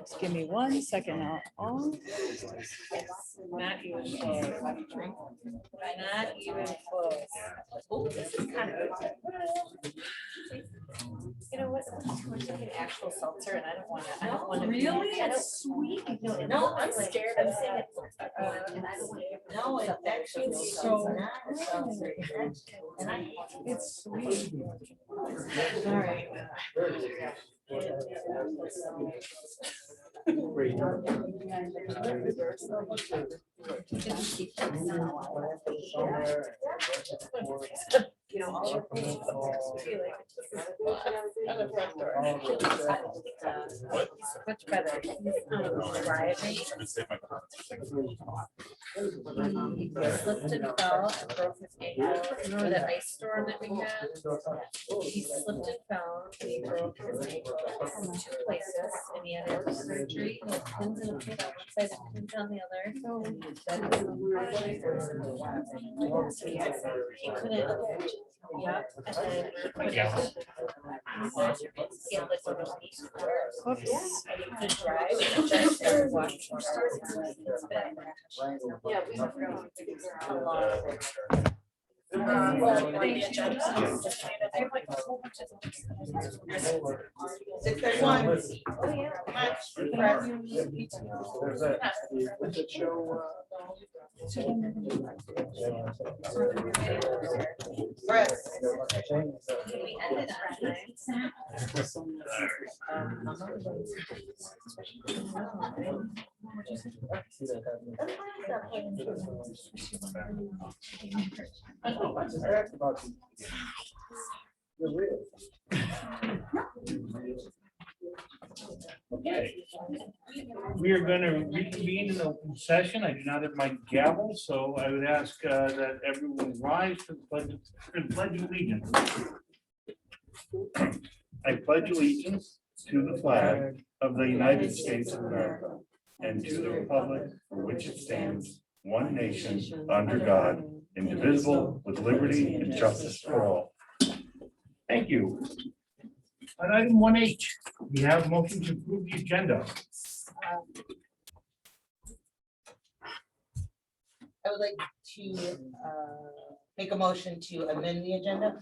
Just give me 1 second now. Oh, Not even close. Not even close. Oh, this is kind of good. You know what? We're taking actual seltzer, and I don't want to. I don't want to. really? I don't, It's sweet. no, I'm scared. I'm saying it. And I don't want to. No, it's actually So not a seltzer. And I. It's sweet. All right. You know, all your much better. Driving. He slipped and fell and broke his ankle. Remember that ice storm that we had? He slipped and fell and he broke his ankle in 2 places, and he had to have surgery. He had pins in a foot on one side and pins on the other. So he couldn't. Yeah, and then he couldn't. He had like one of these cars. Whoops. And he couldn't drive. And just started walking. Yeah, we have a lot of it. Well, the agenda. I have like a whole bunch of 6:31. Oh, yeah. We ended on time. Okay. We are going to reconvene in open session. I do not have my gavel, so I would ask that everyone rise for the pledge of allegiance. I pledge allegiance to the flag of the United States of America and to the republic for which it stands, one nation, under God, indivisible, with liberty and justice for all. Thank you. On item 1H, we have a motion to approve the agenda. I would like to make a motion to amend the agenda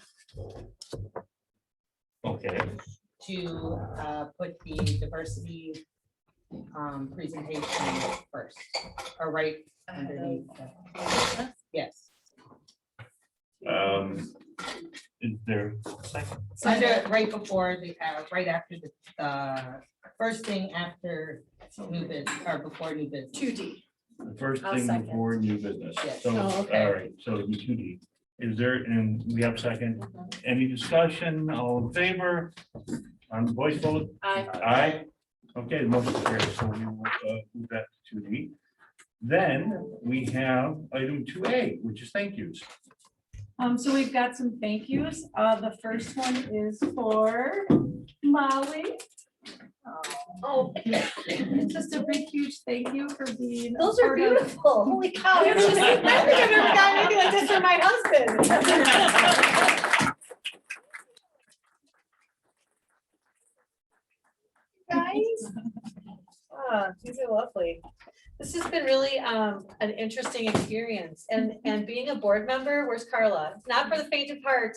Okay. to put the diversity presentation first, or right underneath. Yes, Is there a second? under, right before the, right after the first thing after new business, or before new business. 2D. The first I'll thing second. before new business. Yes. So, Oh, okay. all right, so it'll be 2D. Is there, and we have second, any discussion, all in favor? On the voice vote? Aye. Okay, the motion carries, so we will move that to 2D. Then we have item 2A, which is thank yous. So we've got some thank yous. The first one is for Molly. Oh, It's just a big, huge thank you for being. those are beautiful. Holy cow. I think I've never gotten anything like this from my husband. Guys. These are lovely. This has been really an interesting experience, and being a board member, where's Carla? It's not for the faint of heart.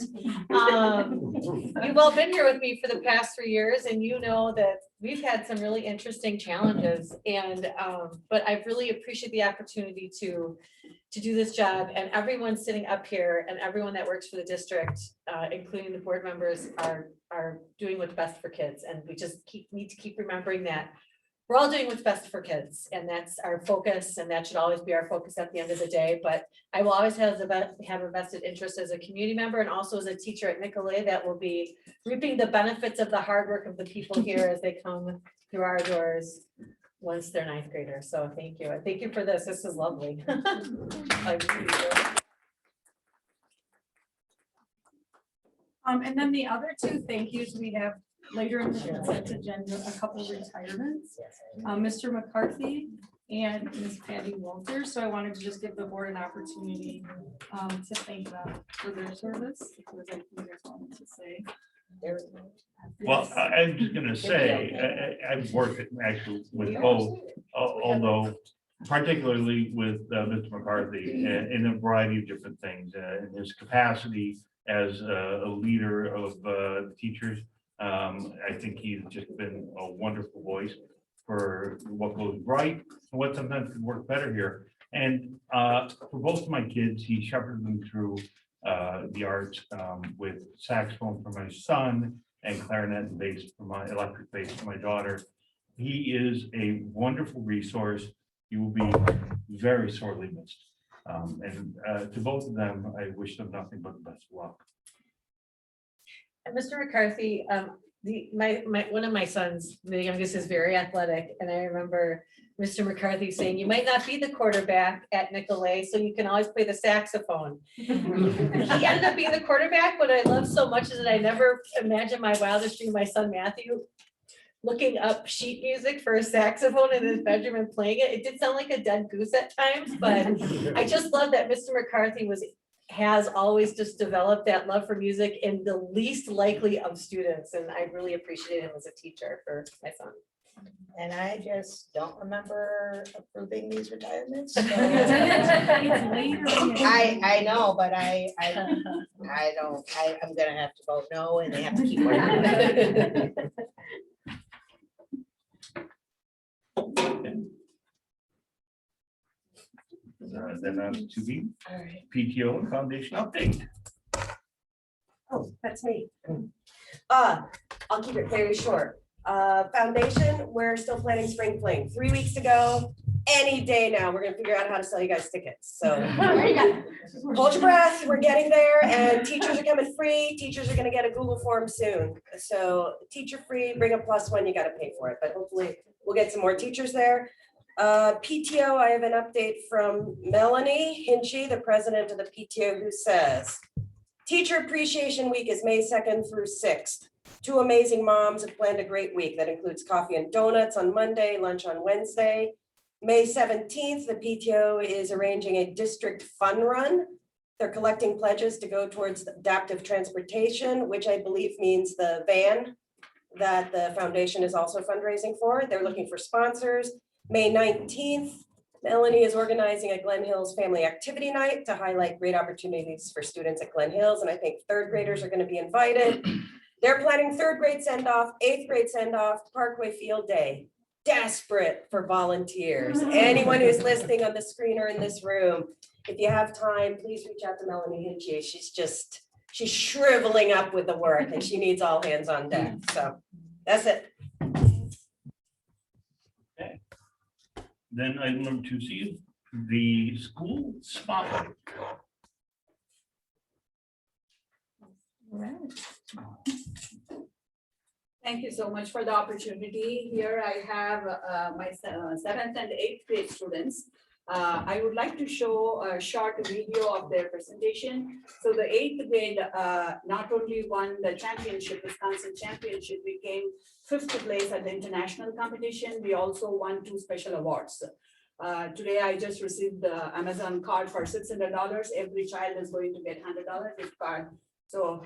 You've all been here with me for the past 3 years, and you know that we've had some really interesting challenges, and but I really appreciate the opportunity to do this job, and everyone sitting up here and everyone that works for the district, including the board members, are doing what's best for kids, and we just need to keep remembering that we're all doing what's best for kids, and that's our focus, and that should always be our focus at the end of the day. But I will always have a vested interest as a community member and also as a teacher at Nicolay that will be reaping the benefits of the hard work of the people here as they come through our doors once they're 9th graders. So thank you. And thank you for this. This is lovely. I really do. And then the other 2 thank yous we have later in the consent agenda, a couple of retirements. Mr. McCarthy and Ms. Patty Walters. So I wanted to just give the board an opportunity to thank them for their service. If there's anything you guys wanted to say. Well, I'm just gonna say, I've worked actually with both, although particularly with Mr. McCarthy in a variety of different things, in his capacity as a leader of teachers. I think he's just been a wonderful voice for what goes right and what sometimes could work better here. And for both of my kids, he shepherded them through the arts with saxophone for my son and clarinet and bass for my electric bass for my daughter. He is a wonderful resource. He will be very sorely missed. And to both of them, I wish them nothing but the best of luck. And Mr. McCarthy, one of my sons, the youngest, is very athletic, and I remember Mr. McCarthy saying, "You might not be the quarterback at Nicolay, so you can always play the saxophone." He ended up being the quarterback, but I love so much that I never imagined my wildest dream, my son Matthew, looking up sheet music for a saxophone in his bedroom and playing it. It did sound like a dead goose at times, but I just love that Mr. McCarthy has always just developed that love for music in the least likely of students. And I really appreciate him as a teacher for my son. And I just don't remember approving these retirements. so- It's later. I know, but I don't, I'm gonna have to vote no and they have to keep working. Then on to the All right. PTO and foundation update. Oh, that's me. I'll keep it very short. Foundation, we're still planning spring fling. 3 weeks to go. Any day now, we're gonna figure out how to sell you guys tickets. So hold your breath, we're getting there, and teachers are coming free. Teachers are gonna get a Google form soon. So teacher free, bring a +1, you gotta pay for it, but hopefully we'll get some more teachers there. PTO, I have an update from Melanie Hinchy, the president of the PTO, who says, Teacher Appreciation Week is May 2nd through 6th. 2 amazing moms have planned a great week that includes coffee and donuts on Monday, lunch on Wednesday. May 17th, the PTO is arranging a district fun run. They're collecting pledges to go towards adaptive transportation, which I believe means the van that the foundation is also fundraising for. They're looking for sponsors. May 19th, Melanie is organizing a Glen Hills Family Activity Night to highlight great opportunities for students at Glen Hills, and I think 3rd graders are going to be invited. They're planning 3rd grade send-off, 8th grade send-off, Parkway Field Day. Desperate for volunteers. Anyone who's listening on the screen or in this room, if you have time, please reach out to Melanie Hinchy. She's shriveling up with the work and she needs all hands on deck. So that's it. Okay. Then item number 2C, the school spotlight. Thank you so much for the opportunity. Here I have my 7th and 8th grade students. I would like to show a short video of their presentation. So the 8th grade not only won the championship, Wisconsin championship, we came 5th place at the international competition. We also won 2 special awards. Today I just received the Amazon card for $600. Every child is going to get $100 gift card. So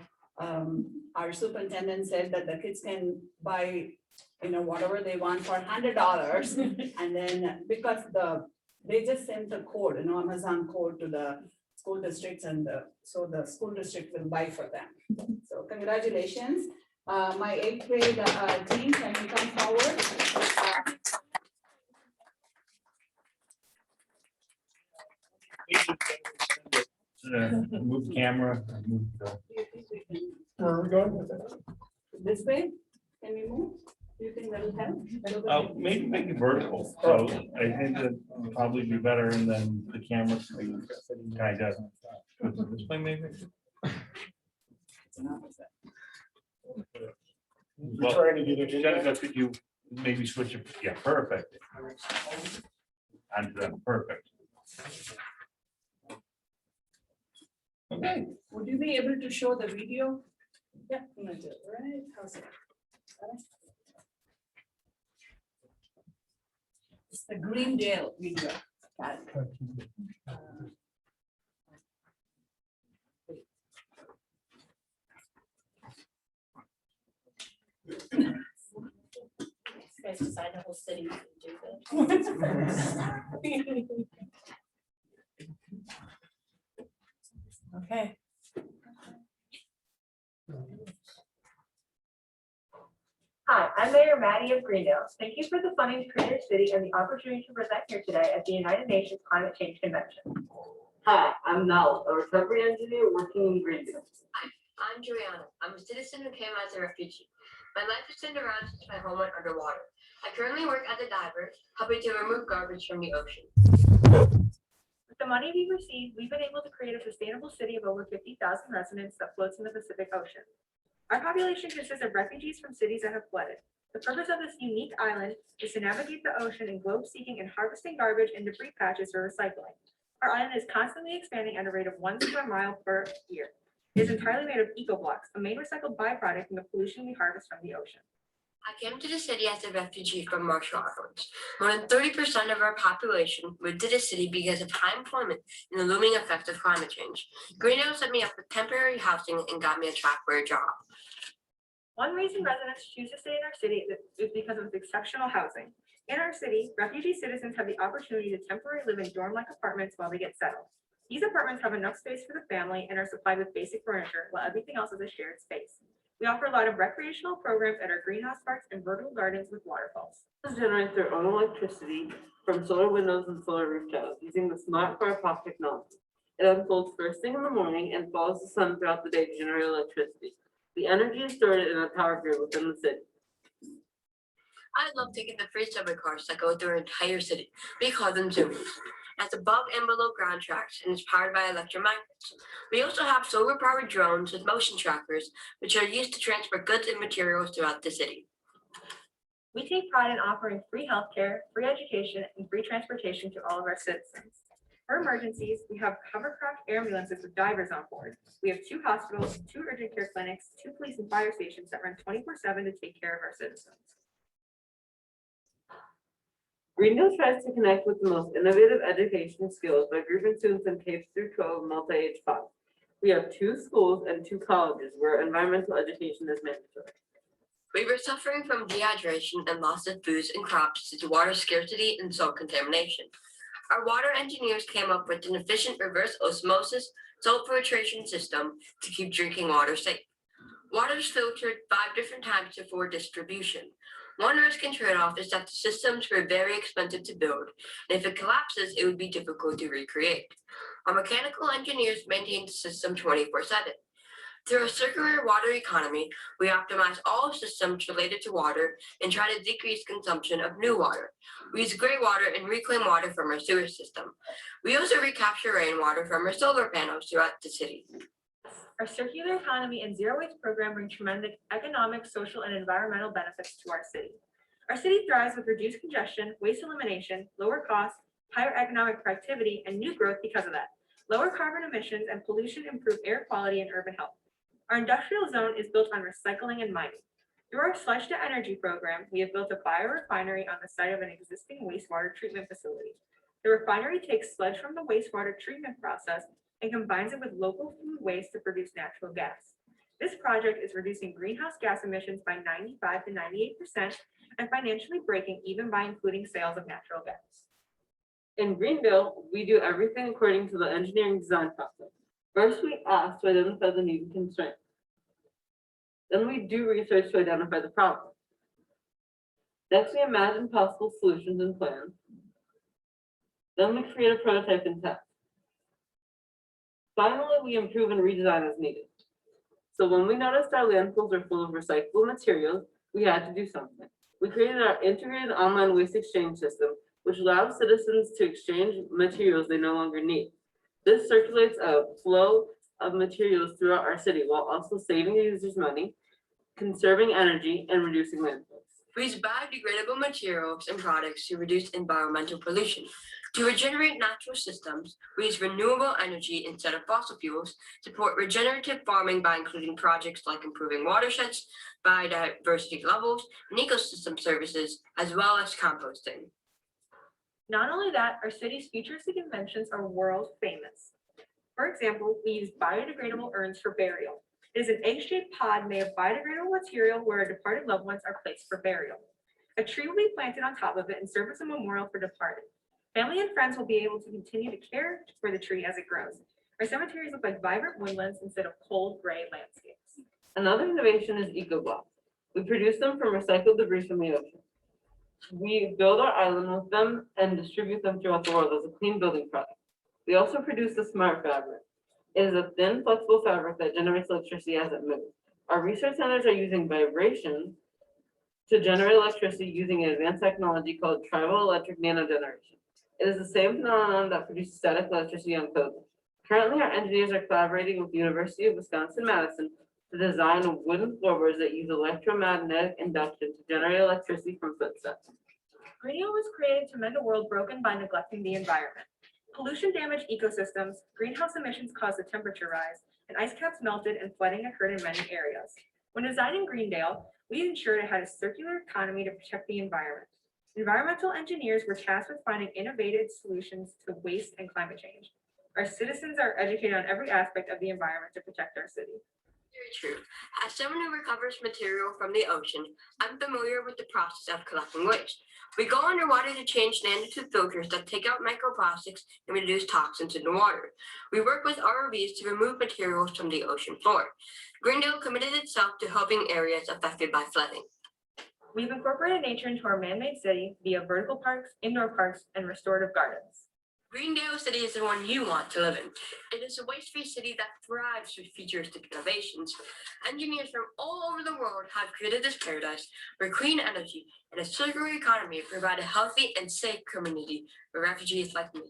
our superintendent said that the kids can buy, whatever they want for $100. And then because they just sent the code, Amazon code to the school districts, and so the school district will buy for them. So congratulations. My 8th grade team, can you come forward? Move the camera. Move the. Where are we going with it? This way? Can we move? Do you think that'll help? Maybe make it vertical. So I think that would probably be better, and then the camera kind of this way maybe. Well, Trying to get it. Jennifer, could you maybe switch it? Yeah, perfect. And perfect. Okay. Would you be able to show the video? Yeah, I'm gonna do it, right? How's it? It's the Greendale video. Got it. guys decide the whole city can do this. Okay. Hi, I'm Mayor Maddie of Greendale. Thank you for the funding to create a city and the opportunity to present here today at the United Nations Climate Change Convention. Hi, I'm Nell, a recovery engineer working in Greendale. Hi, I'm Juliana. I'm a citizen who came as a refugee. My life has turned around since my home went underwater. I currently work as a diver, helping to remove garbage from the ocean. With the money we've received, we've been able to create a sustainable city of over 50,000 residents that floats in the Pacific Ocean. Our population consists of refugees from cities that have flooded. The purpose of this unique island is to navigate the ocean in globe-seeking and harvesting garbage and debris patches for recycling. Our island is constantly expanding at a rate of 1 square mile per year. It is entirely made of eco-blocks, a main recycled byproduct from the pollution we harvest from the ocean. I came to the city as a refugee from Marshall Islands. More than 30% of our population moved to the city because of high employment and the looming effects of climate change. Greendale set me up with temporary housing and got me a track for a job. One reason residents choose to stay in our city is because of its exceptional housing. In our city, refugee citizens have the opportunity to temporarily live in dorm-like apartments while they get settled. These apartments have enough space for the family and are supplied with basic furniture, while everything else is a shared space. We offer a lot of recreational programs at our greenhouse parks and vertical gardens with waterfalls. Generate their own electricity from solar windows and solar roof tiles using the smart fire pop technology. It unfolds first thing in the morning and follows the sun throughout the day to generate electricity. The energy is stored in a power grid within the city. I love taking the free subway cars that go through our entire city. We call them Zoomies. That's above and below ground tracks and is powered by electromagnets. We also have solar-powered drones with motion trackers, which are used to transport goods and materials throughout the city. We take pride in offering free healthcare, free education, and free transportation to all of our citizens. For emergencies, we have hovercraft ambulances with divers on board. We have 2 hospitals, 2 urgent care clinics, 2 police and fire stations that run 24/7 to take care of our citizens. Greendale tries to connect with the most innovative education skills by grouping students in K through 12 multi-age pods. We have 2 schools and 2 colleges where environmental education is mandatory. We were suffering from dehydration and loss of foods and crops due to water scarcity and soil contamination. Our water engineers came up with an efficient reverse osmosis salt filtration system to keep drinking water safe. Water is filtered 5 different times before distribution. One risk and trade-off is that the systems were very expensive to build, and if it collapses, it would be difficult to recreate. Our mechanical engineers maintain the system 24/7. Through a circular water economy, we optimize all systems related to water and try to decrease consumption of new water. We use gray water and reclaim water from our sewer system. We also recapture rainwater from our solar panels throughout the city. Our circular economy and zero waste program bring tremendous economic, social, and environmental benefits to our city. Our city thrives with reduced congestion, waste elimination, lower costs, higher economic productivity, and new growth because of that. Lower carbon emissions and pollution improve air quality and urban health. Our industrial zone is built on recycling and mining. Through our sludge to energy program, we have built a biorefinery on the site of an existing wastewater treatment facility. The refinery takes sludge from the wastewater treatment process and combines it with local food waste to produce natural gas. This project is reducing greenhouse gas emissions by 95 to 98% and financially breaking even by including sales of natural gas. In Greendale, we do everything according to the engineering design process. First, we ask to identify the need and constraint. Then we do research to identify the problem. Next, we imagine possible solutions and plans. Then we create a prototype and test. Finally, we improve and redesign as needed. So when we noticed our landfills are full of recyclable materials, we had to do something. We created our integrated online waste exchange system, which allows citizens to exchange materials they no longer need. This circulates a flow of materials throughout our city while also saving users money, conserving energy, and reducing landfills. We use biodegradable materials and products to reduce environmental pollution. To regenerate natural systems, we use renewable energy instead of fossil fuels, support regenerative farming by including projects like improving watersheds, biodiversity levels, and ecosystem services, as well as composting. Not only that, our city's futuristic inventions are world famous. For example, we use biodegradable urns for burial. It is an egg-shaped pod made of biodegradable material where our departed loved ones are placed for burial. A tree will be planted on top of it and serve as a memorial for departed. Family and friends will be able to continue to care for the tree as it grows. Our cemeteries look like vibrant woodlands instead of cold gray landscapes. Another innovation is eco blocks. We produce them from recycled debris from the ocean. We build our island with them and distribute them throughout the world as a clean building product. We also produce the smart fabric. It is a thin, flexible fabric that generates electricity as it moves. Our research centers are using vibration to generate electricity using an advanced technology called tribal electric nanogeneration. It is the same phenomenon that produces static electricity on clothing. Currently, our engineers are collaborating with the University of Wisconsin-Madison to design wooden floorboards that use electromagnetic induction to generate electricity from footsteps. Greenio was created to mend a world broken by neglecting the environment. Pollution damaged ecosystems, greenhouse emissions caused the temperature rise, and ice caps melted and flooding occurred in many areas. When designing Greendale, we ensured it had a circular economy to protect the environment. Environmental engineers were tasked with finding innovative solutions to waste and climate change. Our citizens are educated on every aspect of the environment to protect our city. Very true. As someone who recovers material from the ocean, I'm familiar with the process of collecting waste. We go underwater to change nanotube filters that take out microplastics and reduce toxins in the water. We work with ROVs to remove materials from the ocean floor. Glendale committed itself to helping areas affected by flooding. We've incorporated nature into our man-made city via vertical parks, indoor parks, and restorative gardens. Greendale City is the one you want to live in. It is a waste-free city that thrives with futuristic innovations. Engineers from all over the world have created this paradise where clean energy and a circular economy provide a healthy and safe community for refugees like me.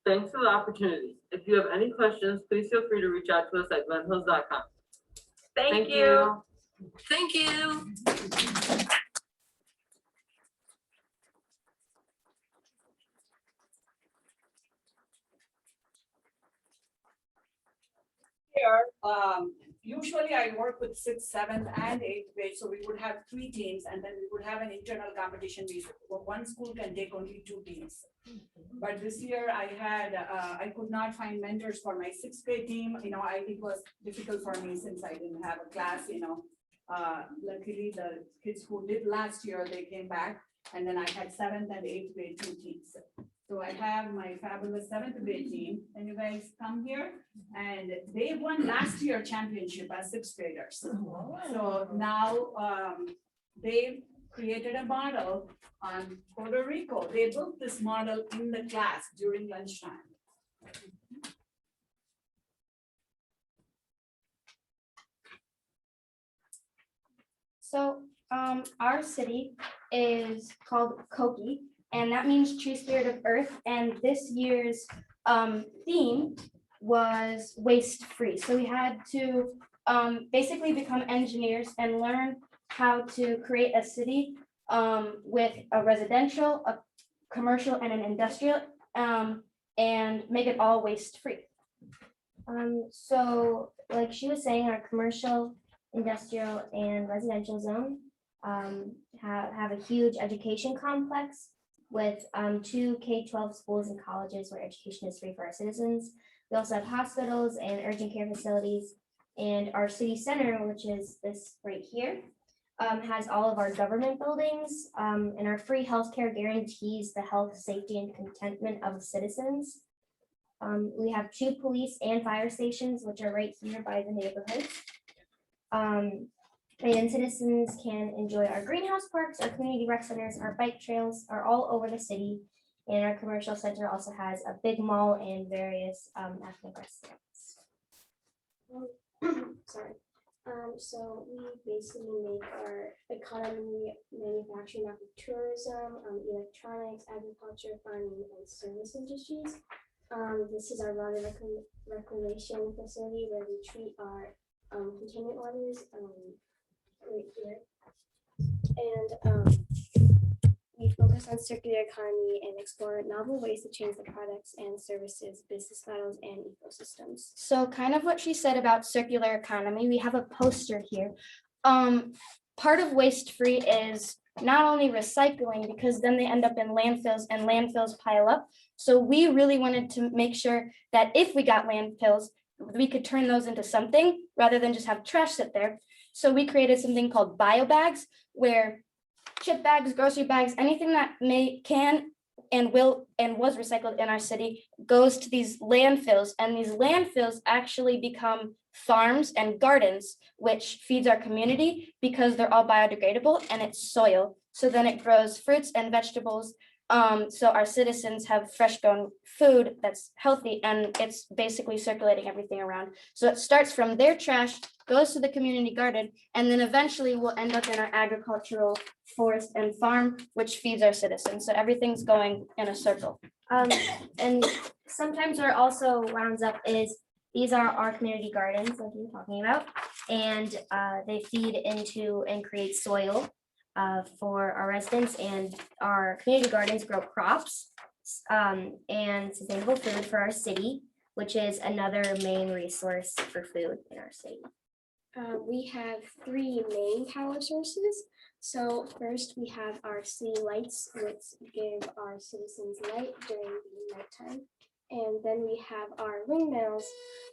Thanks for the opportunity. If you have any questions, please feel free to reach out to us at glenhills.com. Thank you. Thank you. Here, usually I work with 6th, 7th, and 8th grade, so we would have 3 teams, and then we would have an internal competition. One school can take only 2 teams. But this year I had, I could not find mentors for my 6th grade team. It was difficult for me since I didn't have a class. Luckily the kids who did last year, they came back, and then I had 7th and 8th grade 2 teams. So I have my fabulous 7th grade team, and you guys come here, and they won last year championship as 6th graders. So now they created a model on Puerto Rico. They built this model in the class during lunchtime. So our city is called Koki, and that means true spirit of earth. And this year's theme was waste free. So we had to basically become engineers and learn how to create a city with a residential, a commercial, and an industrial, and make it all waste free. So like she was saying, our commercial, industrial, and residential zone have a huge education complex with 2 K-12 schools and colleges where education is free for our citizens. We also have hospitals and urgent care facilities, and our city center, which is this right here, has all of our government buildings, and our free healthcare guarantees the health, safety, and contentment of citizens. We have 2 police and fire stations, which are right here by the neighborhoods. And citizens can enjoy our greenhouse parks, our community rec centers, our bike trails are all over the city. And our commercial center also has a big mall and various ethnic restaurants. Sorry. So we basically make our economy manufacturing off of tourism, electronics, agriculture, farming, and service industries. This is our water reclamation facility where we treat our containment waters right here. And we focus on circular economy and explore novel ways to change the products and services, business models, and ecosystems. So kind of what she said about circular economy, we have a poster here. Part of waste free is not only recycling, because then they end up in landfills and landfills pile up. So we really wanted to make sure that if we got landfills, we could turn those into something rather than just have trash sit there. So we created something called bio bags, where chip bags, grocery bags, anything that can and will and was recycled in our city goes to these landfills, and these landfills actually become farms and gardens, which feeds our community because they're all biodegradable and it's soil. So then it grows fruits and vegetables. So our citizens have fresh grown food that's healthy, and it's basically circulating everything around. So it starts from their trash, goes to the community garden, and then eventually will end up in our agricultural forest and farm, which feeds our citizens. So everything's going in a circle. And sometimes what also rounds up is, these are our community gardens, like you were talking about, and they feed into and create soil for our residents, and our community gardens grow crops and sustainable food for our city, which is another main resource for food in our city. We have 3 main power sources. So first we have our city lights, which give our citizens light during the nighttime. And then we have our windmills,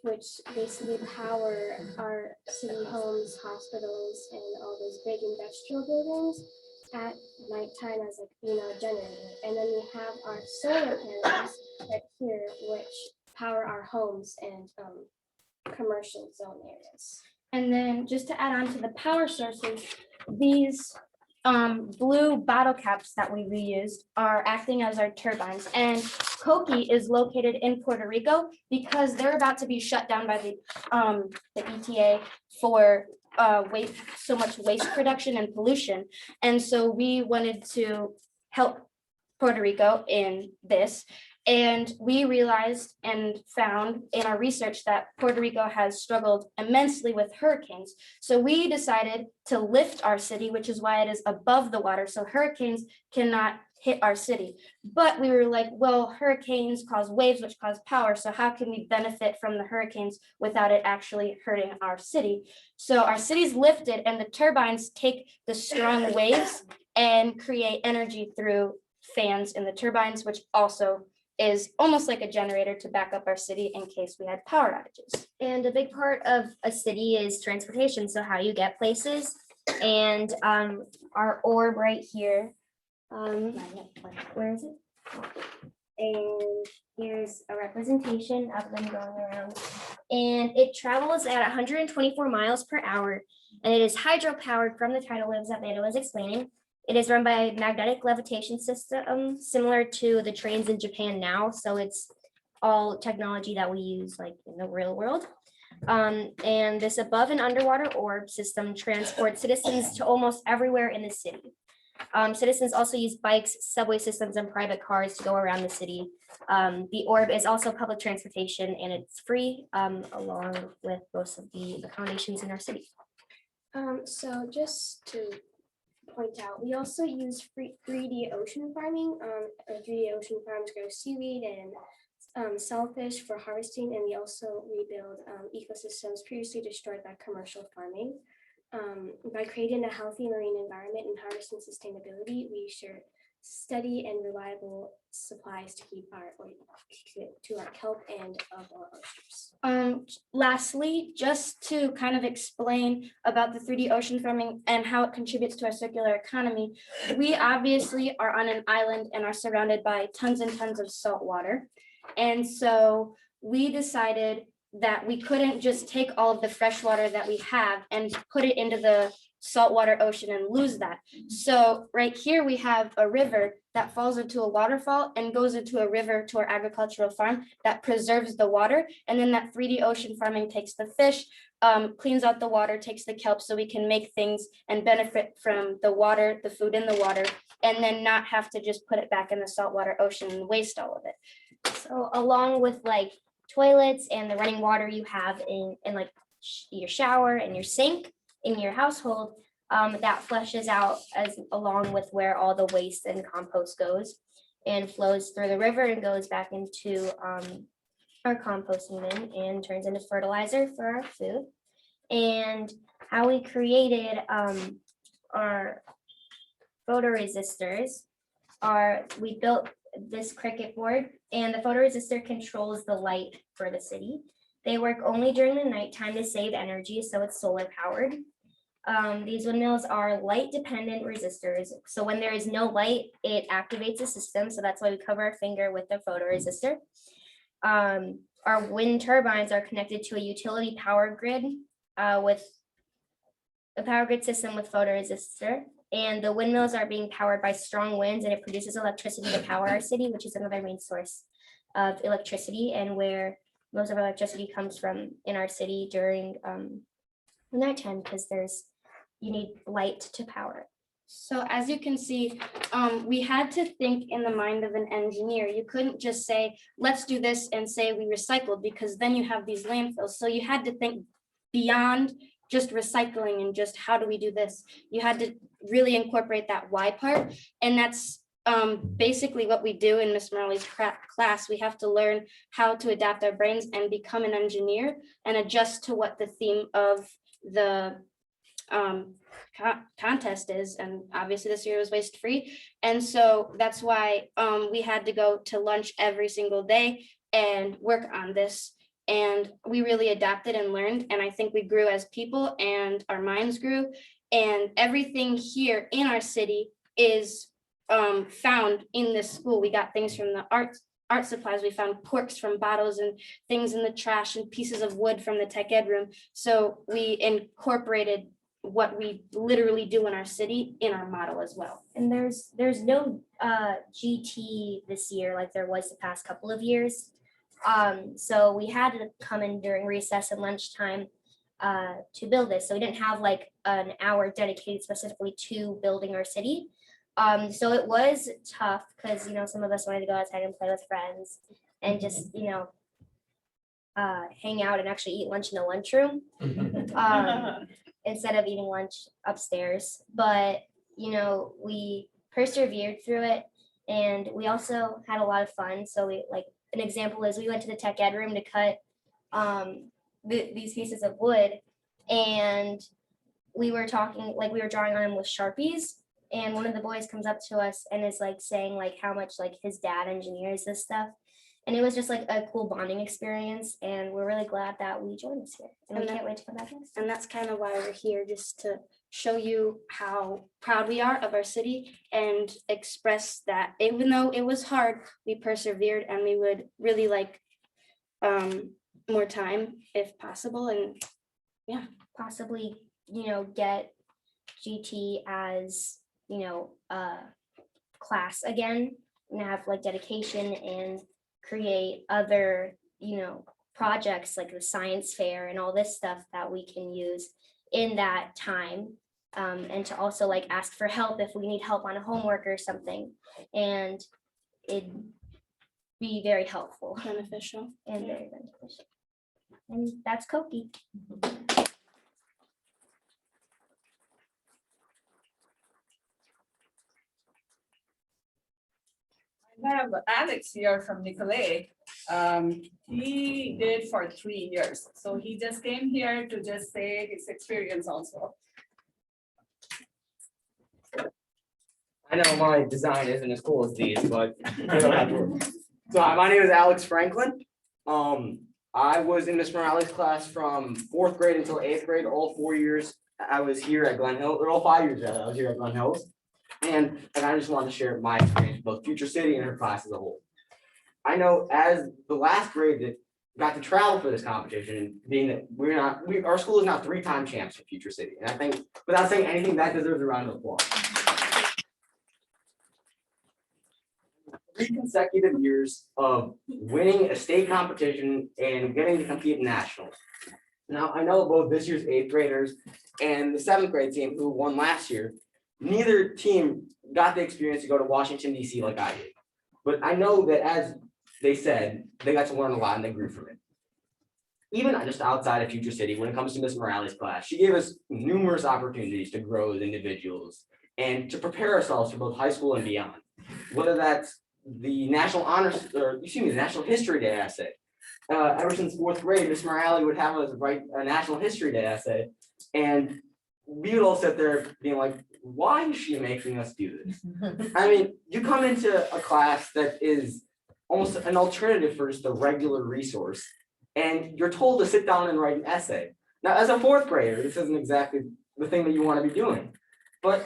which basically power our city homes, hospitals, and all those big industrial buildings at nighttime as a generator. And then we have our solar panels right here, which power our homes and commercial zone areas. And then just to add on to the power sources, these blue bottle caps that we reused are acting as our turbines. And Coqui is located in Puerto Rico because they're about to be shut down by the ETA for so much waste production and pollution. And so we wanted to help Puerto Rico in this. And we realized and found in our research that Puerto Rico has struggled immensely with hurricanes. So we decided to lift our city, which is why it is above the water, so hurricanes cannot hit our city. But we were like, well, hurricanes cause waves, which cause power. So how can we benefit from the hurricanes without it actually hurting our city? So our city's lifted, and the turbines take the strong waves and create energy through fans in the turbines, which also is almost like a generator to back up our city in case we had power outages. And a big part of a city is transportation, so how you get places. And our orb right here, where is it? And here's a representation of them going around. And it travels at 124 miles per hour, and it is hydropowered from the tidal waves that Vanda was explaining. It is run by a magnetic levitation system, similar to the trains in Japan now. So it's all technology that we use like in the real world. And this above and underwater orb system transports citizens to almost everywhere in the city. Citizens also use bikes, subway systems, and private cars to go around the city. The orb is also public transportation, and it's free, along with most of the accommodations in our city. So just to point out, we also use 3D ocean farming. 3D ocean farms grow seaweed and shellfish for harvesting, and we also rebuild ecosystems previously destroyed by commercial farming. By creating a healthy marine environment and harvesting sustainability, we ensure steady and reliable supplies to keep our kelp and of our oysters. Lastly, just to kind of explain about the 3D ocean farming and how it contributes to our circular economy, we obviously are on an island and are surrounded by tons and tons of salt water. And so we decided that we couldn't just take all of the fresh water that we have and put it into the saltwater ocean and lose that. So right here we have a river that falls into a waterfall and goes into a river to our agricultural farm that preserves the water. And then that 3D ocean farming takes the fish, cleans out the water, takes the kelp, so we can make things and benefit from the water, the food in the water, and then not have to just put it back in the saltwater ocean and waste all of it. So along with like toilets and the running water you have in like your shower and your sink in your household, that flushes out along with where all the waste and compost goes and flows through the river and goes back into our composting bin and turns into fertilizer for our food. And how we created our photoresistors we built this cricket board, and the photoresistor controls the light for the city. They work only during the nighttime to save energy, so it's solar powered. These windmills are light dependent resistors. So when there is no light, it activates the system. So that's why we cover our finger with the photoresistor. Our wind turbines are connected to a utility power grid with a power grid system with photoresistor. And the windmills are being powered by strong winds, and it produces electricity to power our city, which is another main source of electricity and where most of our electricity comes from in our city during nighttime, because you need light to power it. So as you can see, we had to think in the mind of an engineer. You couldn't just say, let's do this and say we recycled, because then you have these landfills. So you had to think beyond just recycling and just how do we do this? You had to really incorporate that why part. And that's basically what we do in Miss Morelli's class. We have to learn how to adapt our brains and become an engineer and adjust to what the theme of the contest is. And obviously this year was waste free. And so that's why we had to go to lunch every single day and work on this. And we really adapted and learned. And I think we grew as people and our minds grew. And everything here in our city is found in this school. We got things from the art supplies. We found corks from bottles and things in the trash and pieces of wood from the tech ed room. So we incorporated what we literally do in our city in our model as well. And there's no GT this year like there was the past couple of years. So we had to come in during recess and lunchtime to build this. So we didn't have like an hour dedicated specifically to building our city. So it was tough because, some of us wanted to go outside and play with friends and just, hang out and actually eat lunch in the lunchroom instead of eating lunch upstairs. But, we persevered through it, and we also had a lot of fun. So an example is we went to the tech ed room to cut these pieces of wood, and we were drawing on them with Sharpies. And one of the boys comes up to us and is saying how much his dad engineers this stuff. And it was just a cool bonding experience. And we're really glad that we joined this year. And we can't wait to come back next. And that's kind of why we're here, just to show you how proud we are of our city and express that even though it was hard, we persevered, and we would really like more time if possible. And yeah, possibly, get GT as class again and have dedication and create other projects like the science fair and all this stuff that we can use in that time, and to also ask for help if we need help on a homework or something, and it'd be very helpful, beneficial. And very beneficial. And that's Koki. I have Alex here from Nicolay. He did for 3 years. So he just came here to just say his experience also. I know my design isn't as cool as these, but you don't have to worry. So hi, my name is Alex Franklin. I was in Miss Morales' class from 4th grade until 8th grade, all 4 years. I was here at Glen Hill, or all 5 years rather, I was here at Glen Hills. And I just wanted to share my experience with both Future City and her class as a whole. I know as the last grade that got to travel for this competition, and being that our school is now 3-time champs for Future City. And I think, without saying anything, that deserves a round of applause. 3 consecutive years of winning a state competition and getting to compete in nationals. Now, I know both this year's 8th graders and the 7th grade team who won last year, neither team got the experience to go to Washington, D.C. like I did. But I know that, as they said, they got to learn a lot and they grew from it. Even just outside of Future City, when it comes to Miss Morales' class, she gave us numerous opportunities to grow as individuals and to prepare ourselves for both high school and beyond. Whether that's the National History Day essay. Ever since 4th grade, Miss Morales would have us write a National History Day essay, and we would all sit there being like, why is she making us do this? I mean, you come into a class that is almost an alternative for just a regular resource, and you're told to sit down and write an essay. Now, as a 4th grader, this isn't exactly the thing that you want to be doing. But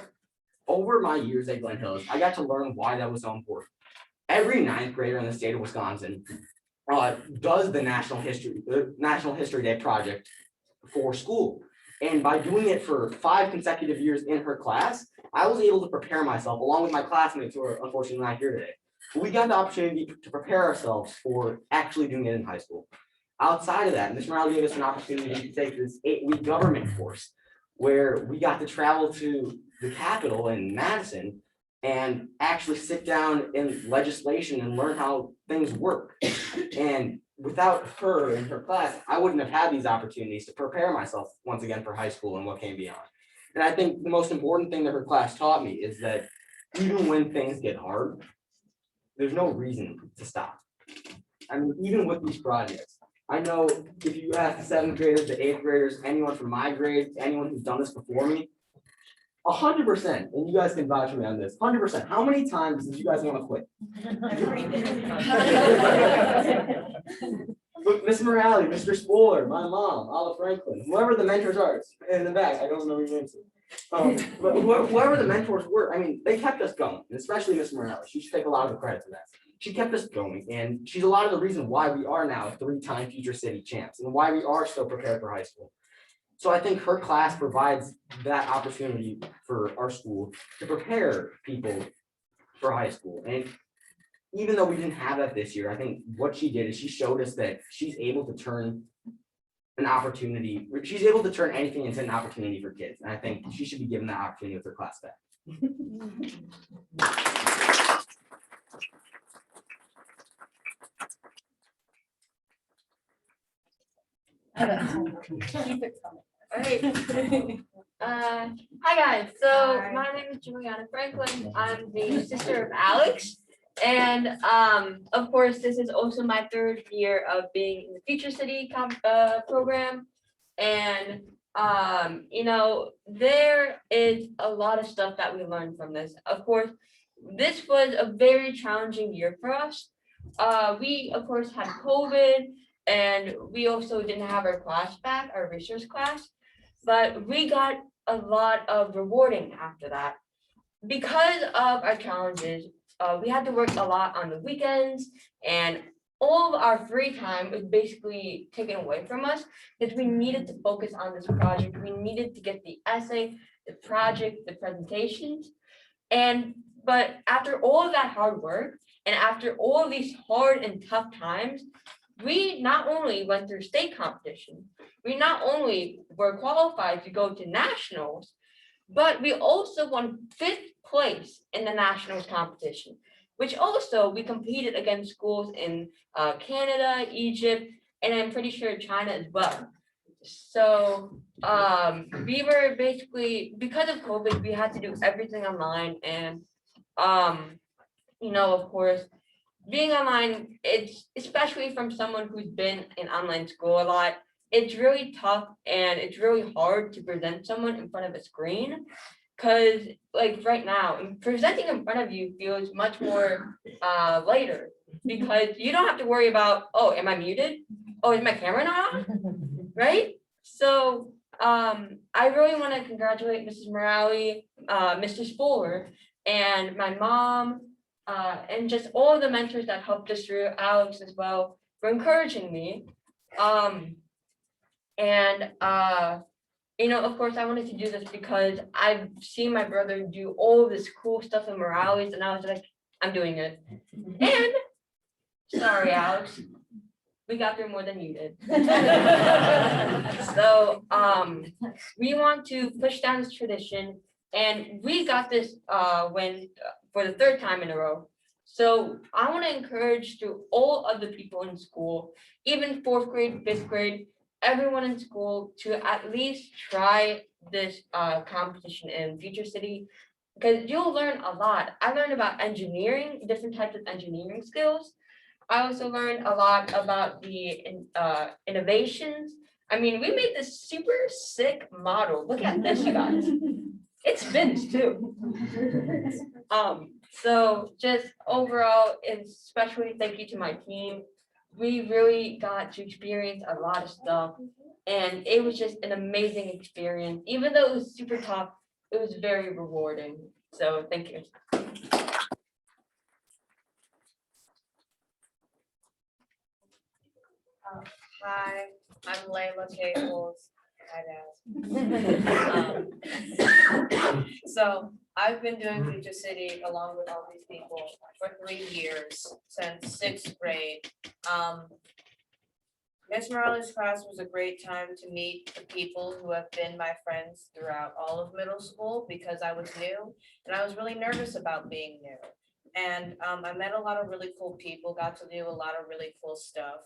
over my years at Glen Hills, I got to learn why that was so important. Every ninth grader in the state of Wisconsin does the National History Day project for school. And by doing it for 5 consecutive years in her class, I was able to prepare myself along with my classmates who are unfortunately not here today. We got the opportunity to prepare ourselves for actually doing it in high school. Outside of that, Ms. Morale gave us an opportunity to take this 8-week government course where we got to travel to the Capitol in Madison and actually sit down in legislation and learn how things work. And without her and her class, I wouldn't have had these opportunities to prepare myself once again for high school and what came beyond. And I think the most important thing that her class taught me is that even when things get hard, there's no reason to stop. I mean, even with these projects, I know if you ask the 7th graders, the 8th graders, anyone from my grade, anyone who's done this before me, 100%, and you guys can vouch for me on this, 100%. How many times did you guys want to quit? Look, Miss Morale, Mr. Spoiler, my mom, Olive Franklin, whoever the mentors are in the back, I don't know your names. But whoever the mentors were, I mean, they kept us going, and especially Miss Morale. She should take a lot of the credit for that. She kept us going, and she's a lot of the reason why we are now 3-time future city champs and why we are still prepared for high school. So I think her class provides that opportunity for our school to prepare people for high school. And even though we didn't have that this year, I think what she did is she showed us that she's able to turn an opportunity, she's able to turn anything into an opportunity for kids. And I think she should be given that opportunity with her class back. Hi guys, so my name is Juliana Franklin. I'm the sister of Alex. And of course, this is also my 3rd year of being in the Future City program. And you know, there is a lot of stuff that we learned from this. Of course, this was a very challenging year for us. We of course had COVID, and we also didn't have our class back, our research class, but we got a lot of rewarding after that. Because of our challenges, we had to work a lot on the weekends, and all of our free time was basically taken away from us because we needed to focus on this project. We needed to get the essay, the project, the presentations. But after all of that hard work, and after all of these hard and tough times, we not only went through state competition, we not only were qualified to go to nationals, but we also won 5th place in the nationals competition, which also we competed against schools in Canada, Egypt, and I'm pretty sure China as well. So we were basically, because of COVID, we had to do everything online. And you know, of course, being online, it's especially from someone who's been in online school a lot, it's really tough and it's really hard to present someone in front of a screen. Because like right now, presenting in front of you feels much more lighter, because you don't have to worry about, oh, am I muted? Oh, is my camera not on? Right? So I really want to congratulate Mrs. Morale, Mr. Spoiler, and my mom, and just all of the mentors that helped us through, Alex as well, for encouraging me. You know, of course, I wanted to do this because I've seen my brother do all of this cool stuff in Morales, and I was like, I'm doing it. And sorry, Alex, we got through more than you did. So we want to push down this tradition, and we got this win for the 3rd time in a row. So I want to encourage through all of the people in school, even 4th grade, 5th grade, everyone in school to at least try this competition in Future City, because you'll learn a lot. I learned about engineering, different types of engineering skills. I also learned a lot about the innovations. I mean, we made this super sick model. Look at this, you guys. It spins too. So just overall, especially thank you to my team. we really got to experience a lot of stuff. And it was just an amazing experience. Even though it was super tough, it was very rewarding. So thank you. Hi, I'm Layla Cables. So I've been doing Future City along with all these people for 3 years, since 6th grade. Miss Morales' class was a great time to meet the people who have been my friends throughout all of middle school because I was new and I was really nervous about being new. And I met a lot of really cool people, got to do a lot of really cool stuff.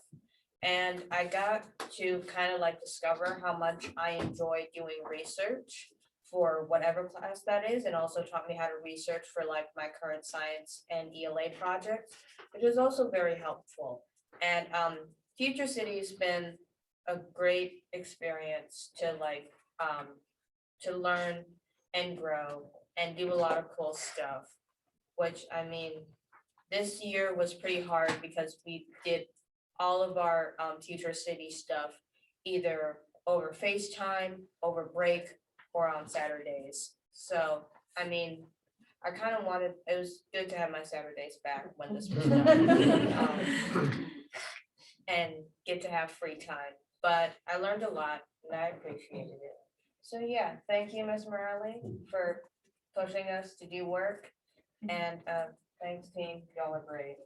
And I got to kind of like discover how much I enjoy doing research for whatever class that is, and also taught me how to research for like my current science and ELA project, which is also very helpful. And Future City's been a great experience to like to learn and grow and do a lot of cool stuff, which I mean, this year was pretty hard because we did all of our Future City stuff either over FaceTime, over break, or on Saturdays. So, I mean, I kind of wanted, it was good to have my Saturdays back when this was done. And get to have free time, but I learned a lot and I appreciated it. So yeah, thank you, Ms. Morelli, for pushing us to do work. And thanks team, y'all are great.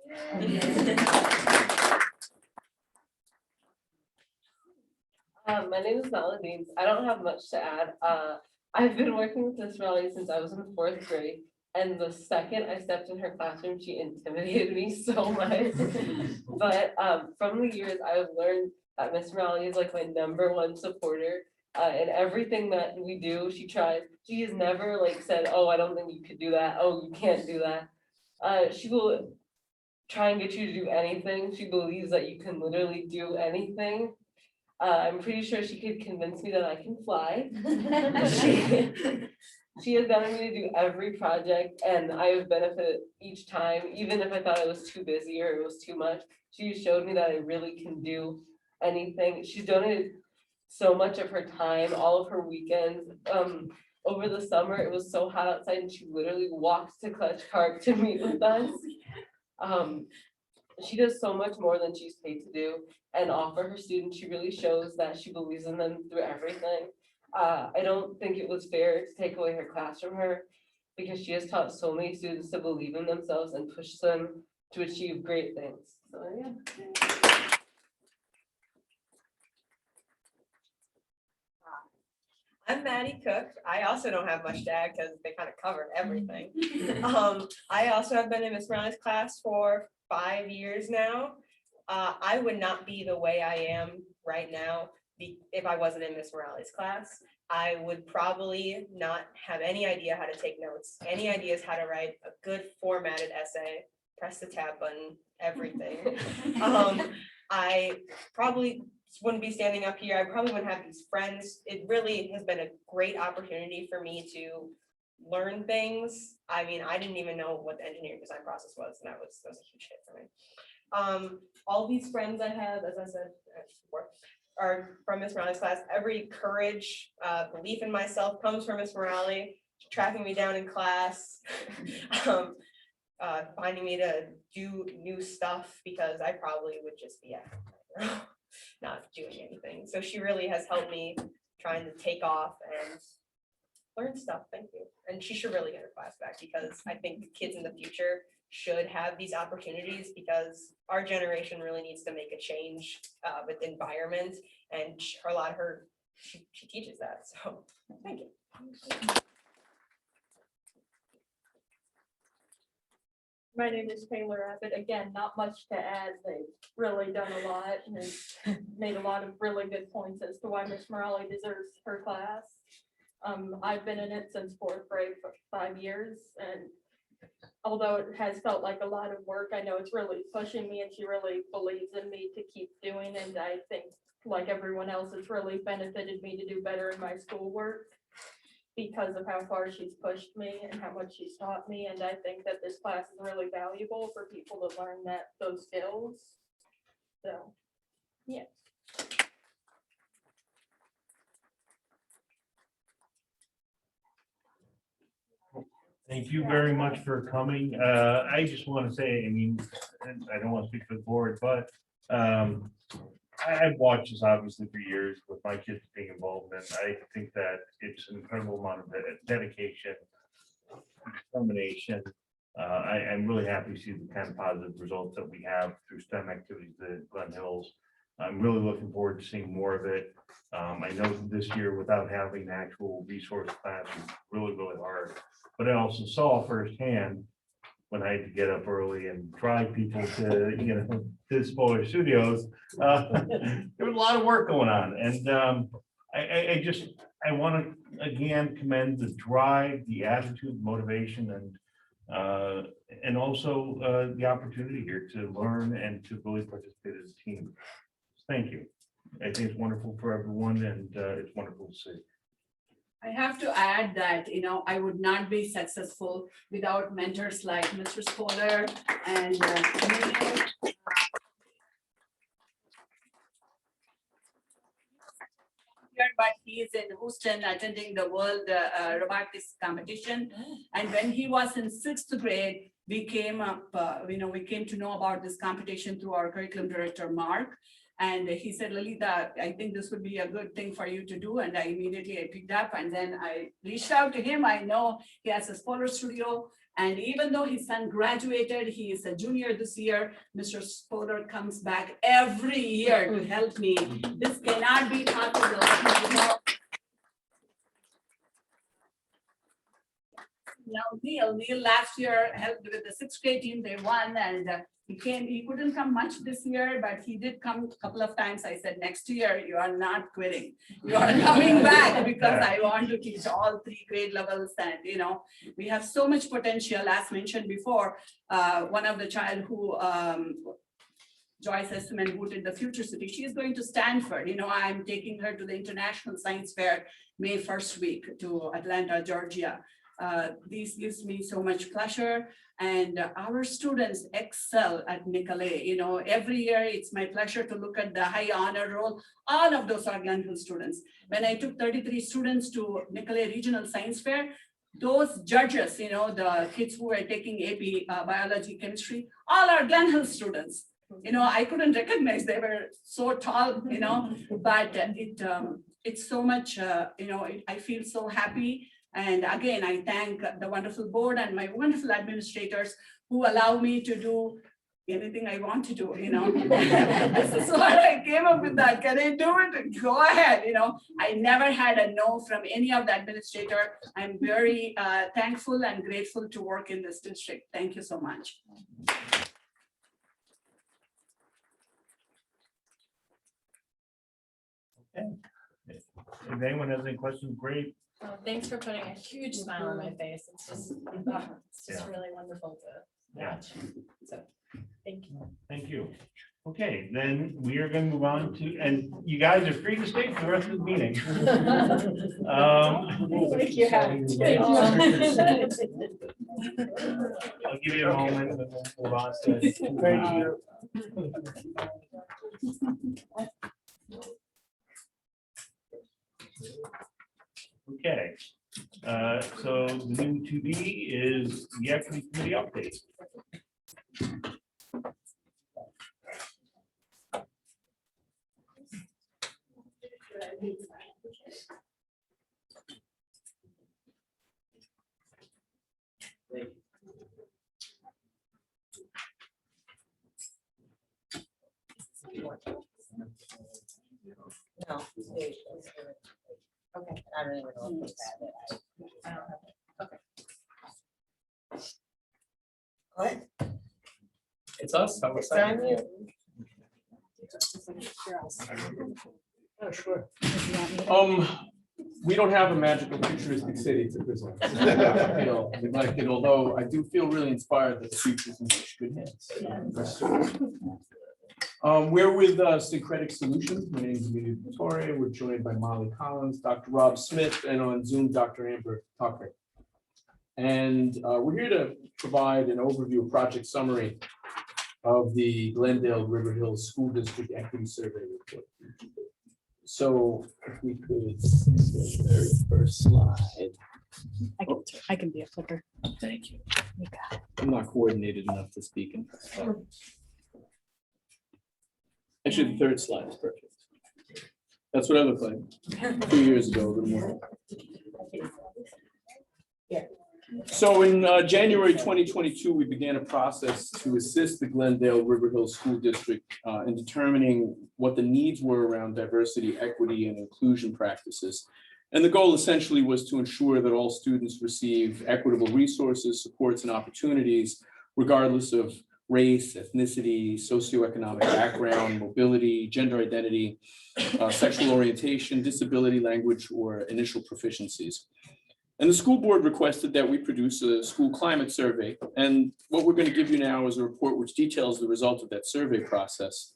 My name is Melody. I don't have much to add. I've been working with Miss Raleigh since I was in 4th grade. And the second I stepped in her classroom, she intimidated me so much. But from the years, I've learned that Miss Raleigh is like my #1 supporter. In everything that we do, she tries. She has never like said, "Oh, I don't think you could do that. Oh, you can't do that." She will try and get you to do anything. She believes that you can literally do anything. I'm pretty sure she could convince me that I can fly. She has gotten me to do every project and I have benefited each time, even if I thought I was too busy or it was too much. She showed me that I really can do anything. She's donated so much of her time, all of her weekends. Over the summer, it was so hot outside and she literally walked to Clutch Park to meet with us. She does so much more than she's paid to do and offer her students. She really shows that she believes in them through everything. I don't think it was fair to take away her class from her because she has taught so many students to believe in themselves and push them to achieve great things. So yeah. I'm Maddie Cook. I also don't have much to add because they kind of covered everything. I also have been in Miss Morales' class for 5 years now. I would not be the way I am right now if I wasn't in Miss Morales' class. I would probably not have any idea how to take notes, any ideas how to write a good formatted essay, press the tab button, everything. I probably wouldn't be standing up here. I probably wouldn't have these friends. It really has been a great opportunity for me to learn things. I mean, I didn't even know what the engineering design process was, and that was a huge hit for me. All these friends I have, as I said before, are from Miss Morales' class. Every courage, belief in myself comes from Miss Morales, tracking me down in class, finding me to do new stuff because I probably would just be not doing anything. So she really has helped me trying to take off and learn stuff. Thank you. And she should really get her class back because I think kids in the future should have these opportunities because our generation really needs to make a change with the environment, and she teaches that. So thank you. My name is Taylor Abbott. Again, not much to add. They've really done a lot and made a lot of really good points as to why Miss Morelli deserves her class. I've been in it since 4th grade for 5 years, and although it has felt like a lot of work, I know it's really pushing me and she really believes in me to keep doing, and I think like everyone else, it's really benefited me to do better in my schoolwork because of how far she's pushed me and how much she's taught me. And I think that this class is really valuable for people to learn those skills. So, yeah. Thank you very much for coming. I just want to say, I mean, and I don't want to speak for the board, but I've watched this obviously for years with my kids being involved, and I think that it's an incredible amount of dedication, determination. I'm really happy to see the kind of positive results that we have through STEM activities at Glen Hills. I'm really looking forward to seeing more of it. I know that this year, without having an actual resource class, was really, really hard. But I also saw firsthand when I had to get up early and drive people to, to Spoiler Studios. There was a lot of work going on, and I want to again commend the drive, the attitude, motivation, and also the opportunity here to learn and to really participate as a team. Thank you. I think it's wonderful for everyone, and it's wonderful to see. I have to add that, I would not be successful without mentors like Mr. Spoiler and but he is in Houston attending the World Robotics Competition. And when he was in 6th grade, we came to know about this competition through our curriculum director, Mark. And he said, Lalita, I think this would be a good thing for you to do. And I immediately picked up, and then I reached out to him. I know he has a Spoiler studio. And even though his son graduated, he is a junior this year, Mr. Spoiler comes back every year to help me. This cannot be possible. Now, Neil last year helped with the 6th grade team. They won, and he couldn't come much this year, but he did come a couple of times. I said, next year, you are not quitting. You are coming back, because I want to teach all 3 grade levels. And, we have so much potential, as mentioned before. One of the child who, Joyce Esseman, who did the Future City, she is going to Stanford. I'm taking her to the International Science Fair May 1st week to Atlanta, Georgia. This gives me so much pleasure, and our students excel at Nicolet. Every year it's my pleasure to look at the high honor roll. All of those are Glen Hills students. When I took 33 students to Nicolet Regional Science Fair, those judges, the kids who were taking AP biology, chemistry, all are Glen Hills students. I couldn't recognize, they were so tall, but it's so much, I feel so happy. And again, I thank the wonderful board and my wonderful administrators who allow me to do anything I want to do, This is what I came up with that. Can I do it? Go ahead, I never had a no from any of the administrator. I'm very thankful and grateful to work in this district. Thank you so much. Okay. If anyone has any questions, great. Thanks for putting a huge smile on my face. It's just really wonderful to watch. So, thank you. Thank you. Okay, then we are going to move on to, and you guys are free to stay for the rest of the meeting. Thank you. I'll give you a moment and then we'll move on to. Thank you. Okay, so the new 2D is the equity committee update. No. Okay, I don't even know if you have it. I don't have it. Okay. What? It's us. How It's on you. Oh, sure. We don't have a magical futuristic city to present. We'd like it, although I do feel really inspired that the future's in such good hands. We're with Syncretic Solutions. My name is Amelia Vittoria. We're joined by Molly Collins, Dr. Rob Smith, and on Zoom, Dr. Amber Tucker. And we're here to provide an overview, project summary of the Glendale-River Hills School District Equity Survey Report. So if we could see the very first slide. I can be a clicker. Thank you. I'm not coordinated enough to speak in. Actually, the third slide is perfect. That's what I look like 2 years ago, a little more. So in January 2022, we began a process to assist the Glendale-River Hills School District in determining what the needs were around diversity, equity, and inclusion practices. And the goal essentially was to ensure that all students receive equitable resources, supports, and opportunities, regardless of race, ethnicity, socioeconomic background, mobility, gender identity, sexual orientation, disability, language, or initial proficiencies. And the school board requested that we produce a school climate survey. And what we're going to give you now is a report which details the result of that survey process.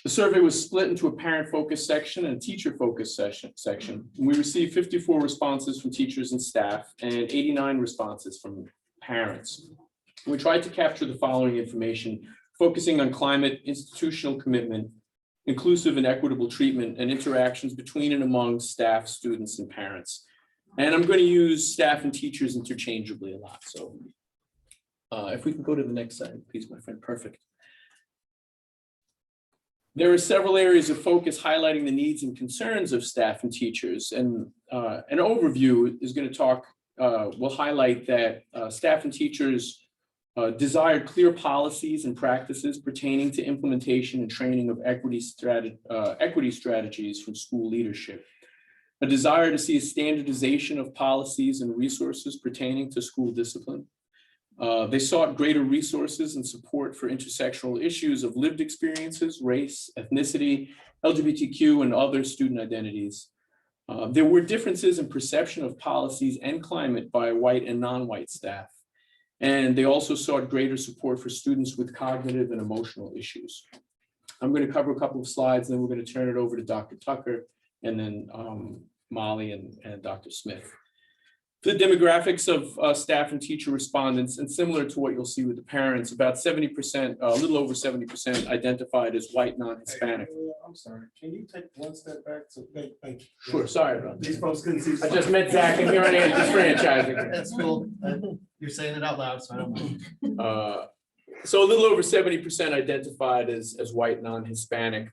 The survey was split into a parent-focused section and a teacher-focused section. We received 54 responses from teachers and staff and 89 responses from parents. We tried to capture the following information, focusing on climate, institutional commitment, inclusive and equitable treatment, and interactions between and among staff, students, and parents. And I'm going to use staff and teachers interchangeably a lot. So if we can go to the next slide, please, my friend. Perfect. There are several areas of focus highlighting the needs and concerns of staff and teachers. And an overview is going to talk, will highlight that staff and teachers desired clear policies and practices pertaining to implementation and training of equity strategies from school leadership. A desire to see a standardization of policies and resources pertaining to school discipline. They sought greater resources and support for intersectional issues of lived experiences, race, ethnicity, LGBTQ, and other student identities. There were differences in perception of policies and climate by white and non-white staff. And they also sought greater support for students with cognitive and emotional issues. I'm going to cover a couple of slides, then we're going to turn it over to Dr. Tucker, and then Molly and Dr. Smith. The demographics of staff and teacher respondents, and similar to what you'll see with the parents, about 70%, a little over 70% identified as white, non-Hispanic. I'm sorry, can you take one step back? So thank you. Sure, sorry about that. These folks couldn't see. I just met Zach and here I am disfranchising. That's cool. You're saying it out loud, so I don't mind. So a little over 70% identified as white, non-Hispanic.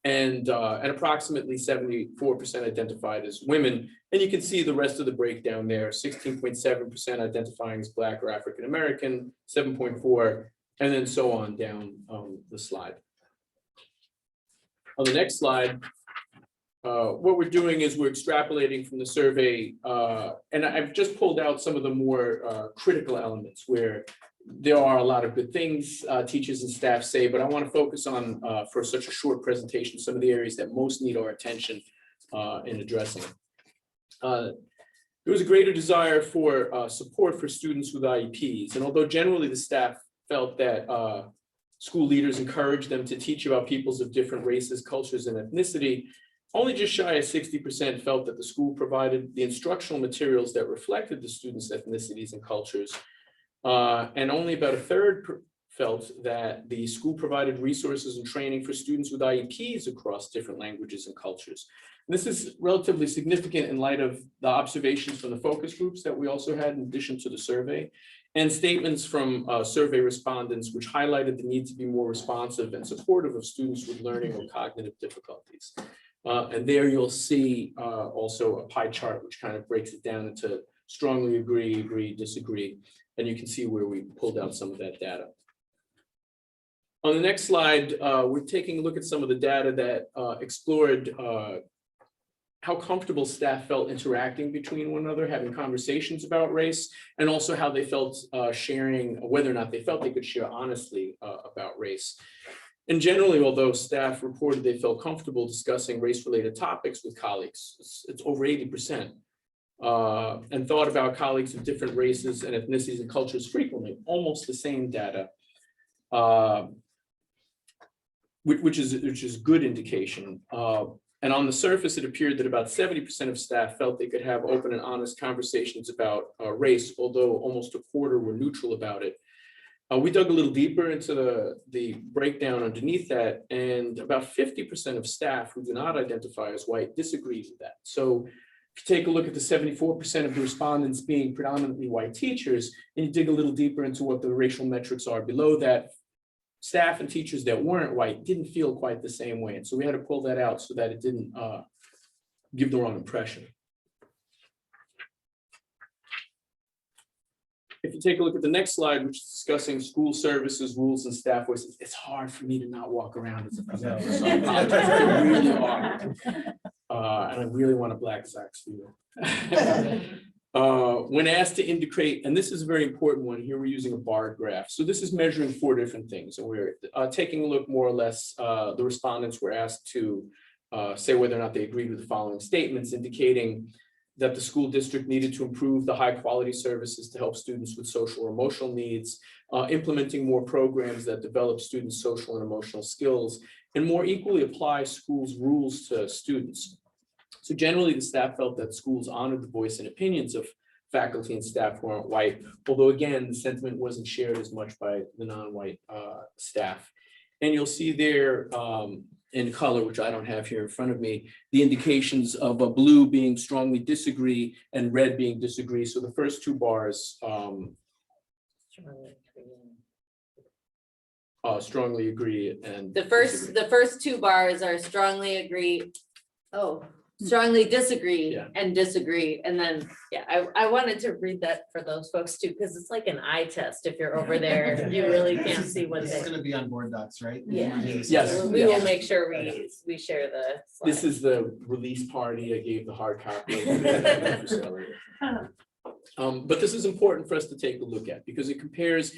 And approximately 74% identified as women. And you can see the rest of the breakdown there, 16.7% identifying as Black or African-American, 7.4%, and then so on down the slide. On the next slide, what we're doing is we're extrapolating from the survey, and I've just pulled out some of the more critical elements where there are a lot of good things teachers and staff say, but I want to focus on, for such a short presentation, some of the areas that most need our attention in addressing. There was a greater desire for support for students with IEPs, and although generally the staff felt that school leaders encouraged them to teach about peoples of different races, cultures, and ethnicity, only just shy of 60% felt that the school provided the instructional materials that reflected the students' ethnicities and cultures. And only about a third felt that the school provided resources and training for students with IEPs across different languages and cultures. And this is relatively significant in light of the observations from the focus groups that we also had in addition to the survey, and statements from survey respondents which highlighted the need to be more responsive and supportive of students with learning or cognitive difficulties. And there you'll see also a pie chart which kind of breaks it down into strongly agree, agree, disagree. And you can see where we pulled out some of that data. On the next slide, we're taking a look at some of the data that explored how comfortable staff felt interacting between one another, having conversations about race, and also how they felt sharing, whether or not they felt they could share honestly about race. And generally, although staff reported they felt comfortable discussing race-related topics with colleagues, it's over 80%. And thought about colleagues of different races and ethnicities and cultures frequently, almost the same data, which is good indication. And on the surface, it appeared that about 70% of staff felt they could have open and honest conversations about race, although almost a quarter were neutral about it. We dug a little deeper into the breakdown underneath that, and about 50% of staff who do not identify as white disagrees with that. So if you take a look at the 74% of the respondents being predominantly white teachers, and you dig a little deeper into what the racial metrics are below that, staff and teachers that weren't white didn't feel quite the same way. And so we had to pull that out so that it didn't give the wrong impression. If you take a look at the next slide, which is discussing school services, rules, and staff voices, it's hard for me to not walk around as a presenter. So I apologize. It's really hard. And I really want a black sax for you. When asked to indicate, and this is a very important one, here we're using a bar graph. So this is measuring 4 different things. And we're taking a look more or less, the respondents were asked to say whether or not they agreed with the following statements, indicating that the school district needed to improve the high quality services to help students with social or emotional needs, implementing more programs that develop students' social and emotional skills, and more equally apply schools' rules to students. So generally, the staff felt that schools honored the voice and opinions of faculty and staff who aren't white, although again, the sentiment wasn't shared as much by the non-white staff. And you'll see there in color, which I don't have here in front of me, the indications of a blue being strongly disagree and red being disagree. So the first 2 bars strongly agree, and The first 2 bars are strongly agree. Strongly disagree and disagree. And then, I wanted to read that for those folks too, because it's like an eye test. If you're over there, you really can't see what This is they. gonna be on board docs, right? Yeah. Yes. We will make sure we share the. this is the release party. I gave the hard copy. But this is important for us to take a look at because it compares,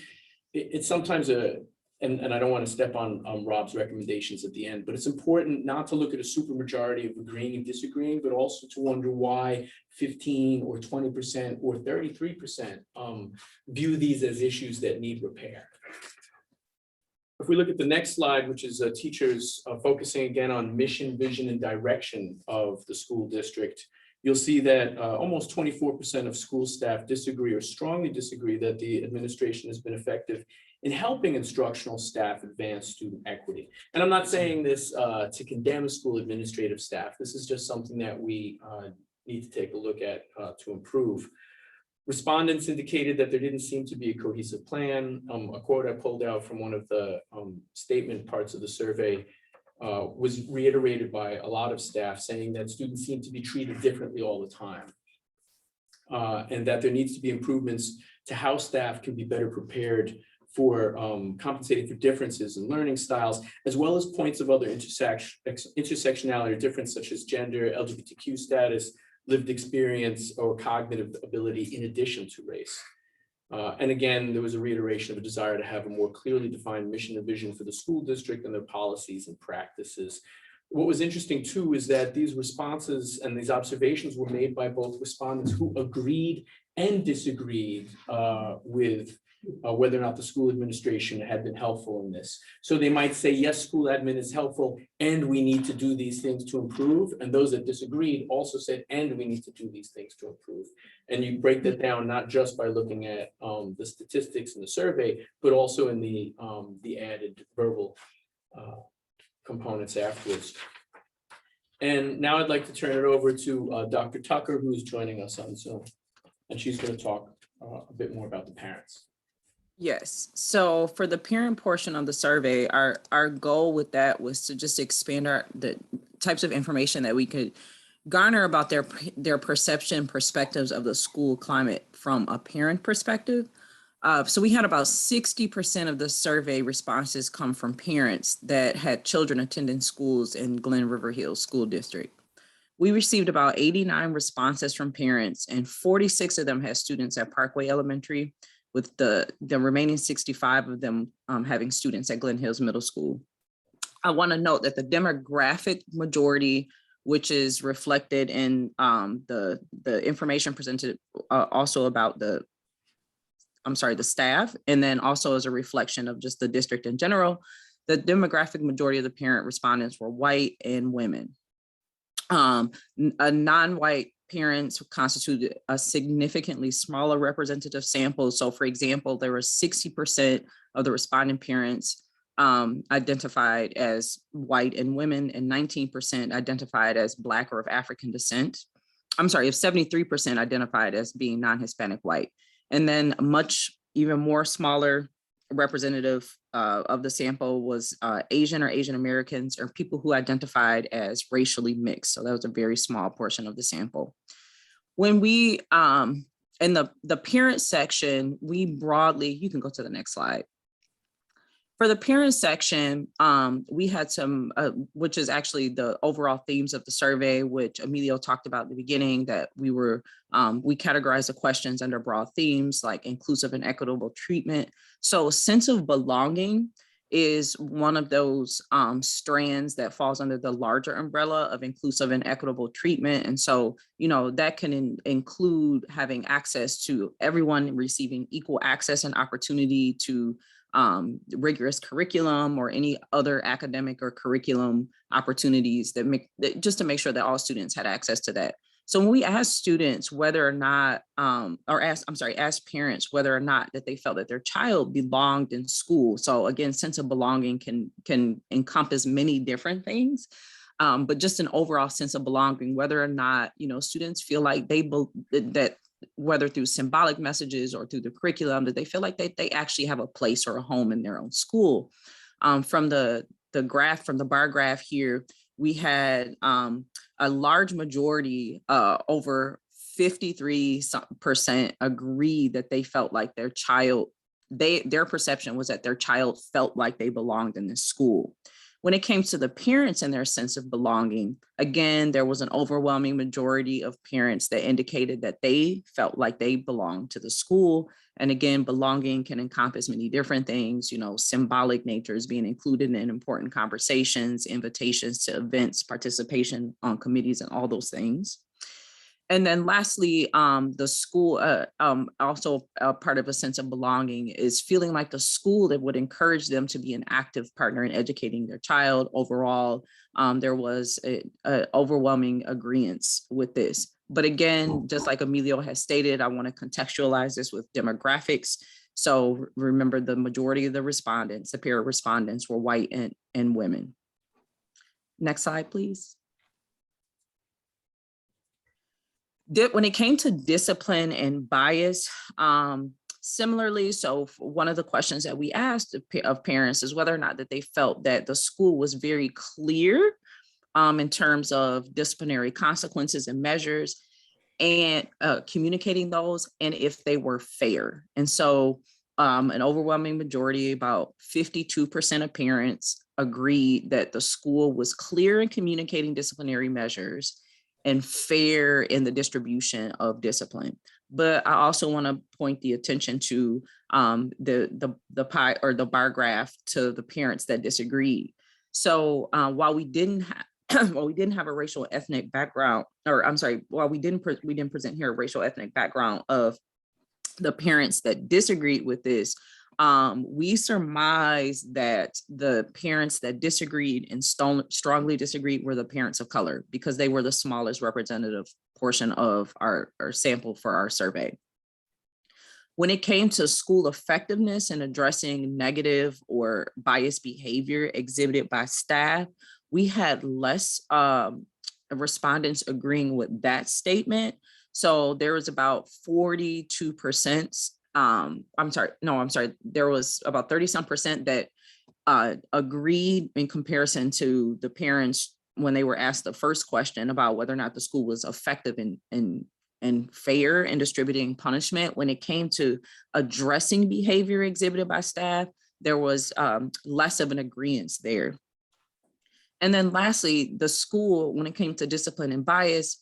it's sometimes and I don't want to step on Rob's recommendations at the end, but it's important not to look at a supermajority of agreeing and disagreeing, but also to wonder why 15 or 20% or 33% view these as issues that need repair. If we look at the next slide, which is teachers focusing again on mission, vision, and direction of the school district, you'll see that almost 24% of school staff disagree or strongly disagree that the administration has been effective in helping instructional staff advance student equity. And I'm not saying this to condemn school administrative staff. This is just something that we need to take a look at to improve. Respondents indicated that there didn't seem to be a cohesive plan. A quote I pulled out from one of the statement parts of the survey was reiterated by a lot of staff, saying that students seem to be treated differently all the time. And that there needs to be improvements to how staff can be better prepared for compensating for differences in learning styles, as well as points of other intersectionality or difference such as gender, LGBTQ status, lived experience, or cognitive ability in addition to race. And again, there was a reiteration of a desire to have a more clearly defined mission and vision for the school district and their policies and practices. What was interesting too is that these responses and these observations were made by both respondents who agreed and disagreed with whether or not the school administration had been helpful in this. So they might say, yes, school admin is helpful and we need to do these things to improve. And those that disagreed also said, and we need to do these things to improve. And you break that down, not just by looking at the statistics in the survey, but also in the added verbal components afterwards. And now I'd like to turn it over to Dr. Tucker, who is joining us on Zoom. And she's going to talk a bit more about the parents. Yes, so for the parent portion of the survey, our goal with that was to just expand the types of information that we could garner about their perception, perspectives of the school climate from a parent perspective. So we had about 60% of the survey responses come from parents that had children attending schools in Glen-River Hills School District. We received about 89 responses from parents, and 46 of them had students at Parkway Elementary, with the remaining 65 of them having students at Glen Hills Middle School. I want to note that the demographic majority, which is reflected in the information presented also about the staff, and then also as a reflection of just the district in general, the demographic majority of the parent respondents were white and women. A non-white parents constituted a significantly smaller representative sample. So for example, there were 60% of the responding parents identified as white and women, and 19% identified as Black or of African descent. I'm sorry, if 73% identified as being non-Hispanic white. And then much even more smaller representative of the sample was Asian or Asian Americans, or people who identified as racially mixed. So that was a very small portion of the sample. When we, in the parent section, we broadly, you can go to the next slide. For the parent section, we had some, which is actually the overall themes of the survey, which Emilio talked about at the beginning, that we categorized the questions under broad themes like inclusive and equitable treatment. So sense of belonging is one of those strands that falls under the larger umbrella of inclusive and equitable treatment. And so, that can include having access to everyone receiving equal access and opportunity to rigorous curriculum or any other academic or curriculum opportunities just to make sure that all students had access to that. So when we asked students whether or not, asked parents whether or not that they felt that their child belonged in school. So again, sense of belonging can encompass many different things, but just an overall sense of belonging, whether or not, students feel like that whether through symbolic messages or through the curriculum, that they feel like they actually have a place or a home in their own school. From the graph, from the bar graph here, we had a large majority, over 53% agree that they felt like their perception was that their child felt like they belonged in this school. When it came to the parents and their sense of belonging, again, there was an overwhelming majority of parents that indicated that they felt like they belonged to the school. And again, belonging can encompass many different things, symbolic natures being included in important conversations, invitations to events, participation on committees, and all those things. And then lastly, the school, also a part of a sense of belonging is feeling like the school that would encourage them to be an active partner in educating their child. Overall, there was an overwhelming agreement with this. But again, just like Emilio has stated, I want to contextualize this with demographics. So remember, the majority of the respondents, the pair of respondents, were white and women. Next slide, please. When it came to discipline and bias, similarly, so one of the questions that we asked of parents is whether or not that they felt that the school was very clear in terms of disciplinary consequences and measures, and communicating those, and if they were fair. And so an overwhelming majority, about 52% of parents, agreed that the school was clear in communicating disciplinary measures and fair in the distribution of discipline. But I also want to point the attention to the pie or the bar graph to the parents that disagreed. So while we didn't have a racial ethnic background, or I'm sorry, while we didn't present here a racial ethnic background of the parents that disagreed with this, we surmised that the parents that disagreed and strongly disagreed were the parents of color, because they were the smallest representative portion of our sample for our survey. When it came to school effectiveness and addressing negative or biased behavior exhibited by staff, we had less respondents agreeing with that statement. So there was about 42%. There was about 30-some% that agreed in comparison to the parents when they were asked the first question about whether or not the school was effective and fair in distributing punishment. When it came to addressing behavior exhibited by staff, there was less of an agreement there. And then lastly, the school, when it came to discipline and bias,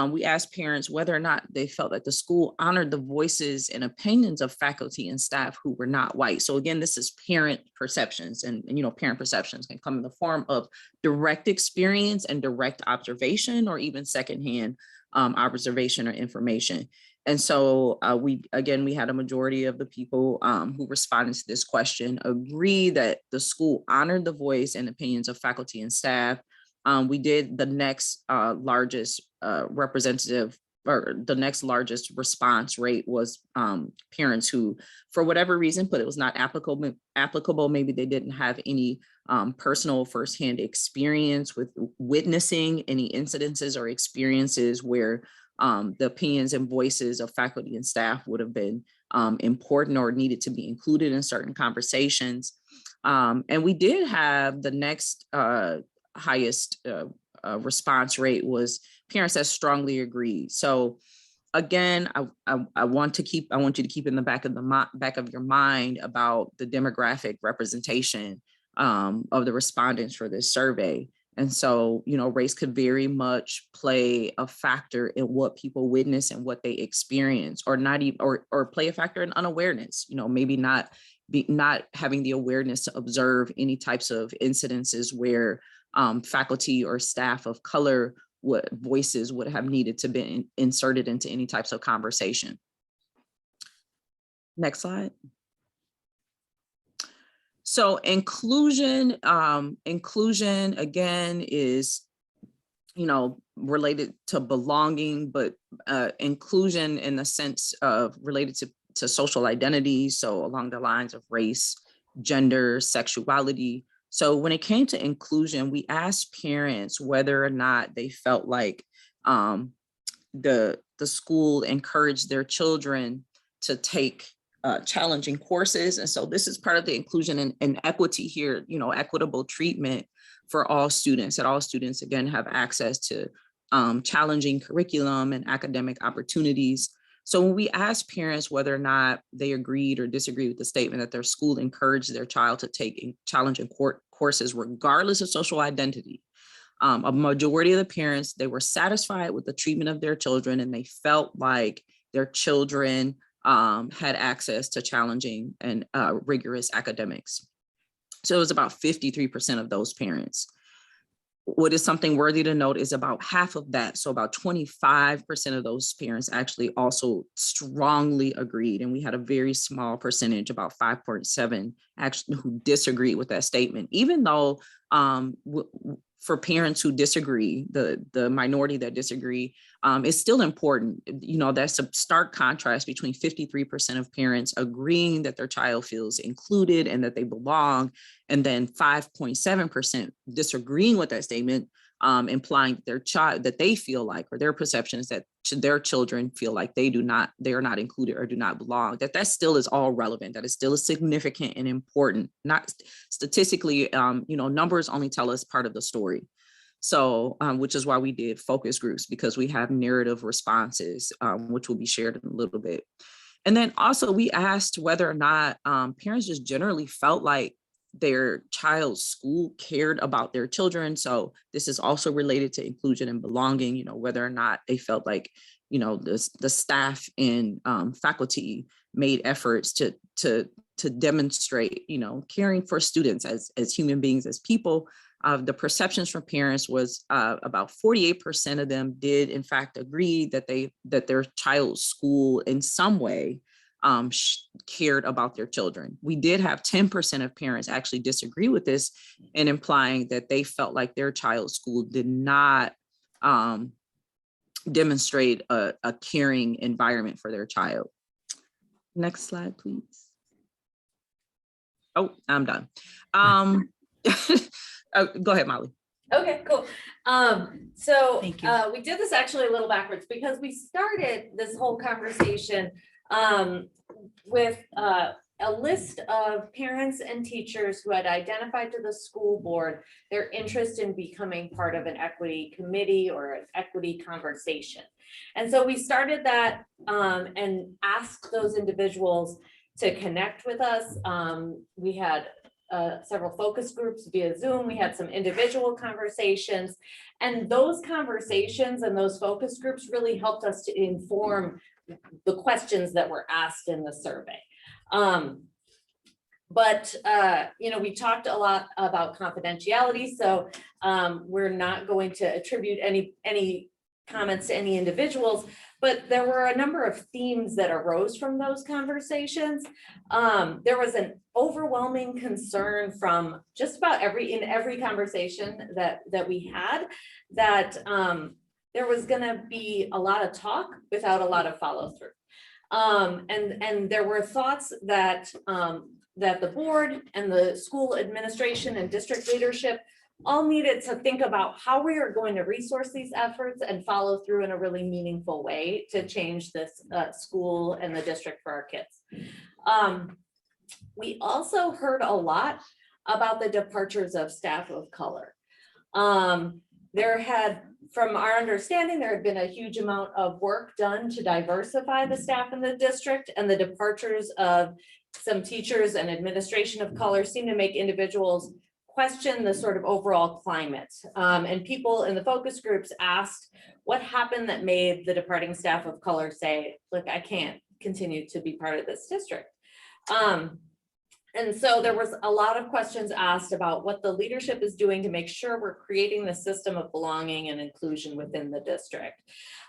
we asked parents whether or not they felt that the school honored the voices and opinions of faculty and staff who were not white. So again, this is parent perceptions, and parent perceptions can come in the form of direct experience and direct observation, or even secondhand observation or information. And so we had a majority of the people who responded to this question agree that the school honored the voice and opinions of faculty and staff. We did the next largest representative or the next largest response rate was parents who, for whatever reason, but it was not applicable. Maybe they didn't have any personal firsthand experience with witnessing any incidences or experiences where the opinions and voices of faculty and staff would have been important or needed to be included in certain conversations. And we did have the next highest response rate was parents that strongly agreed. So again, I want you to keep in the back of your mind about the demographic representation of the respondents for this survey. And so, you know, race could very much play a factor in what people witness and what they experience, or not even, or play a factor in unawareness, you know, maybe not having the awareness to observe any types of incidences where faculty or staff of color voices would have needed to be inserted into any types of conversation. Next slide. So inclusion again is, you know, related to belonging, but inclusion in the sense of related to social identity. So along the lines of race, gender, sexuality. So when it came to inclusion, we asked parents whether or not they felt like the school encouraged their children to take challenging courses. And so this is part of the inclusion and equity here, you know, equitable treatment for all students, that all students again have access to challenging curriculum and academic opportunities. So when we asked parents whether or not they agreed or disagreed with the statement that their school encouraged their child to take challenging courses regardless of social identity, a majority of the parents, they were satisfied with the treatment of their children, and they felt like their children had access to challenging and rigorous academics. So it was about 53% of those parents. What is something worthy to note is about half of that, so about 25% of those parents actually also strongly agreed, and we had a very small percentage, about 5.7, actually who disagreed with that statement, even though for parents who disagree, the minority that disagree, it's still important. You know, that's a stark contrast between 53% of parents agreeing that their child feels included and that they belong, and then 5.7% disagreeing with that statement, implying that they feel like, or their perception is that their children feel like they are not included or do not belong, that still is all relevant, that is still significant and important. Not statistically, you know, numbers only tell us part of the story. So, which is why we did focus groups, because we have narrative responses, which will be shared in a little bit. And then also we asked whether or not parents just generally felt like their child's school cared about their children. So this is also related to inclusion and belonging, you know, whether or not they felt like, you know, the staff and faculty made efforts to demonstrate, you know, caring for students as human beings, as people. The perceptions from parents was about 48% of them did in fact agree that their child's school in some way cared about their children. We did have 10% of parents actually disagree with this, and implying that they felt like their child's school did not demonstrate a caring environment for their child. Next slide, please. Oh, I'm done. Go ahead, Molly. Okay, cool. So we did this actually a little backwards, because we started this whole conversation with a list of parents and teachers who had identified to the school board their interest in becoming part of an equity committee or an equity conversation. And so we started that and asked those individuals to connect with us. We had several focus groups via Zoom. We had some individual conversations, and those conversations and those focus groups really helped us to inform the questions that were asked in the survey. But you know, we talked a lot about confidentiality, so we're not going to attribute any comments to any individuals, but there were a number of themes that arose from those conversations. There was an overwhelming concern from just about every conversation that we had, that there was gonna be a lot of talk without a lot of follow through. And there were thoughts that, that the board and the school administration and district leadership all needed to think about how we are going to resource these efforts and follow through in a really meaningful way to change this school and the district for our kids. We also heard a lot about the departures of staff of color. There had, from our understanding, there had been a huge amount of work done to diversify the staff in the district, and the departures of some teachers and administration of color seem to make individuals question the sort of overall climate. And people in the focus groups asked what happened that made the departing staff of color say, look, I can't continue to be part of this district. And so there was a lot of questions asked about what the leadership is doing to make sure we're creating the system of belonging and inclusion within the district.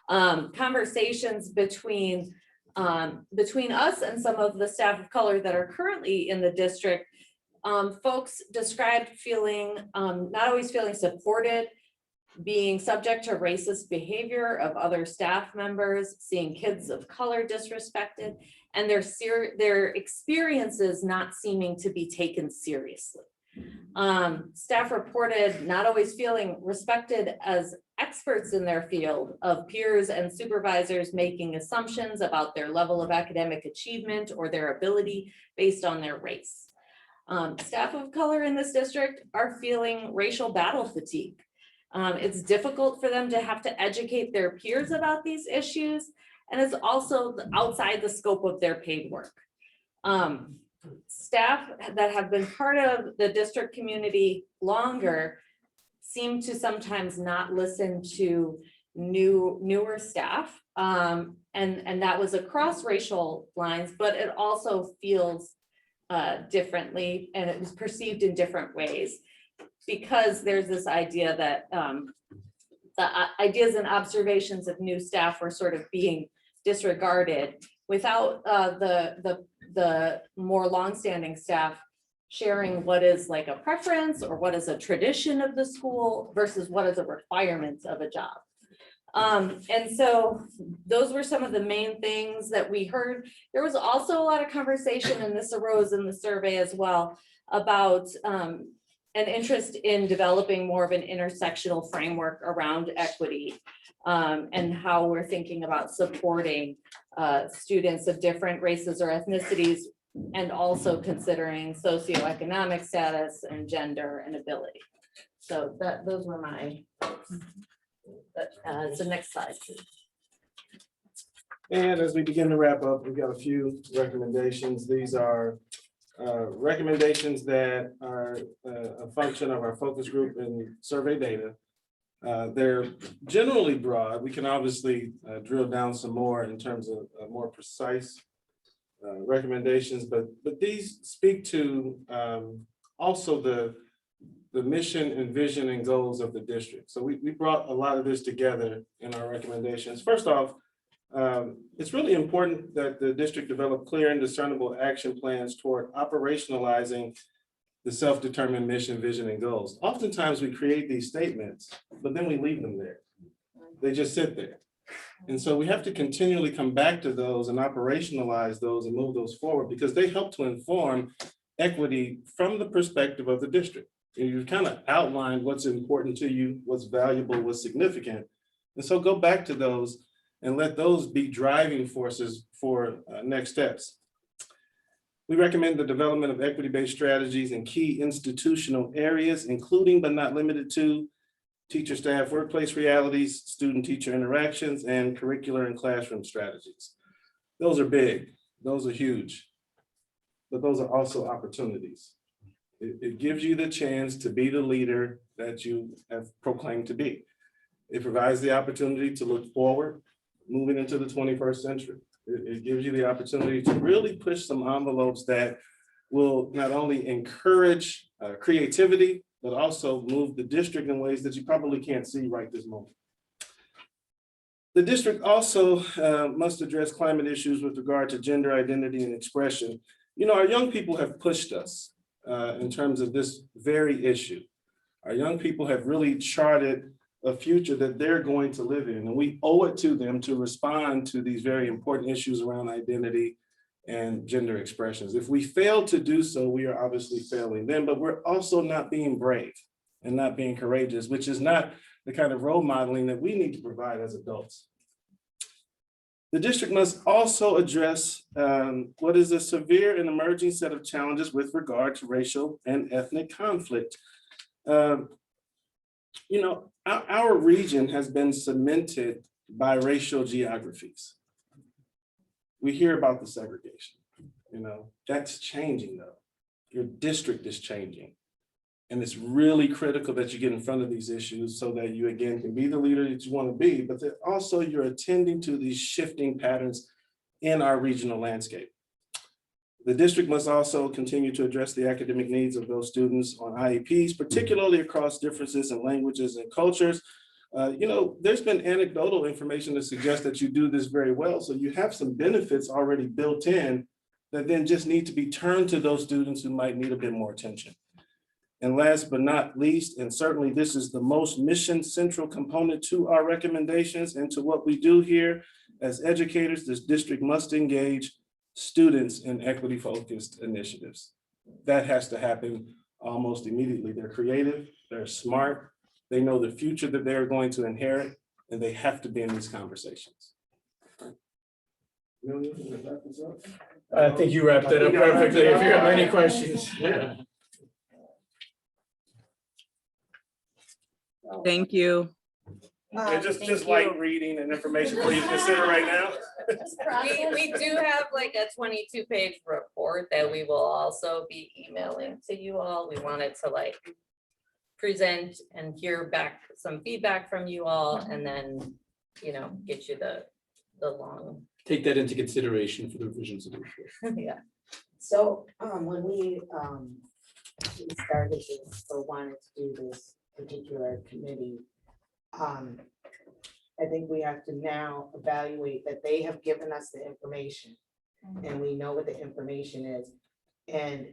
Conversations between us and some of the staff of color that are currently in the district, folks described feeling, not always feeling supported, being subject to racist behavior of other staff members, seeing kids of color disrespected, and their experiences not seeming to be taken seriously. Staff reported not always feeling respected as experts in their field, of peers and supervisors making assumptions about their level of academic achievement or their ability based on their race. Staff of color in this district are feeling racial battle fatigue. It's difficult for them to have to educate their peers about these issues, and it's also outside the scope of their paid work. Staff that have been part of the district community longer seem to sometimes not listen to newer staff. And that was across racial lines, but it also feels differently, and it was perceived in different ways, because there's this idea that the ideas and observations of new staff were sort of being disregarded without the more longstanding staff sharing what is like a preference or what is a tradition of the school versus what is a requirement of a job. And so those were some of the main things that we heard. There was also a lot of conversation, and this arose in the survey as well, about an interest in developing more of an intersectional framework around equity, and how we're thinking about supporting students of different races or ethnicities, and also considering socioeconomic status and gender and ability. So those were my, so next slide, please. And as we begin to wrap up, we've got a few recommendations. These are recommendations that are a function of our focus group and survey data. They're generally broad. We can obviously drill down some more in terms of more precise recommendations, but these speak to also the mission and vision and goals of the district. So we brought a lot of this together in our recommendations. First off, it's really important that the district develop clear and discernible action plans toward operationalizing the self-determined mission, vision, and goals. Oftentimes we create these statements, but then we leave them there. They just sit there. And so we have to continually come back to those and operationalize those and move those forward, because they help to inform equity from the perspective of the district. And you've kind of outlined what's important to you, what's valuable, what's significant. And so go back to those and let those be driving forces for next steps. We recommend the development of equity-based strategies in key institutional areas, including but not limited to teacher, staff, workplace realities, student-teacher interactions, and curricular and classroom strategies. Those are big, those are huge, but those are also opportunities. It gives you the chance to be the leader that you have proclaimed to be. It provides the opportunity to look forward, moving into the 21st century. It gives you the opportunity to really push some envelopes that will not only encourage creativity, but also move the district in ways that you probably can't see right this moment. The district also must address climate issues with regard to gender identity and expression. You know, our young people have pushed us in terms of this very issue. Our young people have really charted a future that they're going to live in. And we owe it to them to respond to these very important issues around identity and gender expressions. If we fail to do so, we are obviously failing them, but we're also not being brave and not being courageous, which is not the kind of role modeling that we need to provide as adults. The district must also address what is a severe and emerging set of challenges with regard to racial and ethnic conflict. You know, our region has been cemented by racial geographies. We hear about the segregation, you know, that's changing though. Your district is changing. And it's really critical that you get in front of these issues so that you again can be the leader that you want to be, but that also you're attending to these shifting patterns in our regional landscape. The district must also continue to address the academic needs of those students on IEPs, particularly across differences in languages and cultures. You know, there's been anecdotal information that suggests that you do this very well. So you have some benefits already built in that then just need to be turned to those students who might need a bit more attention. And last but not least, and certainly this is the most mission central component to our recommendations and to what we do here as educators, this district must engage students in equity focused initiatives. That has to happen almost immediately. They're creative, they're smart, they know the future that they're going to inherit, and they have to be in these conversations. I think you wrapped it up perfectly. If you have any questions. Thank you. Yeah, just light reading and information for you to consider right now. We do have like a 22-page report that we will also be emailing to you all. We wanted to like present and hear back some feedback from you all and then, you know, get you the long. Take that into consideration for the revisions of the report. Yeah. So when we started this or wanted to do this particular committee, I think we have to now evaluate that they have given us the information and we know what the information is. And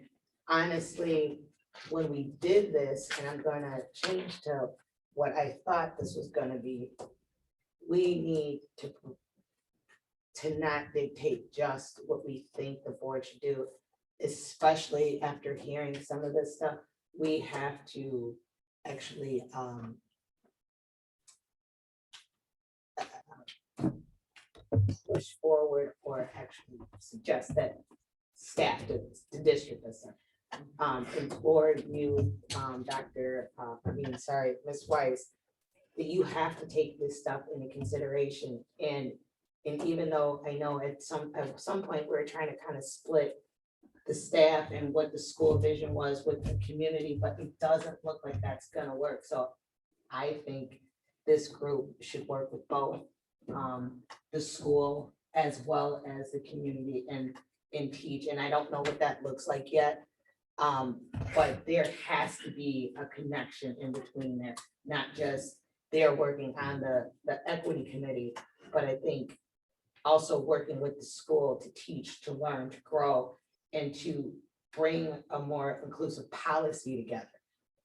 honestly, when we did this, and I'm gonna change to what I thought this was gonna be, we need to not dictate just what we think the board should do, especially after hearing some of this stuff. We have to actually push forward or actually suggest that staff, the district, implore you, Ms. Weiss, that you have to take this stuff into consideration. And even though I know at some point we're trying to kind of split the staff and what the school vision was with the community, but it doesn't look like that's gonna work. So I think this group should work with both the school as well as the community and teach. And I don't know what that looks like yet. But there has to be a connection in between there, not just they're working on the equity committee, but I think also working with the school to teach, to learn, to grow, and to bring a more inclusive policy together.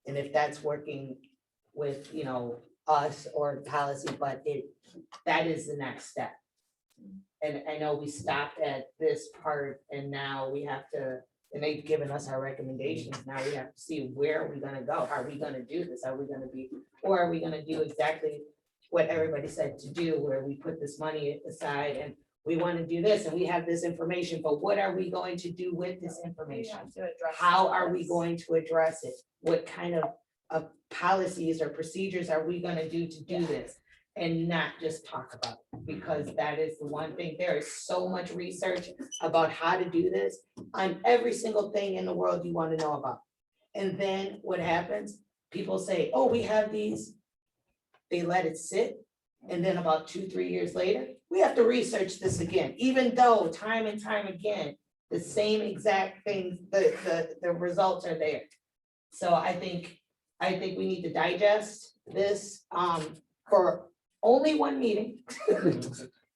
And if that's working with, you know, us or policy, but that is the next step. And I know we stopped at this part and now we have to, and they've given us our recommendations. Now we have to see where are we gonna go? Are we gonna do this? Are we gonna be, or are we gonna do exactly what everybody said to do, where we put this money aside and we want to do this and we have this information, but what are we going to do with this information? How are we going to address it? What kind of policies or procedures are we gonna do to do this? And not just talk about it, because that is the one thing. There is so much research about how to do this on every single thing in the world you want to know about. And then what happens? People say, oh, we have these. They let it sit. And then about 2-3 years later, we have to research this again, even though time and time again, the same exact things, the results are there. So I think we need to digest this for only one meeting.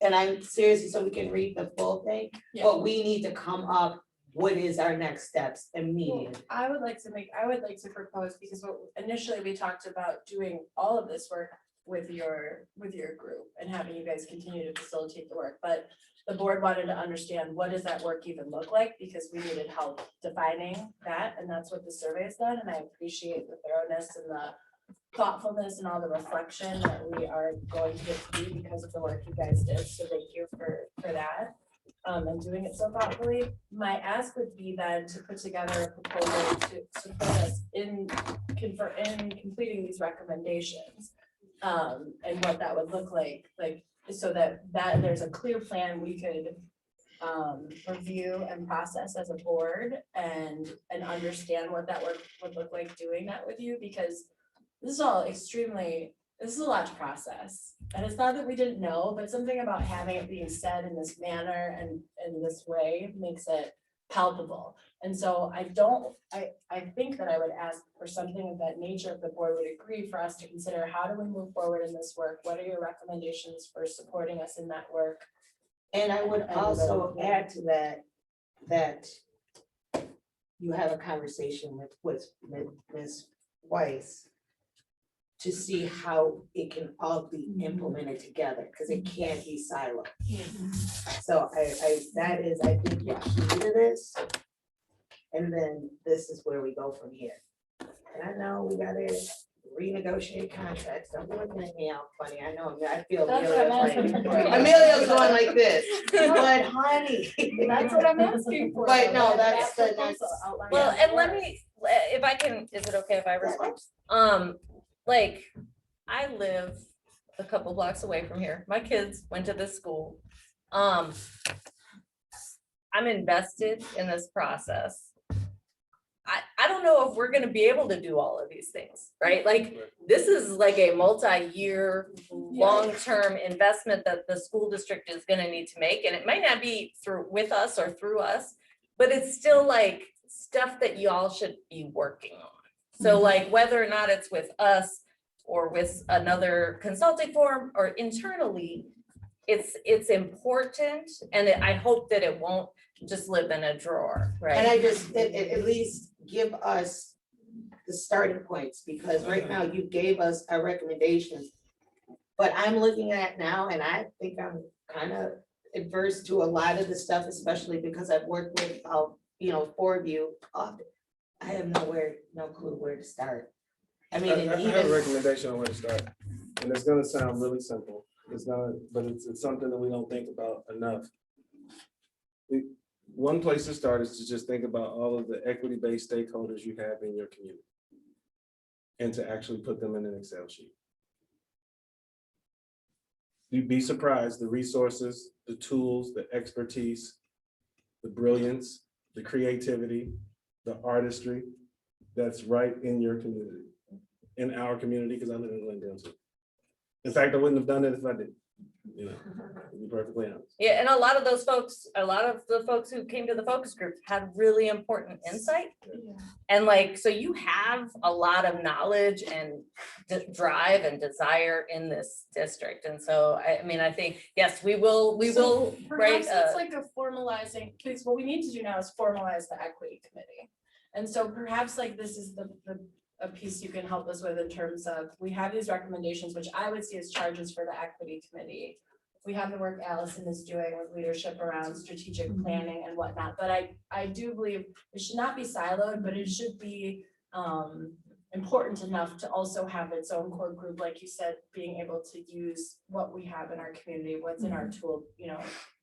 And I'm seriously, so we can read the full thing, but we need to come up, what is our next steps immediately? I would like to propose, because initially we talked about doing all of this work with your group and having you guys continue to facilitate the work, but the board wanted to understand what does that work even look like, because we needed help defining that, and that's what the survey has done, and I appreciate the thoroughness and the thoughtfulness and all the reflection that we are going to get to do because of the work you guys did, so thank you for that. And doing it so thoughtfully. My ask would be then to put together a proposal to support us in completing these recommendations. And what that would look like, so that there's a clear plan we could review and process as a board and understand what that work would look like doing that with you, because this is all this is a lot to process. And it's not that we didn't know, but something about having it being said in this manner and in this way makes it palpable. And so I think that I would ask for something of that nature, if the board would agree, for us to consider, how do we move forward in this work? What are your recommendations for supporting us in that work? And I would also add to that you have a conversation with Ms. Weiss to see how it can all be implemented together, because it can't be siloed. So that is, I think, the key to this. And then this is where we go from here. And I know we gotta renegotiate contracts. Don't be looking at me all funny. I know, I feel Amelia's going like this, but honey. That's what I'm asking for. But no, that's Well, and let me, if I can, is it okay if I respond? Like, I live a couple blocks away from here. My kids went to this school. I'm invested in this process. I don't know if we're gonna be able to do all of these things, right? Like, this is like a multi-year, long-term investment that the school district is gonna need to make, and it might not be with us or through us, but it's still like stuff that y'all should be working on. So like, whether or not it's with us or with another consulting firm or internally, it's important, and I hope that it won't just live in a drawer, right? And I just, at least give us the starting points, because right now you gave us our recommendations. But I'm looking at now, and I think I'm kind of adverse to a lot of the stuff, especially because I've worked with, four of you. I have no clue where to start. I mean, I have a recommendation on where to start, and it's gonna sound really simple. But it's something that we don't think about enough. One place to start is to just think about all of the equity-based stakeholders you have in your community, and to actually put them in an Excel sheet. You'd be surprised the resources, the tools, the expertise, the brilliance, the creativity, the artistry that's right in your community, in our community, because I live in Glendale too. In fact, I wouldn't have done it if I didn't, to be perfectly honest. Yeah, and a lot of the folks who came to the focus group had really important insight. And like, so you have a lot of knowledge and drive and desire in this district. And so, I mean, I think, yes, we will Perhaps it's like a formalizing, because what we need to do now is formalize the equity committee. And so perhaps like this is a piece you can help us with, in terms of, we have these recommendations, which I would see as charges for the equity committee. We have the work Allison is doing with leadership around strategic planning and whatnot, but I do believe it should not be siloed, but it should be important enough to also have its own core group, like you said, being able to use what we have in our community, what's in our tool,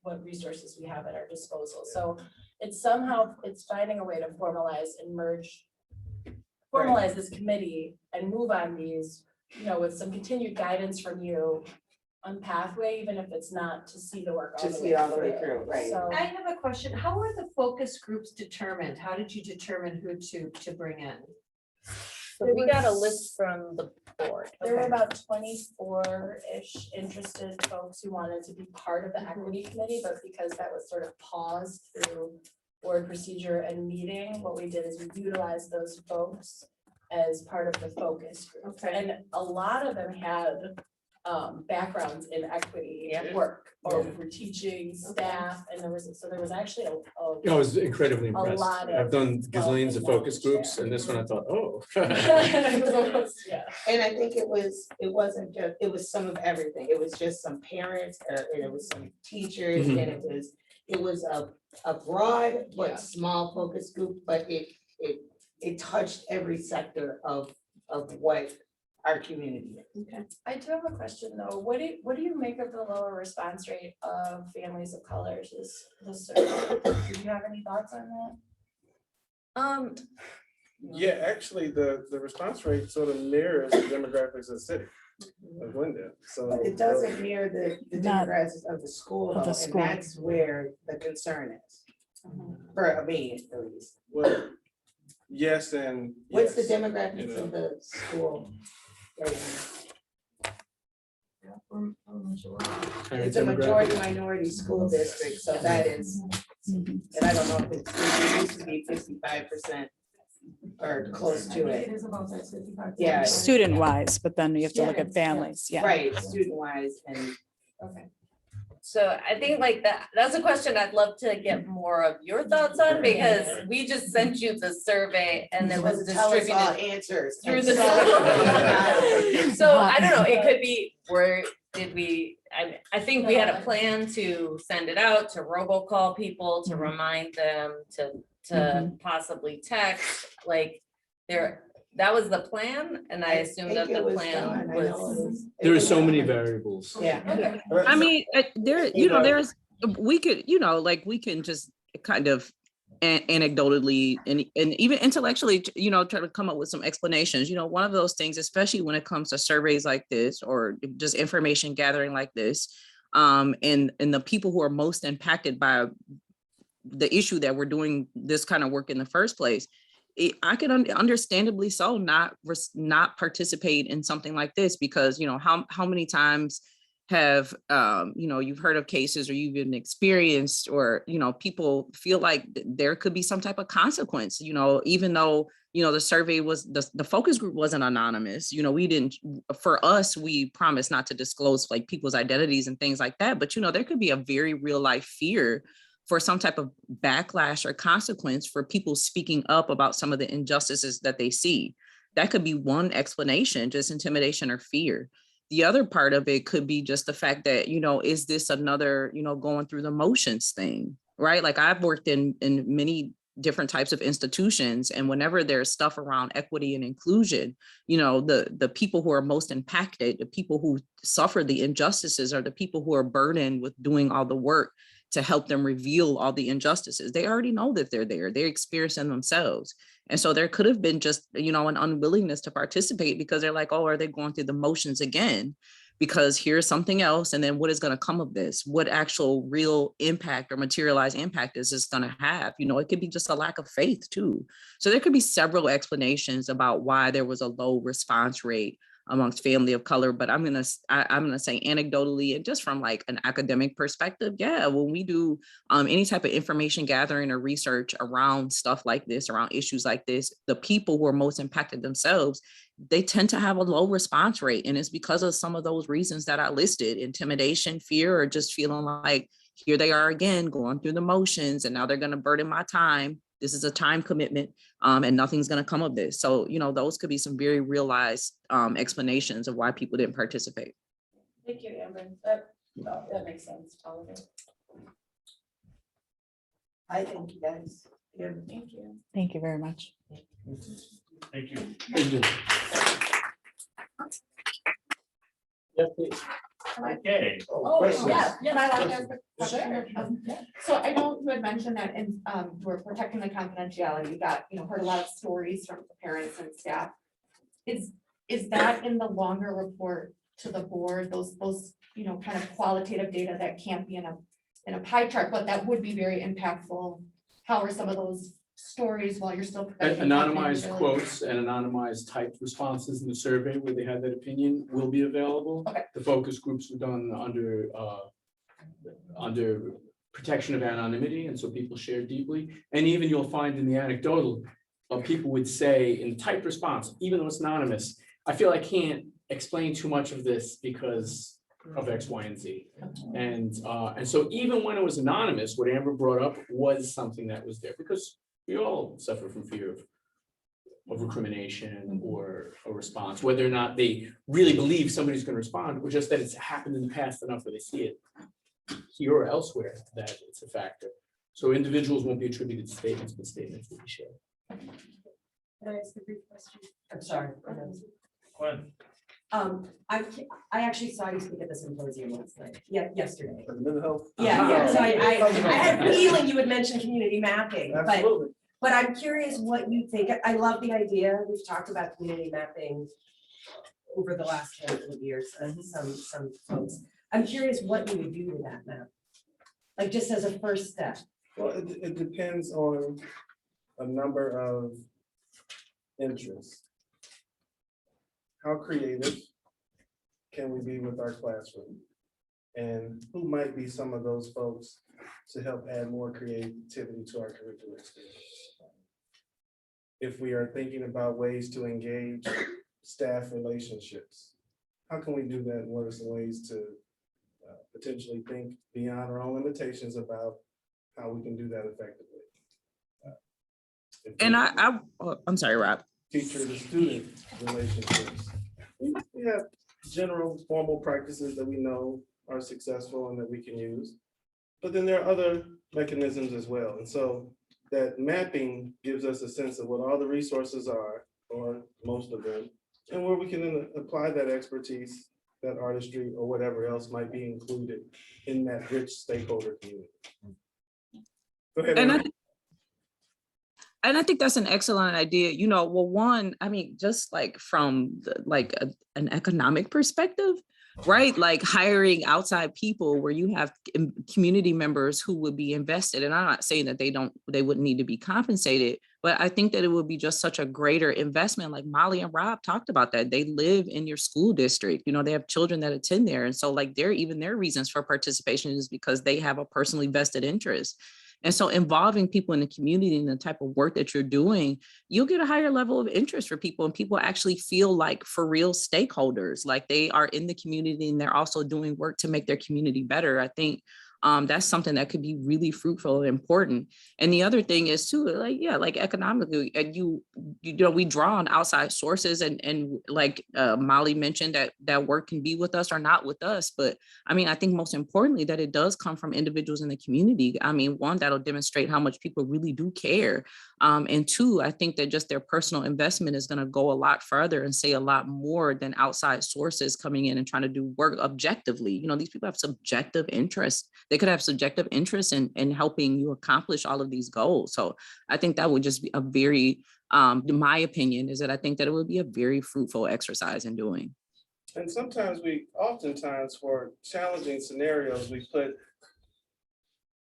what resources we have at our disposal. So it's finding a way to formalize and formalize this committee and move on these, with some continued guidance from you on pathway, even if it's not to see the work all the way through. Right. So I have a question. How are the focus groups determined? How did you determine who to bring in? So we got a list from the board. There were about 24-ish interested folks who wanted to be part of the equity committee, but because that was sort of paused through board procedure and meeting, what we did is we utilized those folks as part of the focus group. And a lot of them had backgrounds in equity Yep. work, or for teaching staff, and there was actually a. I was incredibly A impressed. lot of I've done gazillions of focus knowledge groups there. and this one I thought, oh. Yeah. And I think it wasn't just, it was some of everything. It was just some parents, and it was some teachers, Mhm. and it was a broad Yeah. but small focus group, but it touched every sector of what our community is. Okay, I do have a question though. What do you make of the lower response rate of families of colors this survey? Do you have any thoughts on that? Yeah, actually, the response rate sort of mirrors the demographics of the city of Glendale, so. But it doesn't mirror the Not demographics of the school of the though, and school. that's where the concern is. For me, at least. Well, yes, and What's the yes, demographics you know. of the school? right now? It's a majority minority school district, so that is, and I don't know if it used to be 55% or close to it. is about that 55. Yeah. Student wise, but then you have to look at families, yeah. Right, student wise and. Okay. So I think like that's a question I'd love to get more of your thoughts on, because we just sent you the survey and it was Supposed to tell us all distributed answers. through the. And So I don't know, it could be, where did we, I think we had a plan to send it out, to robocall people, to remind them, to possibly text, like there, that was the plan, and I assume that think the it was plan done. I know it was. was- There are so many variables. Yeah. I mean, there, you know, there's, we could, you know, like, we can just kind of anecdotally and even intellectually, you know, try to come up with some explanations. You know, one of those things, especially when it comes to surveys like this, or just information gathering like this, and the people who are most impacted by the issue that we're doing this kind of work in the first place, I can understandably so not participate in something like this, because, you know, how many times have, you know, you've heard of cases, or you've even experienced, or, you know, people feel like there could be some type of consequence, you know, even though, you know, the survey was, the focus group wasn't anonymous, you know, we didn't, for us, we promised not to disclose like people's identities and things like that. But, you know, there could be a very real life fear for some type of backlash or consequence for people speaking up about some of the injustices that they see. That could be one explanation, just intimidation or fear. The other part of it could be just the fact that, you know, is this another, you know, going through the motions thing, right? Like, I've worked in many different types of institutions, and whenever there's stuff around equity and inclusion, you know, the people who are most impacted, the people who suffer the injustices, are the people who are burdened with doing all the work to help them reveal all the injustices. They already know that they're there, they're experiencing themselves. And so there could have been just, you know, an unwillingness to participate, because they're like, oh, are they going through the motions again? Because here's something else. And then what is going to come of this? What actual real impact or materialized impact is this going to have? You know, it could be just a lack of faith too. So there could be several explanations about why there was a low response rate amongst family of color. But I'm gonna say anecdotally, and just from like an academic perspective, yeah, when we do any type of information gathering or research around stuff like this, around issues like this, the people who are most impacted themselves, they tend to have a low response rate. And it's because of some of those reasons that I listed: intimidation, fear, or just feeling like, here they are again, going through the motions, and now they're gonna burden my time. This is a time commitment, and nothing's going to come of this. So, you know, those could be some very realized explanations of why people didn't participate. Thank you, Amber. That makes sense, all of it. I thank you guys. Thank you. Thank you very much. Thank you. Thank you. Yes, please. Okay. Oh, yeah, questions? I'd like to ask a Sure. question. So I know you had mentioned that in, we're protecting the confidentiality. You got, you know, heard a lot of stories from the parents and staff. Is that in the longer report to the board, those, you know, kind of qualitative data that can't be in a pie chart, but that would be very impactful? How are some of those stories while you're still protecting Anonymized confidentiality? quotes and anonymized typed responses in the survey where they had that opinion will be available. Okay. The focus groups were done under protection of anonymity, and so people share deeply. And even you'll find in the anecdotal, people would say in typed response, even though it's anonymous, I feel I can't explain too much of this because of X, Y, and Z. And so even when it was anonymous, what Amber brought up was something that was there, because we all suffer from fear of recrimination or a response, whether or not they really believe somebody's going to respond, or just that it's happened in the past enough where they see it here or elsewhere that it's a factor. So individuals won't be attributed to statements, but statements will be shared. Can I ask a brief question? I'm sorry. I actually saw you speak at the symposium last night, yesterday. Mental health. Yeah, so I had a feeling you would mention community mapping, but Absolutely. I'm curious what you think. I love the idea. We've talked about community mapping over the last handful of years, and some folks. I'm curious what you would do to that map, like just as a first step. Well, it depends on a number of interests. How creative can we be with our classroom? And who might be some of those folks to help add more creativity to our curriculum experience? If we are thinking about ways to engage staff relationships, how can we do that? And what are some ways to potentially think beyond our own limitations about how we can do that effectively? And I'm sorry, Rob. Teacher to student relationships. We have general formal practices that we know are successful and that we can use. But then there are other mechanisms as well. And so that mapping gives us a sense of what all the resources are, or most of them, and where we can then apply that expertise, that artistry, or whatever else might be included in that rich stakeholder community. Go ahead. And I think that's an excellent idea. You know, well, one, I mean, just like from an economic perspective, right? Like hiring outside people where you have community members who would be invested. And I'm not saying that they wouldn't need to be compensated, but I think that it would be just such a greater investment. Like Molly and Rob talked about that. They live in your school district, you know, they have children that attend there. And so like their reasons for participation is because they have a personally vested interest. And so involving people in the community and the type of work that you're doing, you'll get a higher level of interest for people, and people actually feel like for real stakeholders, like they are in the community and they're also doing work to make their community better. I think that's something that could be really fruitful and important. And the other thing is too, like economically, and you know, we draw on outside sources, and like Molly mentioned that work can be with us or not with us. But I mean, I think most importantly that it does come from individuals in the community. I mean, one, that'll demonstrate how much people really do care. And two, I think that just their personal investment is going to go a lot further and say a lot more than outside sources coming in and trying to do work objectively. You know, these people have subjective interests. They could have subjective interest in helping you accomplish all of these goals. So I think that would just be a very, my opinion is that I think that it would be a very fruitful exercise in doing. And oftentimes for challenging scenarios, we put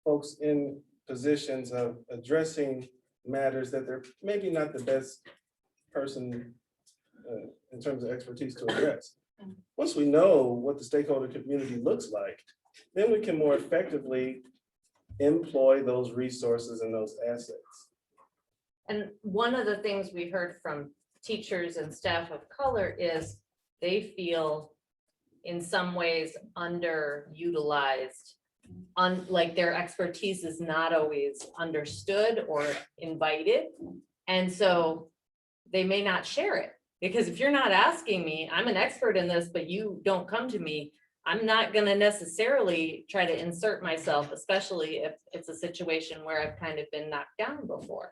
folks in positions of addressing matters that they're maybe not the best person in terms of expertise to address. Once we know what the stakeholder community looks like, then we can more effectively employ those resources and those assets. And one of the things we heard from teachers and staff of color is they feel in some ways underutilized, like their expertise is not always understood or invited. And so they may not share it, because if you're not asking me, I'm an expert in this, but you don't come to me, I'm not going to necessarily try to insert myself, especially if it's a situation where I've kind of been knocked down before.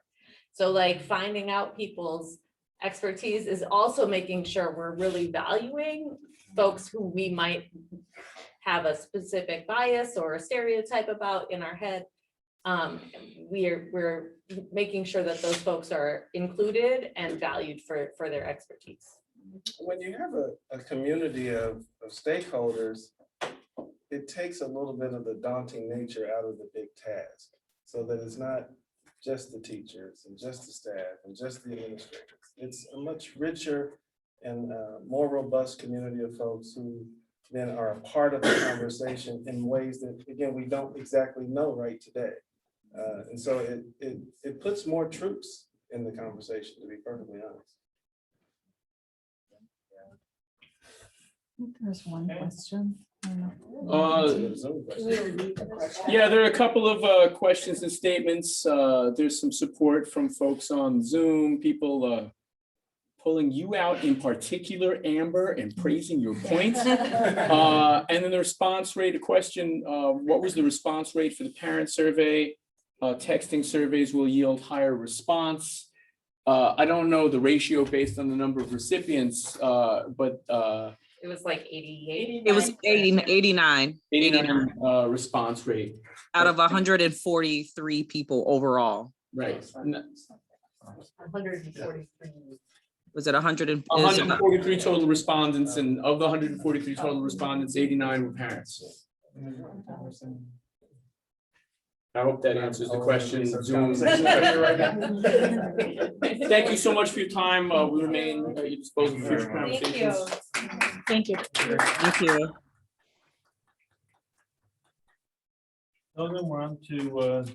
So like finding out people's expertise is also making sure we're really valuing folks who we might have a specific bias or a stereotype about in our head. We're making sure that those folks are included and valued for their expertise. When you have a community of stakeholders, it takes a little bit of the daunting nature out of the big task, so that it's not just the teachers and just the staff and just the administrators. It's a much richer and more robust community of folks who then are a part of the conversation in ways that, again, we don't exactly know right today. And so it puts more troops in the conversation, to be perfectly honest. There's one question. Yeah, there are a couple of questions and statements. There's some support from folks on Zoom, people pulling you out in particular, Amber, and praising your points. And then the response rate, a question, what was the response rate for the parent survey? Texting surveys will yield higher response. I don't know the ratio based on the number of recipients, but It was like 88. It was 89 response rate out of 143 people overall. Right. 143. Was it 100? 143 total respondents, and of the 143 total respondents, 89 were parents. I hope that answers the question. Zoom. Thank you so much for your time. We remain at your disposal for future conversations. Thank you. Thank you. So then we're on to,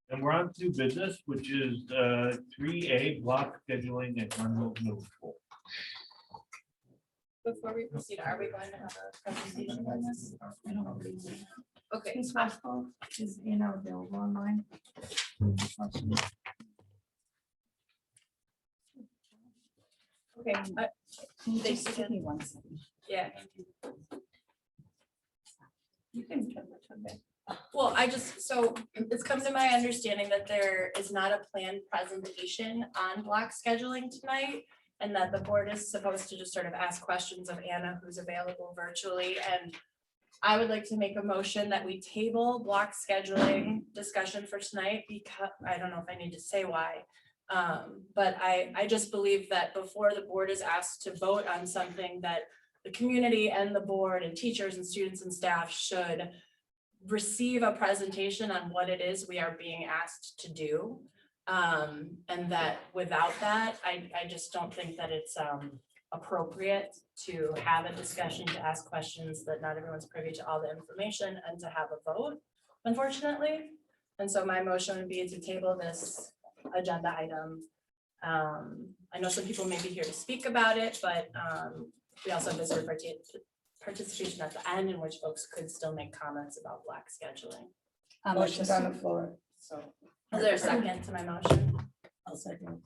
and we're on to business, which is 3A block scheduling at Glendale Middle School. Before we proceed, are we going to have a presentation on this? Okay. Ms. Westphal, is Anna available online? Okay. Just give me one second. Yeah. You can. Well, so it's come to my understanding that there is not a planned presentation on block scheduling tonight. And that the board is supposed to just sort of ask questions of Anna, who's available virtually. And I would like to make a motion that we table block scheduling discussion for tonight, because I don't know if I need to say why. But I just believe that before the board is asked to vote on something, that the community and the board and teachers and students and staff should receive a presentation on what it is we are being asked to do. And that without that, I just don't think that it's appropriate to have a discussion, to ask questions, that not everyone's privy to all the information, and to have a vote, unfortunately. And so my motion would be to table this agenda item. I know some people may be here to speak about it, but we also have visitor participation at the end, in which folks could still make comments about block scheduling. Motion's on the floor, so. Is there a second to my motion? I'll second.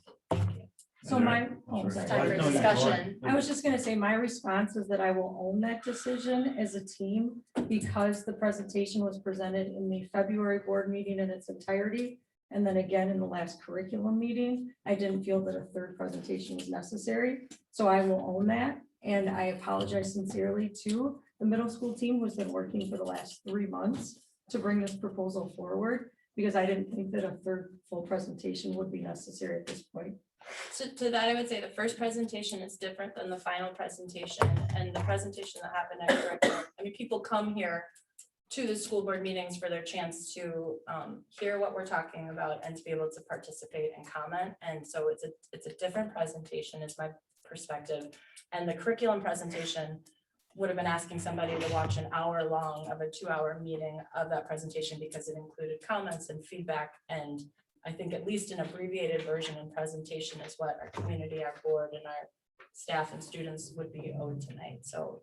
So my, Time for discussion. I was just gonna say, my response is that I will own that decision as a team, because the presentation was presented in the February board meeting in its entirety. And then again, in the last curriculum meeting, I didn't feel that a third presentation was necessary. So I will own that. And I apologize sincerely to the middle school team who's been working for the last 3 months to bring this proposal forward, because I didn't think that a third full presentation would be necessary at this point. So to that, I would say the first presentation is different than the final presentation, and the presentation that happened at curriculum. I mean, people come here to the school board meetings for their chance to hear what we're talking about and to be able to participate and comment. And so it's a different presentation, is my perspective. And the curriculum presentation would have been asking somebody to watch an hour long of a 2-hour meeting of that presentation, because it included comments and feedback. And I think at least an abbreviated version and presentation is what our community, our board, and our staff and students would be owed tonight. So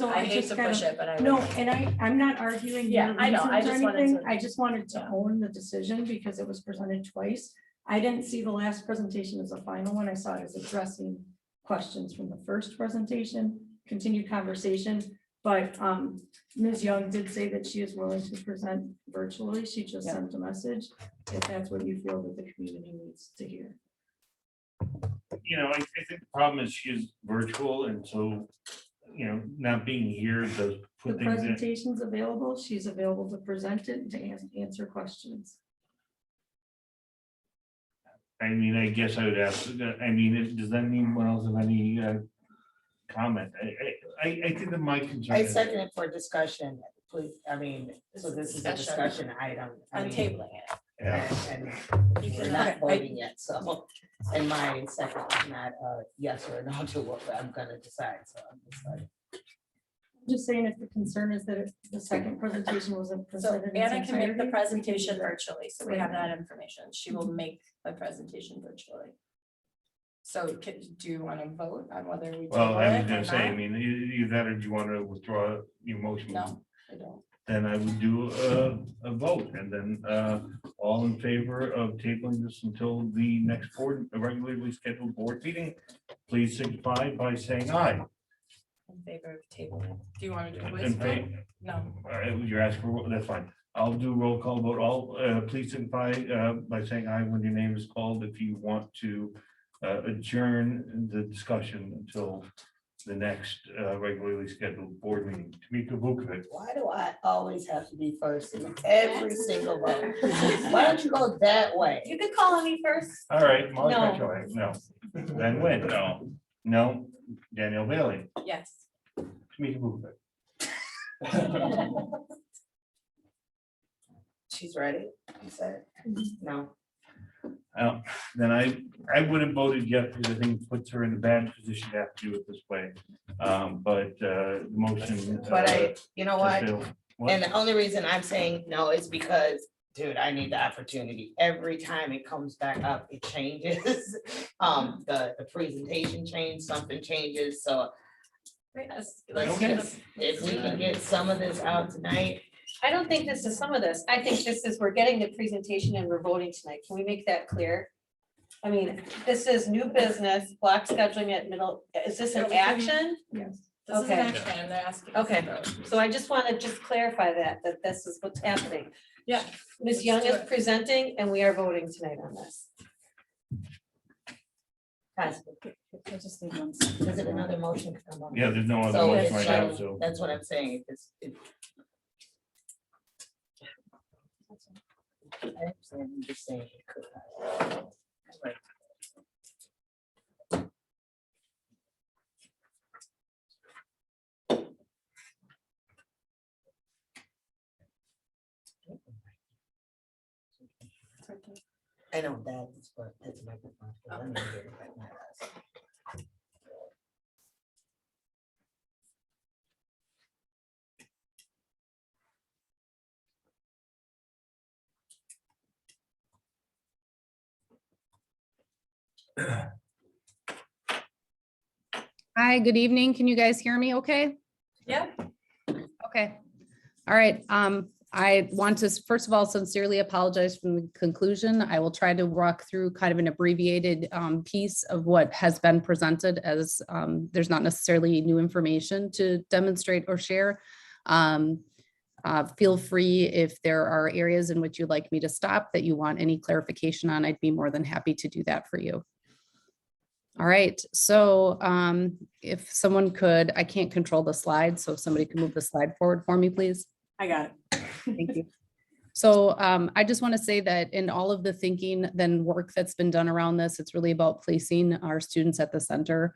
I hate to push it, but I No, would. and I'm not arguing. Yeah, your I know. I reasons or just wanted anything. to- I just wanted to own the decision because it was presented twice. I didn't see the last presentation as a final one. I saw it as addressing questions from the first presentation, continued conversation. But Ms. Young did say that she is willing to present virtually. She just sent a message, if that's what you feel that the community needs to hear. You know, I think the problem is she's virtual, and so, you know, not being here does The put things in. presentation's available. She's available to present it and to answer questions. I mean, I guess I would ask, I mean, does anyone else have any comment? I think that my concern. I is- second it for discussion, please. I mean, so this is a discussion item. I I'm mean, tabling it. Yeah. And You we're can- not voting yet, so, and my second is not yes or no to what I'm gonna decide, so I'm just like. I'm just saying, if the concern is that if the second presentation wasn't So presented. in its Anna can make the entirety, presentation virtually, so we have that information. She will make the presentation virtually. So do you want to vote on whether we? Well, table I was it or gonna say, I not? mean, either that or do you want to withdraw your motion? No, I don't. Then I would do a vote and then all in favor of tabling this until the next regularly scheduled board meeting, please signify by saying aye. In favor of tabling. Do you want to do a voice In vote? fa- No. You're asking for, that's fine. I'll do a roll call vote. All, please signify by saying aye when your name is called if you want to adjourn the discussion until the next regularly scheduled board meeting. Tamika Vukovic. Why do I always have to be first in every single vote? Why don't you go that way? You could call on me first. All right, Molly No. Petrolli, no. Then Wynn, no. No. Danielle Bailey. Yes. Tamika Vukovic. She's ready, you said? No. Then I would have voted yes, because I think it puts her in a bad position to have to do it this way. But the motion. But you know what? What? And the only reason I'm saying no is because, dude, I need the opportunity. Every time it comes back up, it changes. The presentation changed, something changes, so Okay. if we can get some of this out tonight. I don't think this is some of this. I think this is, we're getting the presentation and we're voting tonight. Can we make that clear? I mean, this is new business, block scheduling at middle, is this an action? Yes. This is an Okay. action and they're asking. us to Okay, vote. so I just want to just clarify that this is what's happening. Yeah. Ms. Young is presenting and we are voting tonight on this. I just need one second. Is it another motion to come on? Yeah, there's no other So motion it's right now, like- so. That's what I'm saying. I understand, I'm just saying it could. Right. I know that's what, that's my. I'm gonna get it right now. Hi, good evening. Can you guys hear me okay? Yeah. Okay. All right. I want to first of all sincerely apologize from the conclusion. I will try to walk through kind of an abbreviated piece of what has been presented as there's not necessarily new information to demonstrate or share. Feel free if there are areas in which you'd like me to stop that you want any clarification on, I'd be more than happy to do that for you. All right, so if someone could, I can't control the slide, so if somebody can move the slide forward for me, please. I got it. Thank you. So I just want to say that in all of the thinking, then work that's been done around this, it's really about placing our students at the center.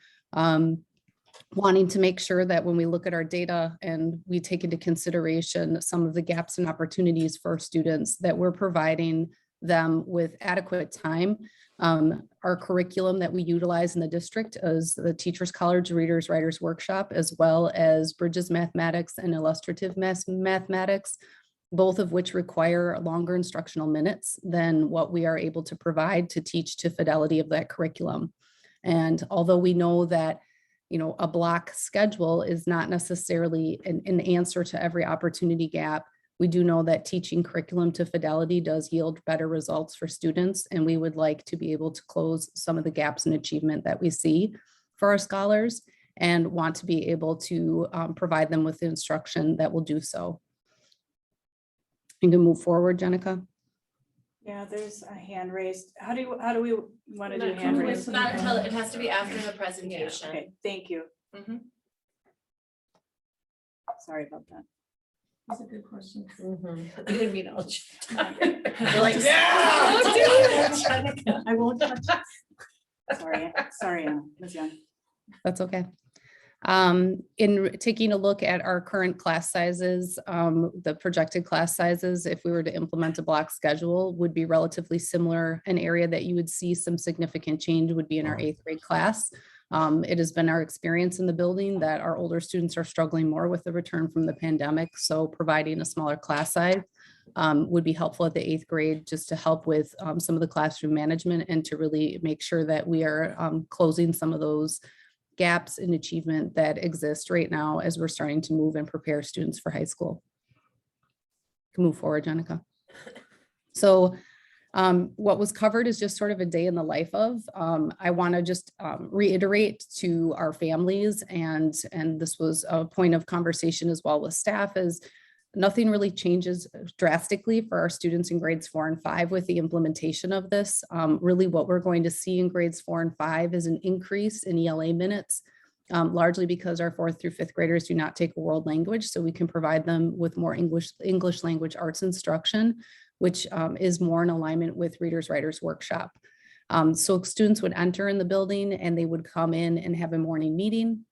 Wanting to make sure that when we look at our data and we take into consideration some of the gaps and opportunities for students, that we're providing them with adequate time. Our curriculum that we utilize in the district is the Teachers College Readers Writers Workshop, as well as Bridges Mathematics and Illustrative Mathematics, both of which require longer instructional minutes than what we are able to provide to teach to fidelity of that curriculum. And although we know that, you know, a block schedule is not necessarily an answer to every opportunity gap, we do know that teaching curriculum to fidelity does yield better results for students, and we would like to be able to close some of the gaps in achievement that we see for our scholars and want to be able to provide them with the instruction that will do so. You can move forward, Jenica. Yeah, there's a hand raised. How do we want to do hand raised? Not until, it has to be after the presentation. Okay, thank you. Mhm. Sorry about that. That's a good question. I didn't mean, I'll. You're like, yeah, don't do it. I won't touch. Sorry, Ms. Young. That's okay. In taking a look at our current class sizes, the projected class sizes, if we were to implement a block schedule, would be relatively similar. An area that you would see some significant change would be in our 8th grade class. It has been our experience in the building that our older students are struggling more with the return from the pandemic. So providing a smaller class size would be helpful at the 8th grade, just to help with some of the classroom management and to really make sure that we are closing some of those gaps in achievement that exist right now as we're starting to move and prepare students for high school. Move forward, Jenica. So what was covered is just sort of a day in the life of. I want to just reiterate to our families, and this was a point of conversation as well with staff, is nothing really changes drastically for our students in grades 4 and 5 with the implementation of this. Really what we're going to see in grades 4 and 5 is an increase in ELA minutes, largely because our 4th through 5th graders do not take a world language, so we can provide them with more English language arts instruction, which is more in alignment with Readers Writers Workshop. So students would enter in the building and they would come in and have a morning meeting.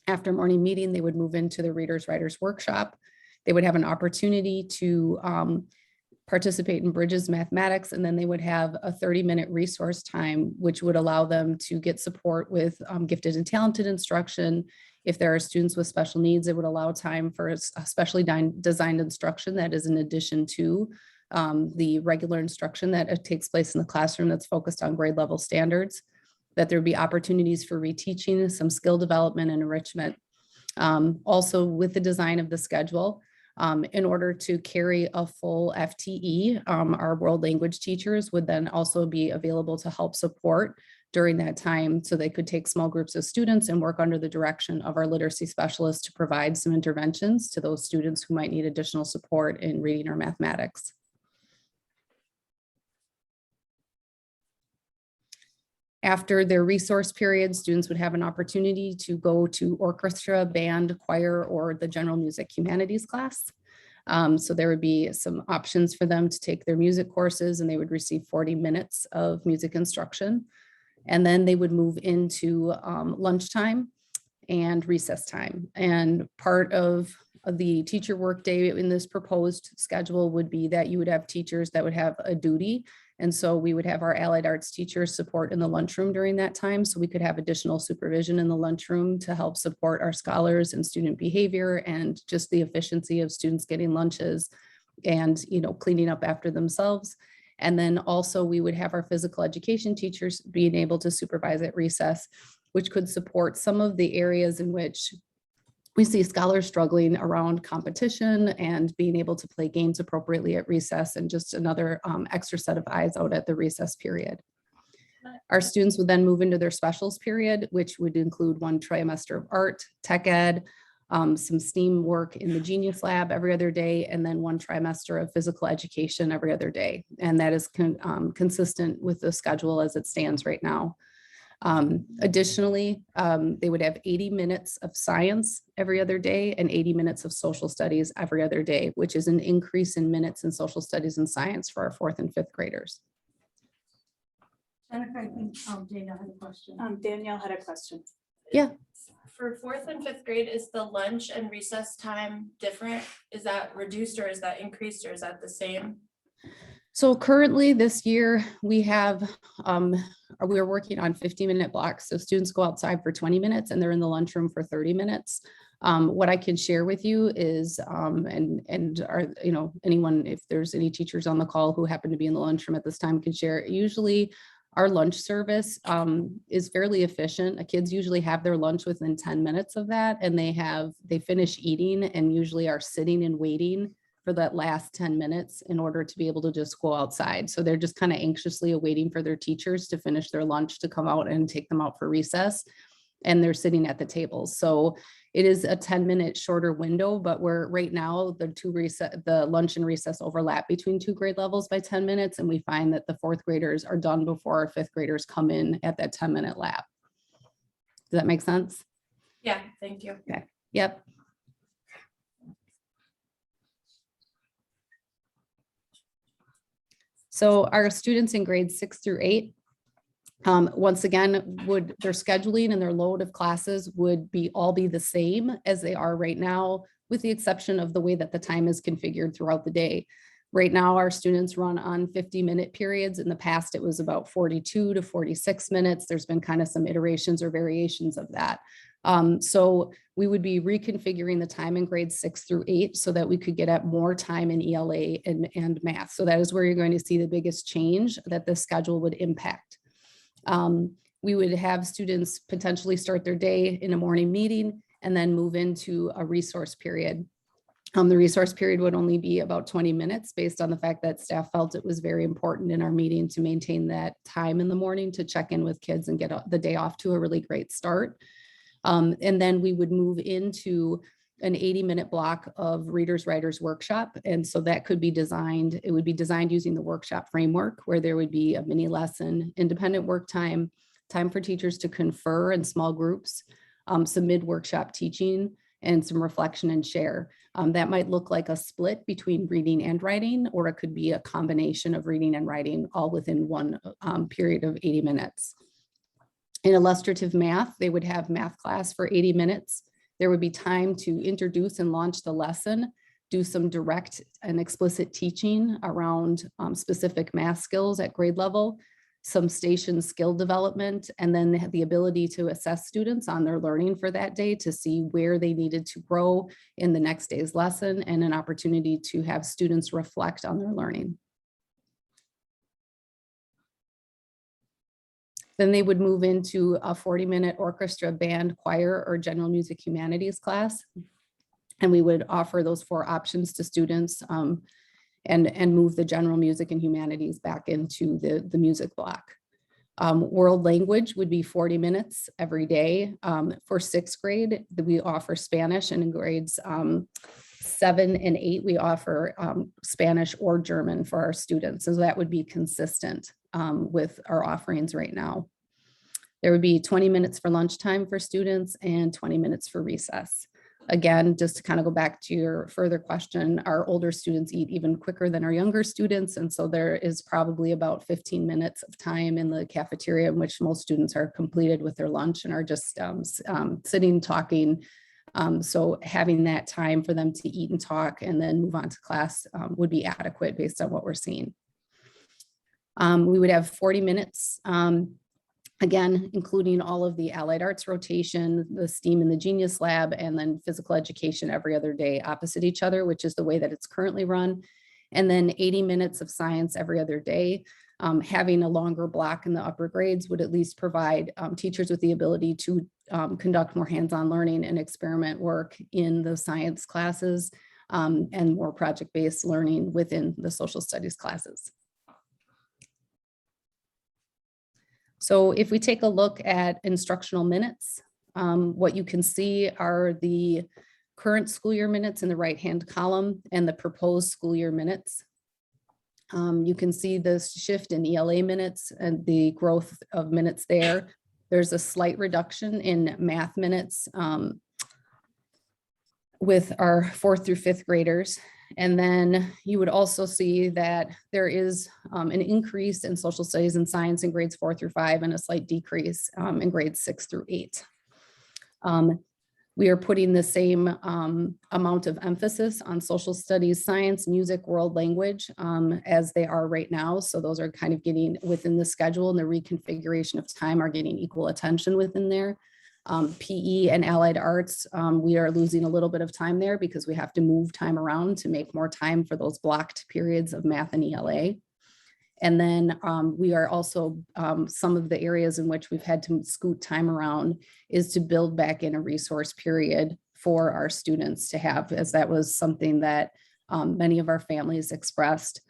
After morning meeting, they would move into the Readers Writers Workshop. They would have an opportunity to participate in Bridges Mathematics, and then they would have a 30-minute resource time, which would allow them to get support with gifted and talented instruction. If there are students with special needs, it would allow time for a specially designed instruction that is in addition to the regular instruction that takes place in the classroom that's focused on grade level standards, that there would be opportunities for reteaching, some skill development and enrichment. Also with the design of the schedule, in order to carry a full FTE, our world language teachers would then also be available to help support during that time, so they could take small groups of students and work under the direction of our literacy specialists to provide some interventions to those students who might need additional support in reading or mathematics. After their resource period, students would have an opportunity to go to orchestra, band, choir, or the general music humanities class. So there would be some options for them to take their music courses, and they would receive 40 minutes of music instruction. And then they would move into lunchtime and recess time. And part of the teacher workday in this proposed schedule would be that you would have teachers that would have a duty. And so we would have our allied arts teachers support in the lunchroom during that time, so we could have additional supervision in the lunchroom to help support our scholars and student behavior and just the efficiency of students getting lunches and, you know, cleaning up after themselves. And then also we would have our physical education teachers being able to supervise at recess, which could support some of the areas in which we see scholars struggling around competition and being able to play games appropriately at recess, and just another extra set of eyes out at the recess period. Our students would then move into their specials period, which would include 1 trimester of art, tech ed, some STEAM work in the Genius Lab every other day, and then 1 trimester of physical education every other day. And that is consistent with the schedule as it stands right now. Additionally, they would have 80 minutes of science every other day and 80 minutes of social studies every other day, which is an increase in minutes in social studies and science for our 4th and 5th graders. Jennifer, I think Danielle had a question. Danielle had a question. Yeah. For 4th and 5th grade, is the lunch and recess time different? Is that reduced, or is that increased, or is that the same? So currently this year we have, we're working on 50-minute blocks. So students go outside for 20 minutes and they're in the lunchroom for 30 minutes. What I can share with you is, and are, you know, anyone, if there's any teachers on the call who happen to be in the lunchroom at this time can share, usually our lunch service is fairly efficient. Kids usually have their lunch within 10 minutes of that, and they finish eating and usually are sitting and waiting for that last 10 minutes in order to be able to just go outside. So they're just kind of anxiously awaiting for their teachers to finish their lunch to come out and take them out for recess. And they're sitting at the tables. So it is a 10-minute shorter window, but we're right now the lunch and recess overlap between 2 grade levels by 10 minutes. And we find that the 4th graders are done before our 5th graders come in at that 10-minute lap. Does that make sense? Yeah, thank you. Okay. Yep. So our students in grades 6 through 8, once again, their scheduling and their load of classes would all be the same as they are right now, with the exception of the way that the time is configured throughout the day. Right now, our students run on 50-minute periods. In the past, it was about 42 to 46 minutes. There's been kind of some iterations or variations of that. So we would be reconfiguring the time in grades 6 through 8 so that we could get at more time in ELA and math. So that is where you're going to see the biggest change that the schedule would impact. We would have students potentially start their day in a morning meeting and then move into a resource period. The resource period would only be about 20 minutes based on the fact that staff felt it was very important in our meeting to maintain that time in the morning to check in with kids and get the day off to a really great start. And then we would move into an 80-minute block of readers, writers workshop. And so that could be designed, it would be designed using the workshop framework where there would be a mini lesson, independent work time, time for teachers to confer in small groups, some mid-workshop teaching, and some reflection and share. That might look like a split between reading and writing, or it could be a combination of reading and writing all within one period of 80 minutes. In illustrative math, they would have math class for 80 minutes. There would be time to introduce and launch the lesson, do some direct and explicit teaching around specific math skills at grade level, some station skill development, and then the ability to assess students on their learning for that day to see where they needed to grow in the next day's lesson, and an opportunity to have students reflect on their learning. Then they would move into a 40-minute orchestra, band, choir, or general music humanities class. And we would offer those 4 options to students and move the general music and humanities back into the music block. World language would be 40 minutes every day. For 6th grade, we offer Spanish, and in grades 7 and 8, we offer Spanish or German for our students. So that would be consistent with our offerings right now. There would be 20 minutes for lunchtime for students and 20 minutes for recess. Again, just to kind of go back to your further question, our older students eat even quicker than our younger students. And so there is probably about 15 minutes of time in the cafeteria in which most students are completed with their lunch and are just sitting, talking. So having that time for them to eat and talk and then move on to class would be adequate based on what we're seeing. We would have 40 minutes, again, including all of the allied arts rotation, the STEAM and the Genius Lab, and then physical education every other day opposite each other, which is the way that it's currently run. And then 80 minutes of science every other day. Having a longer block in the upper grades would at least provide teachers with the ability to conduct more hands-on learning and experiment work in the science classes and more project-based learning within the social studies classes. So if we take a look at instructional minutes, what you can see are the current school year minutes in the right-hand column and the proposed school year minutes. You can see the shift in ELA minutes and the growth of minutes there. There's a slight reduction in math minutes with our 4th through 5th graders. And then you would also see that there is an increase in social studies and science in grades 4 through 5 and a slight decrease in grades 6 through 8. We are putting the same amount of emphasis on social studies, science, music, world language as they are right now. So those are kind of getting within the schedule, and the reconfiguration of time are getting equal attention within there. PE and allied arts, we are losing a little bit of time there because we have to move time around to make more time for those blocked periods of math and ELA. And then we are also, some of the areas in which we've had to scoot time around is to build back in a resource period for our students to have, as that was something that many of our families expressed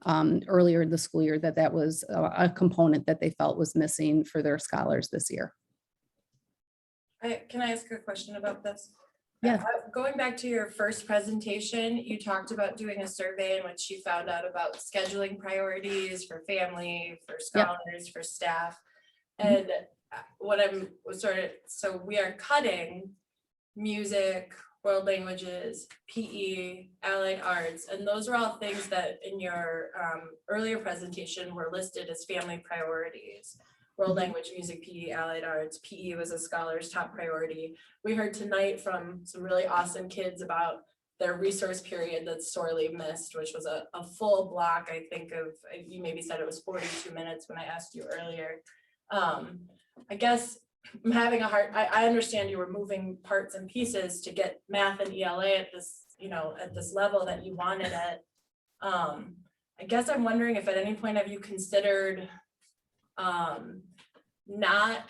earlier in the school year, that was a component that they felt was missing for their scholars this year. Can I ask a question about this? Yeah. Going back to your first presentation, you talked about doing a survey in which you found out about scheduling priorities for family, for scholars, for staff. And what I'm so we are cutting music, world languages, PE, allied arts, and those are all things that in your earlier presentation were listed as family priorities. World language, music, PE, allied arts. PE was a scholar's top priority. We heard tonight from some really awesome kids about their resource period that's sorely missed, which was a full block, I think of, you maybe said it was 42 minutes when I asked you earlier. I guess I'm having a hard, I understand you were moving parts and pieces to get math and ELA at this, at this level that you wanted it. I guess I'm wondering if at any point have you considered not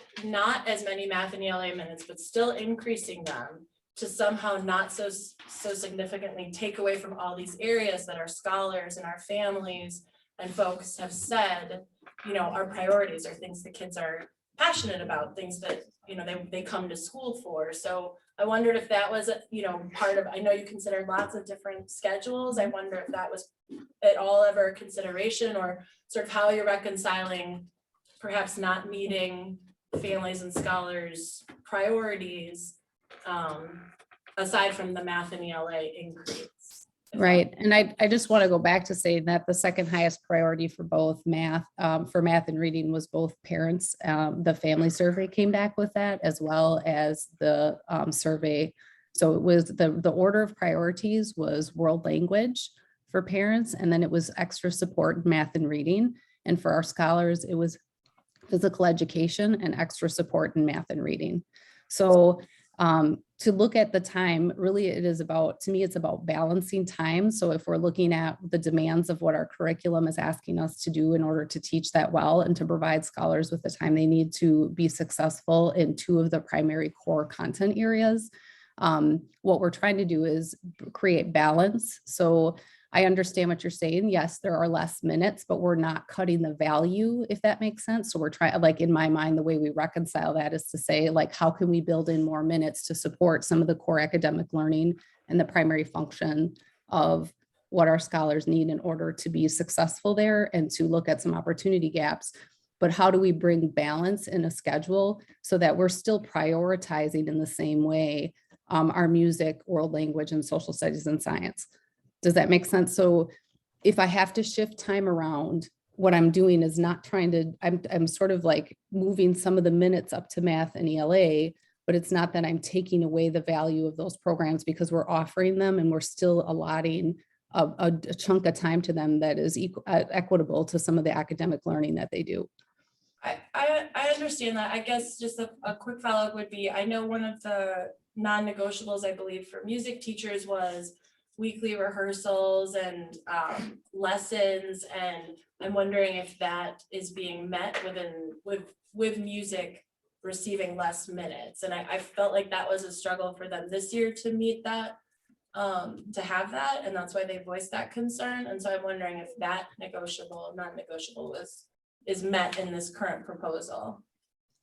as many math and ELA minutes, but still increasing them to somehow not so significantly take away from all these areas that our scholars and our families and folks have said, our priorities are things the kids are passionate about, things that, they come to school for. So I wondered if that was, part of, I know you considered lots of different schedules. I wonder if that was at all ever a consideration, or sort of how you're reconciling perhaps not meeting families and scholars' priorities, aside from the math and ELA increase. Right. And I just want to go back to saying that the second highest priority for both math, for math and reading was both parents. The family survey came back with that, as well as the survey. So it was the order of priorities was world language for parents, and then it was extra support in math and reading. And for our scholars, it was physical education and extra support in math and reading. So to look at the time, really it is about, to me, it's about balancing time. So if we're looking at the demands of what our curriculum is asking us to do in order to teach that well and to provide scholars with the time they need to be successful in two of the primary core content areas, what we're trying to do is create balance. So I understand what you're saying. Yes, there are less minutes, but we're not cutting the value, if that makes sense. So we're trying, like in my mind, the way we reconcile that is to say, like, how can we build in more minutes to support some of the core academic learning and the primary function of what our scholars need in order to be successful there, and to look at some opportunity gaps. But how do we bring balance in a schedule so that we're still prioritizing in the same way our music, world language, and social studies and science? Does that make sense? So if I have to shift time around, what I'm doing is not trying to, I'm sort of like moving some of the minutes up to math and ELA, but it's not that I'm taking away the value of those programs, because we're offering them and we're still allotting a chunk of time to them that is equitable to some of the academic learning that they do. I understand that. I guess just a quick follow-up would be, I know one of the non-negotiables, I believe, for music teachers was weekly rehearsals and lessons, and I'm wondering if that is being met with music receiving less minutes. And I felt like that was a struggle for them this year to meet that, to have that, and that's why they voiced that concern. And so I'm wondering if that non-negotiable is met in this current proposal.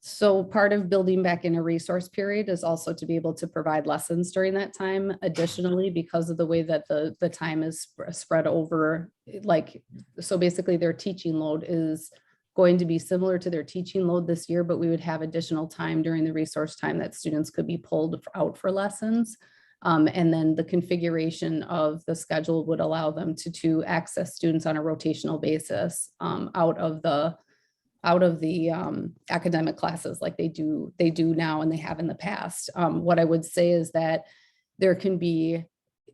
So part of building back in a resource period is also to be able to provide lessons during that time. Additionally, because of the way that the time is spread over, like, so basically their teaching load is going to be similar to their teaching load this year, but we would have additional time during the resource time that students could be pulled out for lessons. And then the configuration of the schedule would allow them to access students on a rotational basis out of the academic classes, like they do now and they have in the past. What I would say is that there can be,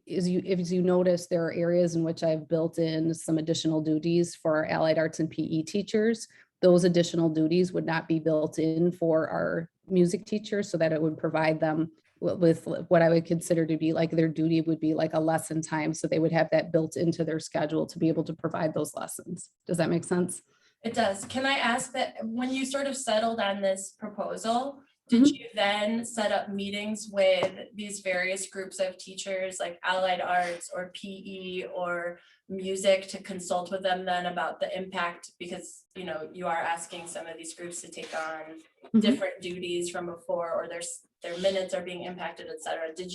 if you notice, there are areas in which I've built in some additional duties for our allied arts and PE teachers. Those additional duties would not be built in for our music teachers, so that it would provide them with what I would consider to be like their duty would be like a lesson time. So they would have that built into their schedule to be able to provide those lessons. Does that make sense? It does. Can I ask that when you sort of settled on this proposal, did you then set up meetings with these various groups of teachers, like allied arts or PE or music, to consult with them then about the impact? Because, you are asking some of these groups to take on different duties from before, or their minutes are being impacted, et cetera. Did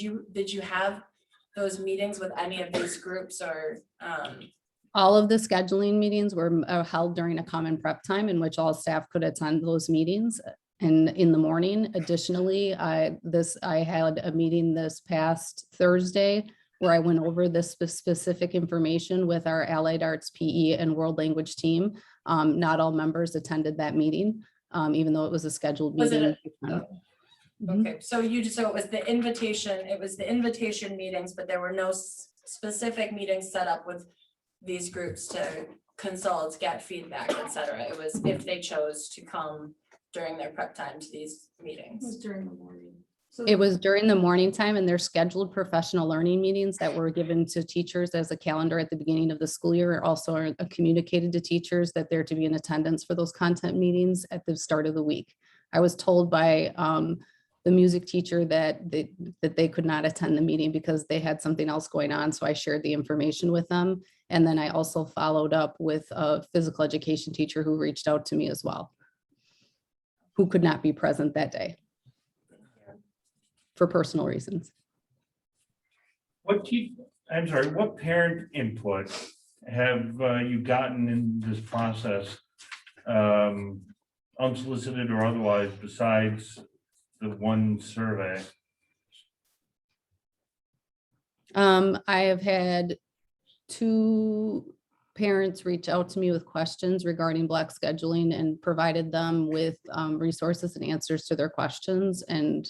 you have those meetings with any of these groups, or? All of the scheduling meetings were held during a common prep time in which all staff could attend those meetings, and in the morning. Additionally, I had a meeting this past Thursday where I went over this specific information with our allied arts, PE, and world language team. Not all members attended that meeting, even though it was a scheduled meeting. Okay, so so it was the invitation meetings, but there were no specific meetings set up with these groups to consult, get feedback, et cetera. It was if they chose to come during their prep time to these meetings. during the morning. It was during the morning time, and their scheduled professional learning meetings that were given to teachers as a calendar at the beginning of the school year also are communicated to teachers that they're to be in attendance for those content meetings at the start of the week. I was told by the music teacher that they could not attend the meeting because they had something else going on. So I shared the information with them. And then I also followed up with a physical education teacher who reached out to me as well, who could not be present that day for personal reasons. I'm sorry, what parent input have you gotten in this process? Unsolicited or otherwise, besides the one survey? I have had 2 parents reach out to me with questions regarding block scheduling and provided them with resources and answers to their questions. And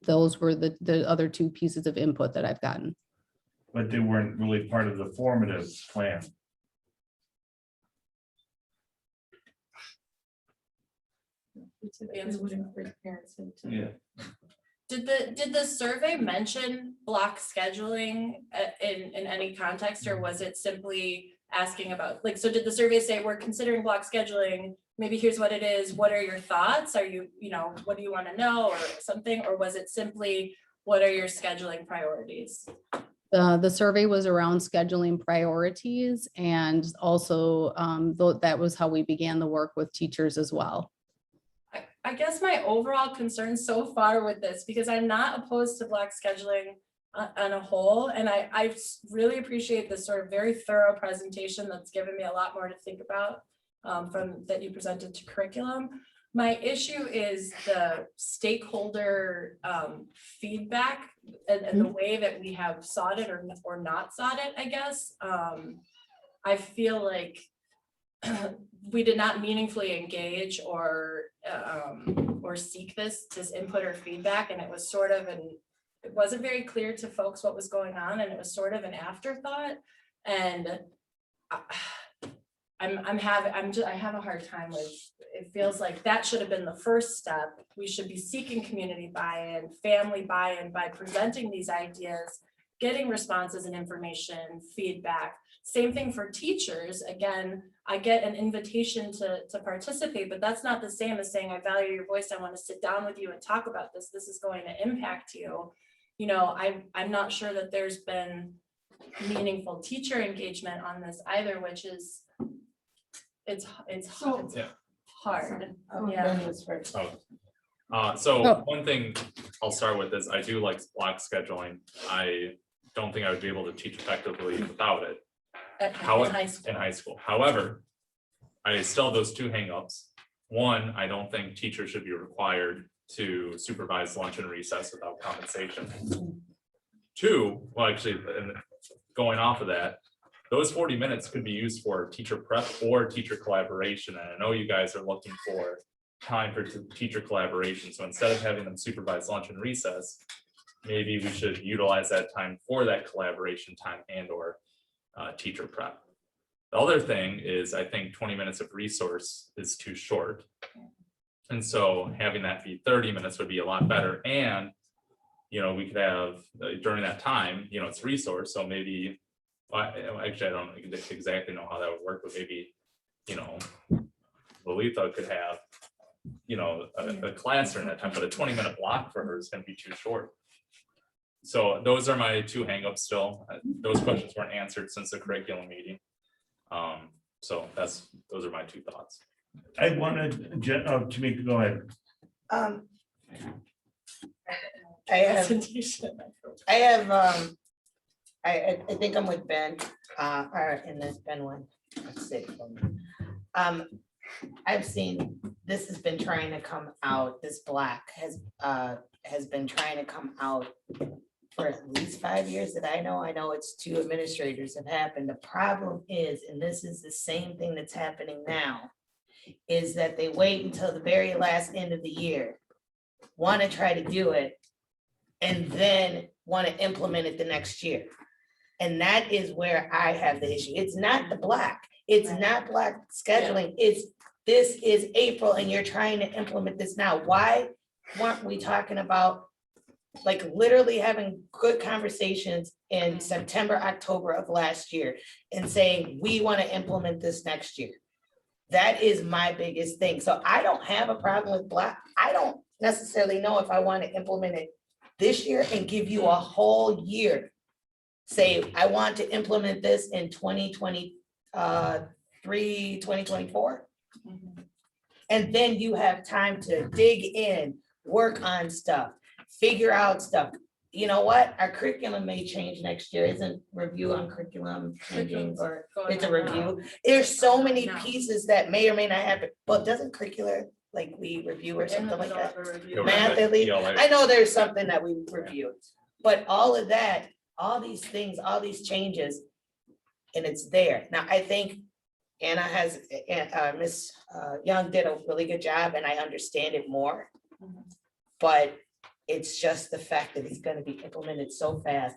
those were the other 2 pieces of input that I've gotten. But they weren't really part of the formative plan. Yeah. Did the survey mention block scheduling in any context, or was it simply asking about, like, so did the survey say we're considering block scheduling? Maybe here's what it is. What are your thoughts? Are you know, what do you want to know or something? Or was it simply, what are your scheduling priorities? The survey was around scheduling priorities, and also that was how we began the work with teachers as well. I guess my overall concern so far with this, because I'm not opposed to block scheduling on a whole, and I really appreciate this sort of very thorough presentation that's given me a lot more to think about from that you presented to curriculum. My issue is the stakeholder feedback and the way that we have sought it or not sought it, I guess. I feel like we did not meaningfully engage or seek this input or feedback, and it was sort of it wasn't very clear to folks what was going on, and it was sort of an afterthought. And I have a hard time with, it feels like that should have been the first step. We should be seeking community buy-in, family buy-in by presenting these ideas, getting responses and information, feedback. Same thing for teachers. Again, I get an invitation to participate, but that's not the same as saying, I value your voice. I want to sit down with you and talk about this. This is going to impact you. You know, I'm not sure that there's been meaningful teacher engagement on this either, which is, it's hard. Yeah. So one thing I'll start with is I do like block scheduling. I don't think I would be able to teach effectively without it. In high school. However, I still have those 2 hangups. One, I don't think teachers should be required to supervise lunch and recess without compensation. 2, well, actually, and going off of that, those 40 minutes could be used for teacher prep or teacher collaboration. And I know you guys are looking for time for teacher collaboration. So instead of having them supervise lunch and recess, maybe we should utilize that time for that collaboration time and or teacher prep. The other thing is, I think 20 minutes of resource is too short. And so having that be 30 minutes would be a lot better. And, you know, we could have during that time, you know, it's resource. So maybe, actually, I don't exactly know how that would work, but maybe, you know, Lolita could have, you know, a class during that time, but a 20-minute block for her is going to be too short. So those are my 2 hangups still. Those questions weren't answered since the curriculum meeting. So those are my 2 thoughts. I wanted Tamika, go ahead. I think I'm with Ben, or in this Ben one. Let's see. I've seen, this has been trying to come out, this black has been trying to come out for at least 5 years that I know. I know it's 2 administrators have happened. The problem is, and this is the same thing that's happening now, is that they wait until the very last end of the year want to try to do it, and then want to implement it the next year. And that is where I have the issue. It's not the block. It's not block scheduling. This is April and you're trying to implement this now. Why weren't we talking about like literally having good conversations in September, October of last year and saying, we want to implement this next year? That is my biggest thing. So I don't have a problem with block. I don't necessarily know if I want to implement it this year and give you a whole year. Say, I want to implement this in 2023, 2024. And then you have time to dig in, work on stuff, figure out stuff. You know what? Our curriculum may change next year. Isn't review on curriculum changing, or it's a review? There's so many pieces that may or may not happen, but doesn't curricular, like we review or something like that? Math at least. I know there's something that we review, but all of that, all these things, all these changes, and it's there. Now, I think Anna has, Miss Young did a really good job, and I understand it more. But it's just the fact that it's gonna be implemented so fast.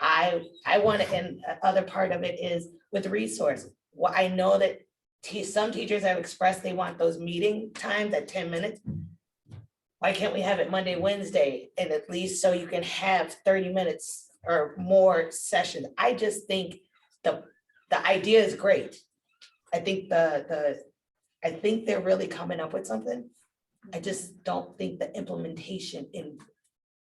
I want to, and other part of it is with resource. Well, I know that some teachers have expressed they want those meeting times at 10 minutes. Why can't we have it Monday, Wednesday, and at least so you can have 30 minutes or more sessions? I just think the idea is great. I think I think they're really coming up with something. I just don't think the implementation in,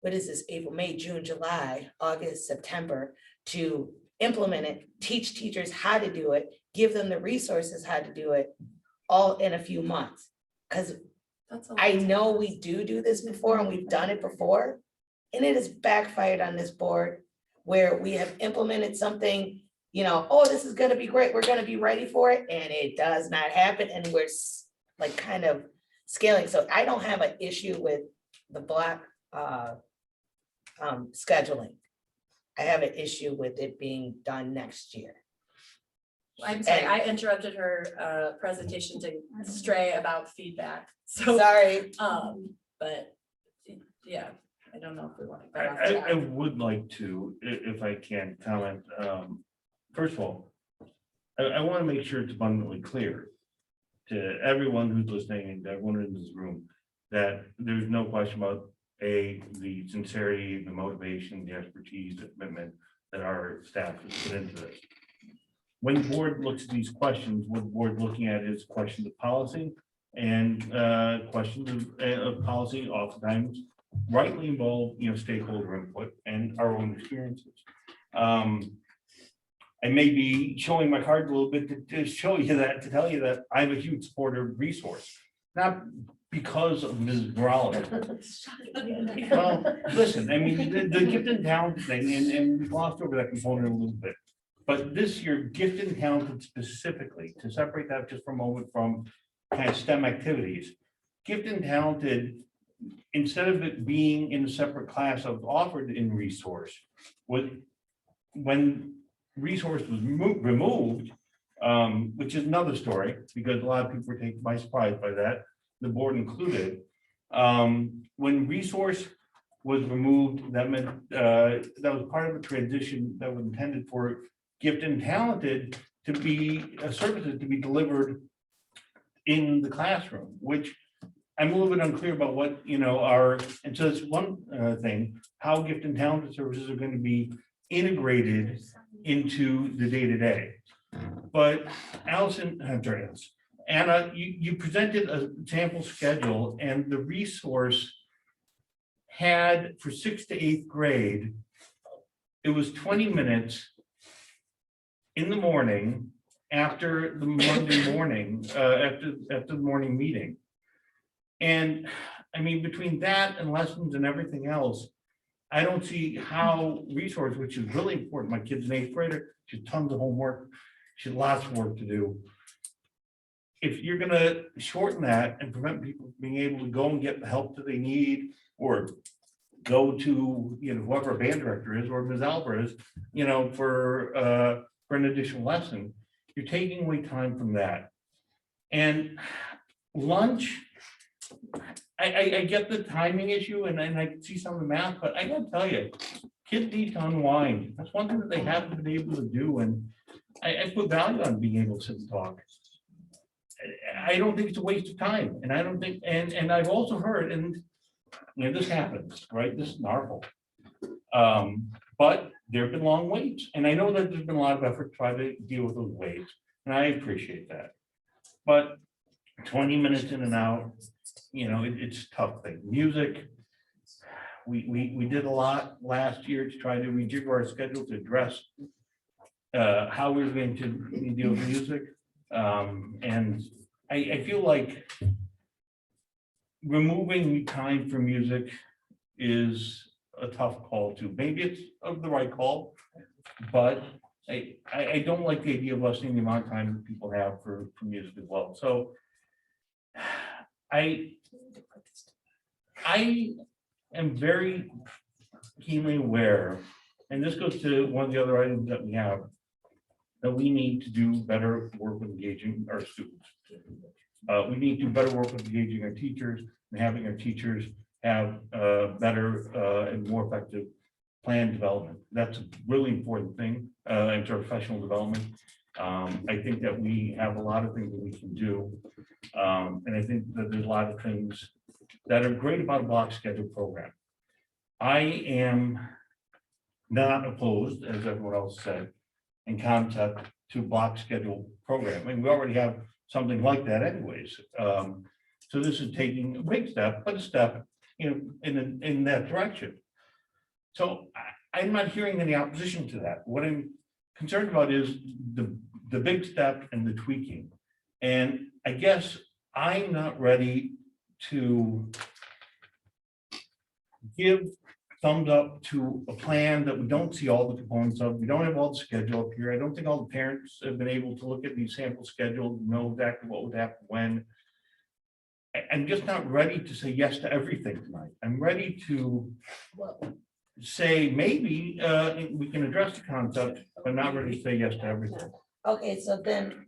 what is this, April, May, June, July, August, September, to implement it, teach teachers how to do it, give them the resources how to do it, all in a few months. Because I know we do this before and we've done it before, and it has backfired on this board where we have implemented something, you know, oh, this is gonna be great, we're gonna be ready for it, and it does not happen, and we're like kind of scaling. So I don't have an issue with the block scheduling. I have an issue with it being done next year. I'm sorry, I interrupted her presentation to stray about feedback, so. Sorry. But, yeah, I don't know if we want to. I would like to, if I can comment. First of all, I want to make sure it's abundantly clear to everyone who's listening and everyone in this room that there's no question about the sincerity, the motivation, the expertise, the commitment that our staff has put into this. When the board looks at these questions, what the board looking at is questions of policy, and questions of policy oftentimes rightly involve, you know, stakeholder input and our own experiences. I may be showing my card a little bit to show you that, to tell you that I'm a huge supporter of resource, not because of Ms. Morales. Well, listen, I mean, the gifted and talented thing, and we glossed over that component a little bit. But this year, gifted and talented specifically, to separate that just for a moment from kind of STEM activities, gifted and talented, instead of it being in a separate class of offered in resource, when resource was removed, which is another story, because a lot of people were taken by surprise by that, the board included. When resource was removed, that meant that was part of a transition that was intended for gifted and talented to be services to be delivered in the classroom, which I'm a little bit unclear about what, you know, and so it's one thing, how gifted and talented services are going to be integrated into the day-to-day. But Allison, Anna, you presented a sample schedule, and the resource had for 6th to 8th grade, it was 20 minutes in the morning after the Monday morning, after the morning meeting. And I mean, between that and lessons and everything else, I don't see how resource, which is really important. My kid's an 8th grader, she has tons of homework, she has lots of work to do. If you're gonna shorten that and prevent people from being able to go and get the help that they need, or go to, you know, whoever a band director is, or Ms. Alvarez, you know, for an additional lesson, you're taking away time from that. And lunch, I get the timing issue and I can see some of the math, but I gotta tell you, kids need to unwind. That's one thing that they haven't been able to do, and I put value on being able to sit and talk. I don't think it's a waste of time, and I don't think, and I've also heard, and this happens, right? This is our fault. But there have been long waits, and I know that there's been a lot of effort to try to deal with those waits, and I appreciate that. But 20 minutes in and out, it's a tough thing. Music, we did a lot last year to try to rejigger our schedule to address how we were going to deal with music. And I feel like removing time for music is a tough call too. Maybe it's of the right call, but I don't like the idea of lessening the amount of time that people have for music as well. So I am very keenly aware, and this goes to one of the other items that we have, that we need to do better work with engaging our students. We need to do better work with engaging our teachers and having our teachers have better and more effective plan development. That's a really important thing in terms of professional development. I think that we have a lot of things that we can do. And I think that there's a lot of things that are great about a block schedule program. I am not opposed, as everyone else said, in concept to block schedule program. I mean, we already have something like that anyways. So this is taking a big step, but a step in that direction. So I'm not hearing any opposition to that. What I'm concerned about is the big step and the tweaking. And I guess I'm not ready to give thumbs up to a plan that we don't see all the components of. We don't have all the schedule up here. I don't think all the parents have been able to look at these sample schedules, know exactly what would happen when. I'm just not ready to say yes to everything tonight. I'm ready to say maybe we can address the concept, but not ready to say yes to everything. Okay, so then.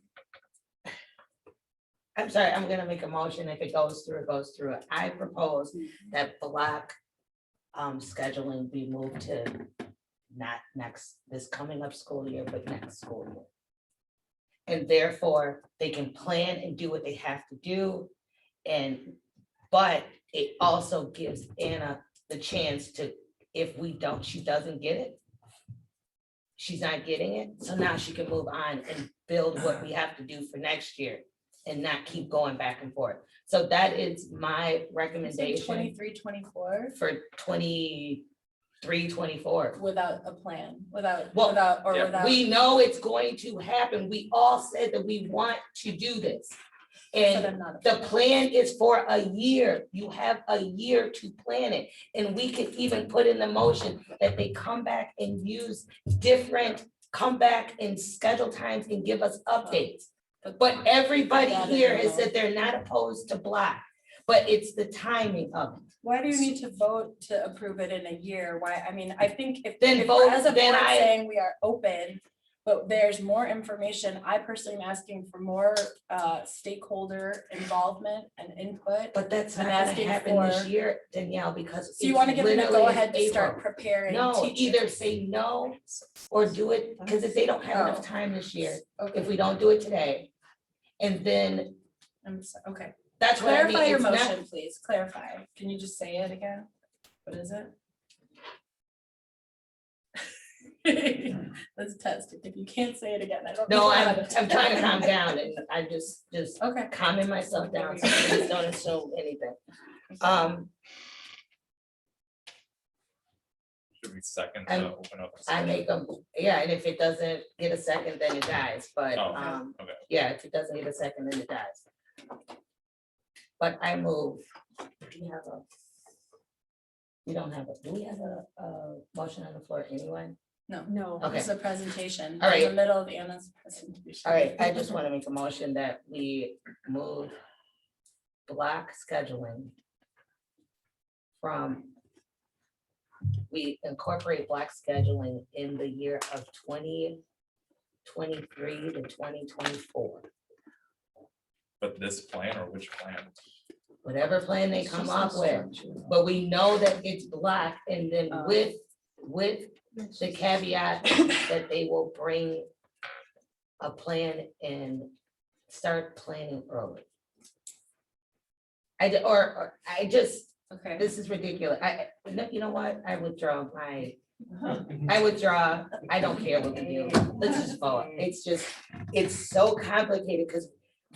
I'm sorry, I'm gonna make a motion. If it goes through, it goes through. I propose that block scheduling be moved to not this coming up school year, but next school year. And therefore, they can plan and do what they have to do. But it also gives Anna the chance to, if she doesn't get it, she's not getting it, so now she can move on and build what we have to do for next year and not keep going back and forth. So that is my recommendation. 23, 24 for 23, 24. without a plan, without. We know it's going to happen. We all said that we want to do this. And the plan is for a year. You have a year to plan it. And we could even put in the motion that they come back and come back and schedule times and give us updates. But everybody here has said they're not opposed to block, but it's the timing of it. Why do you need to vote to approve it in a year? Why, I mean, I think if Then if vote, as a then board I- saying we are open, but there's more information, I personally am asking for more stakeholder involvement and input. But that's not I'm gonna asking happen this for- year, Danielle, because. So you it's want to give them a literally go ahead to April. start preparing No, teachers? either say no or do it, because if they don't have enough time this year, if we don't do it today. And then Okay. that's what I mean. Clarify your It's not- motion, please. Clarify. Can you just say it again? What is it? Let's test it. If you can't say it again, I don't. No, know I'm how to- trying to calm down and I just Okay. calming myself down, so please don't assume anything. Should we second I'm- to open up? I make them, yeah, and if it doesn't get a second, then it dies, but, Oh, okay. yeah, if it doesn't get a second, then it dies. But I move, do you have a? You don't have do we have a motion on the floor anyway? No, Okay. it's a presentation. All right. In the middle of Anna's presentation. All right, I just want to make a motion that we move block scheduling from, we incorporate block scheduling in the year of 2023 to 2024. But this plan or which plan? whatever plan they come up with, but we know that it's black, and then with the caveat that they will bring a plan and start planning early. Okay. This is ridiculous. You know what? I withdraw. I don't care what we do. Let's just vote. It's so complicated because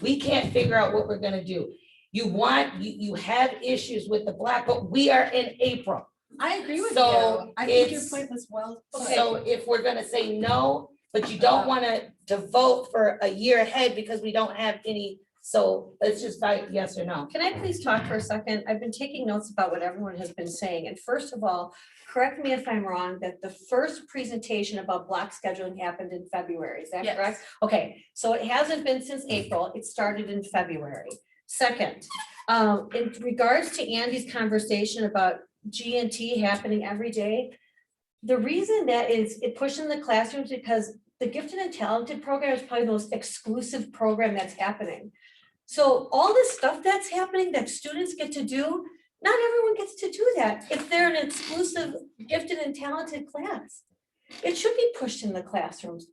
we can't figure out what we're gonna do. You have issues with the black, but we are in April. I agree with So you. I think your it's- point was well. So if we're gonna say no, but you don't wanna to vote for a year ahead because we don't have any, so let's just vote yes or no. Can I please talk for a second? I've been taking notes about what everyone has been saying. And first of all, correct me if I'm wrong, that the first presentation about block scheduling happened in February. Is that Yes. correct? Okay, so it hasn't been since April. It started in February. Second, in regards to Andy's conversation about G&T happening every day, the reason that it pushed in the classrooms because the gifted and talented program is probably the most exclusive program that's happening. So all this stuff that's happening that students get to do, not everyone gets to do that if they're an exclusive gifted and talented class. It should be pushed in the classrooms.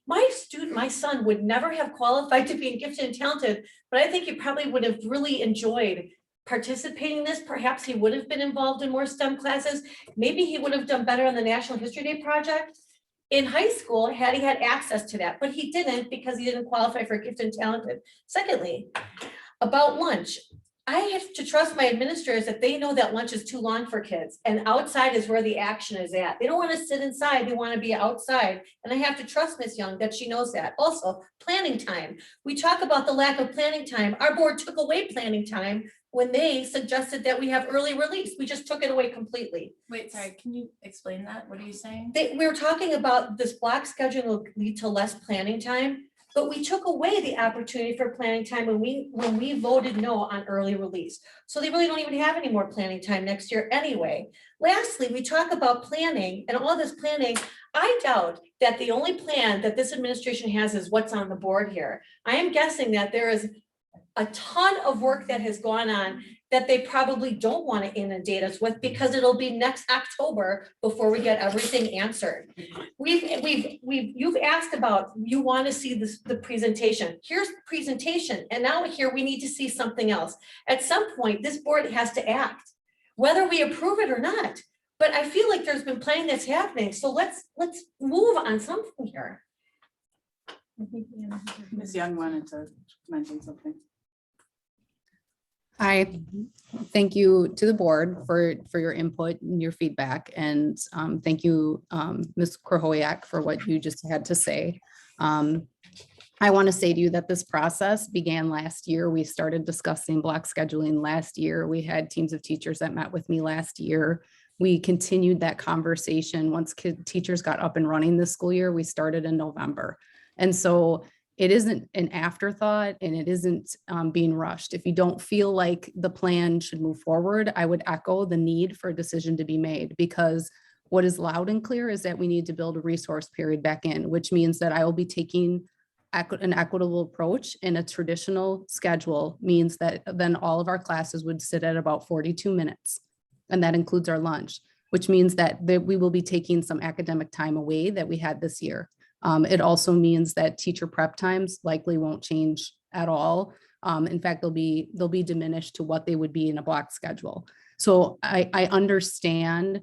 My son would never have qualified to be in gifted and talented, but I think he probably would have really enjoyed participating in this. Perhaps he would have been involved in more STEM classes. Maybe he would have done better on the National History Day project in high school had he had access to that, but he didn't because he didn't qualify for gifted and talented. Secondly, about lunch, I have to trust my administrators that they know that lunch is too long for kids and outside is where the action is at. They don't want to sit inside, they want to be outside. And I have to trust Ms. Young that she knows that. Also, planning time. We talk about the lack of planning time. Our board took away planning time when they suggested that we have early release. We just took it away completely. Wait, sorry, can you explain that? What are you saying? We were talking about this block scheduling will lead to less planning time, but we took away the opportunity for planning time when we voted no on early release. So they really don't even have any more planning time next year anyway. Lastly, we talk about planning and all this planning. I doubt that the only plan that this administration has is what's on the board here. I am guessing that there is a ton of work that has gone on that they probably don't want to inundate us with because it'll be next October before we get everything answered. You've asked about, you want to see the presentation. Here's the presentation. And now here we need to see something else. At some point, this board has to act, whether we approve it or not. But I feel like there's been planning that's happening. So let's move on something here. Ms. Young wanted to mention something. I thank you to the board for your input and your feedback, and thank you, Ms. Krahowiak, for what you just had to say. I want to say to you that this process began last year. We started discussing block scheduling last year. We had teams of teachers that met with me last year. We continued that conversation once teachers got up and running this school year. We started in November. And so it isn't an afterthought and it isn't being rushed. If you don't feel like the plan should move forward, I would echo the need for a decision to be made, because what is loud and clear is that we need to build a resource period back in, which means that I will be taking an equitable approach. In a traditional schedule means that then all of our classes would sit at about 42 minutes. And that includes our lunch, which means that we will be taking some academic time away that we had this year. It also means that teacher prep times likely won't change at all. In fact, they'll be diminished to what they would be in a block schedule. So I understand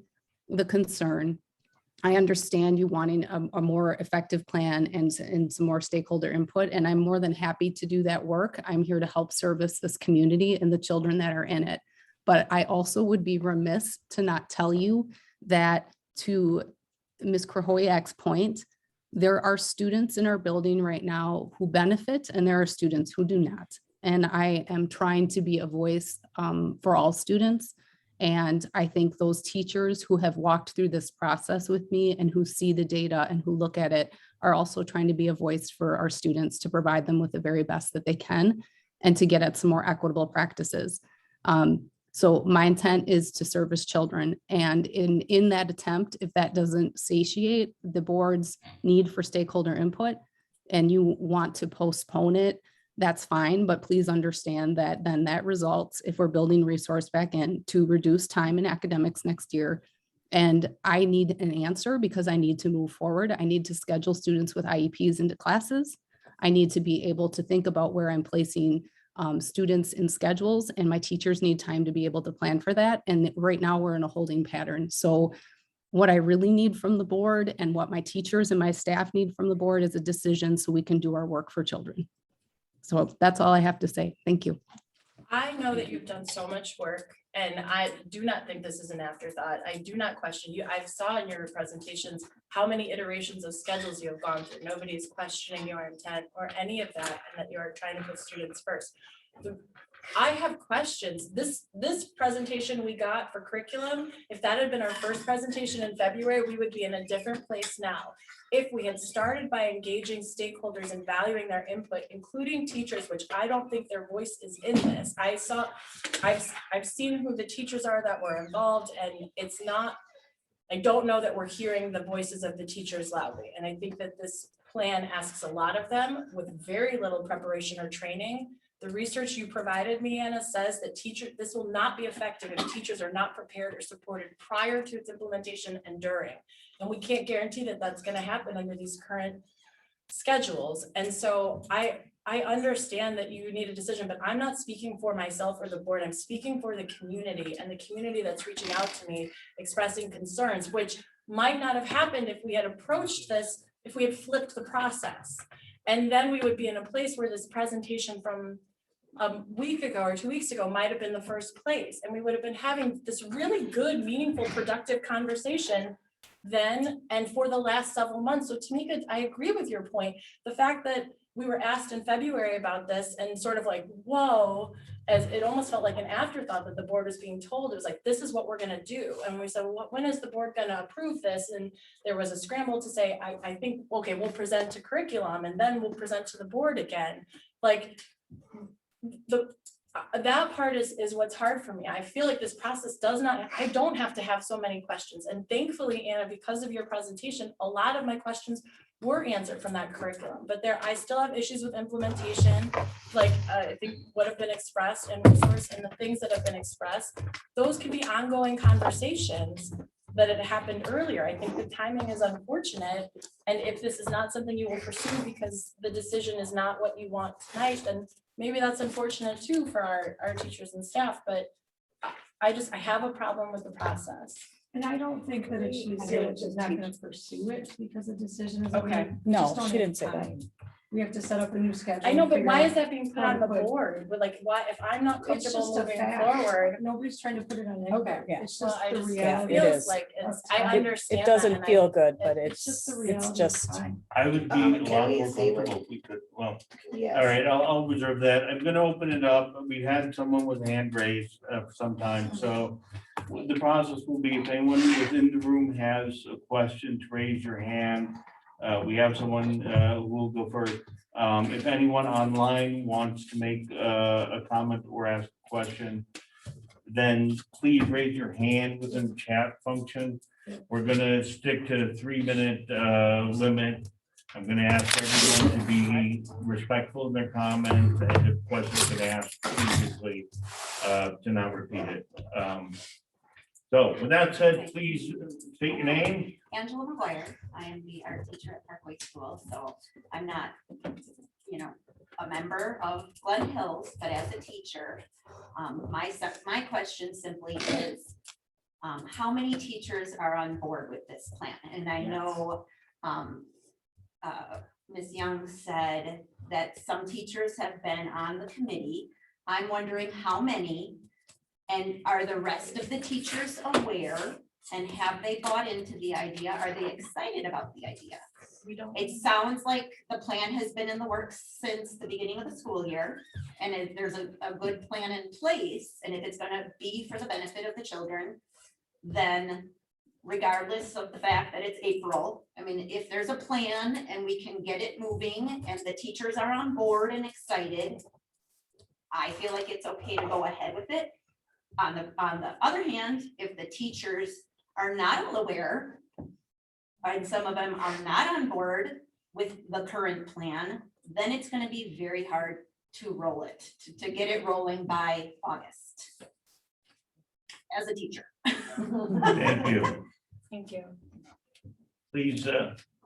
the concern. I understand you wanting a more effective plan and some more stakeholder input, and I'm more than happy to do that work. I'm here to help service this community and the children that are in it. But I also would be remiss to not tell you that, to Ms. Krahowiak's point, there are students in our building right now who benefit and there are students who do not. And I am trying to be a voice for all students. And I think those teachers who have walked through this process with me and who see the data and who look at it are also trying to be a voice for our students to provide them with the very best that they can and to get at some more equitable practices. So my intent is to service children, and in that attempt, if that doesn't satiate the board's need for stakeholder input and you want to postpone it, that's fine, but please understand that then that results, if we're building resource back in, to reduce time in academics next year. And I need an answer because I need to move forward. I need to schedule students with IEPs into classes. I need to be able to think about where I'm placing students in schedules, and my teachers need time to be able to plan for that. And right now we're in a holding pattern. So what I really need from the board and what my teachers and my staff need from the board is a decision so we can do our work for children. So that's all I have to say. Thank you. I know that you've done so much work, and I do not think this is an afterthought. I do not question you. I saw in your presentations how many iterations of schedules you have gone through. Nobody's questioning your intent or any of that, and that you are trying to put students first. I have questions. This presentation we got for curriculum, if that had been our first presentation in February, we would be in a different place now. If we had started by engaging stakeholders and valuing their input, including teachers, which I don't think their voice is in this. I've seen who the teachers are that were involved, and it's not, I don't know that we're hearing the voices of the teachers loudly. And I think that this plan asks a lot of them with very little preparation or training. The research you provided me, Anna, says that this will not be effective if teachers are not prepared or supported prior to its implementation and during. And we can't guarantee that that's going to happen under these current schedules. And so I understand that you need a decision, but I'm not speaking for myself or the board. I'm speaking for the community, and the community that's reaching out to me, expressing concerns, which might not have happened if we had approached this, if we had flipped the process. And then we would be in a place where this presentation from a week ago or 2 weeks ago might have been the first place. And we would have been having this really good, meaningful, productive conversation then and for the last several months. So Tamika, I agree with your point. The fact that we were asked in February about this and sort of like, whoa, as it almost felt like an afterthought that the board was being told, it was like, this is what we're gonna do. And we said, well, when is the board gonna approve this? And there was a scramble to say, I think, okay, we'll present to curriculum and then we'll present to the board again. Like that part is what's hard for me. I feel like this process I don't have to have so many questions. And thankfully, Anna, because of your presentation, a lot of my questions were answered from that curriculum, but I still have issues with implementation, like I think what have been expressed and resource and the things that have been expressed. Those could be ongoing conversations that had happened earlier. I think the timing is unfortunate. And if this is not something you will pursue because the decision is not what you want tonight, then maybe that's unfortunate too for our teachers and staff, but I have a problem with the process. And I don't think that it should say that she's not gonna pursue it because the decision is. Okay. No, she didn't say that. We have to set up a new schedule. I know, but figure why out is that being put how on to the put- board? But like, why, if I'm not It's comfortable just a moving fact. forward? Nobody's trying to put it on. Okay, anybody. yeah. It's Well, just I the just, reality. it feels like I It understand. It that, doesn't and feel good, but It's just the it's reality. just. I would be a Can lot we more see what- comfortable if we could, well, Yes. all right, I'll reserve that. I'm gonna open it up. We had someone with a hand raised for some time, so the process will be if anyone within the room has a question, to raise your hand. We have someone who will go first. If anyone online wants to make a comment or ask a question, then please raise your hand within the chat function. We're gonna stick to the 3-minute limit. I'm gonna ask everyone to be respectful of their comments, and if questions have been asked previously, to not repeat it. So with that said, please state your name. Angela McGuire. I am the art teacher at Parkway School, so I'm not, a member of Glen Hills, but as a teacher, my question simply is, how many teachers are on board with this plan? And I know Ms. Young said that some teachers have been on the committee. I'm wondering how many, and are the rest of the teachers aware? And have they bought into the idea? Are they excited about the idea? It sounds like the plan has been in the works since the beginning of the school year. And if there's a good plan in place, and if it's gonna be for the benefit of the children, then regardless of the fact that it's April, I mean, if there's a plan and we can get it moving and the teachers are on board and excited, I feel like it's okay to go ahead with it. On the other hand, if the teachers are not all aware, and some of them are not on board with the current plan, then it's going to be very hard to roll it, to get it rolling by August? As a teacher. Thank you. Thank you. Please,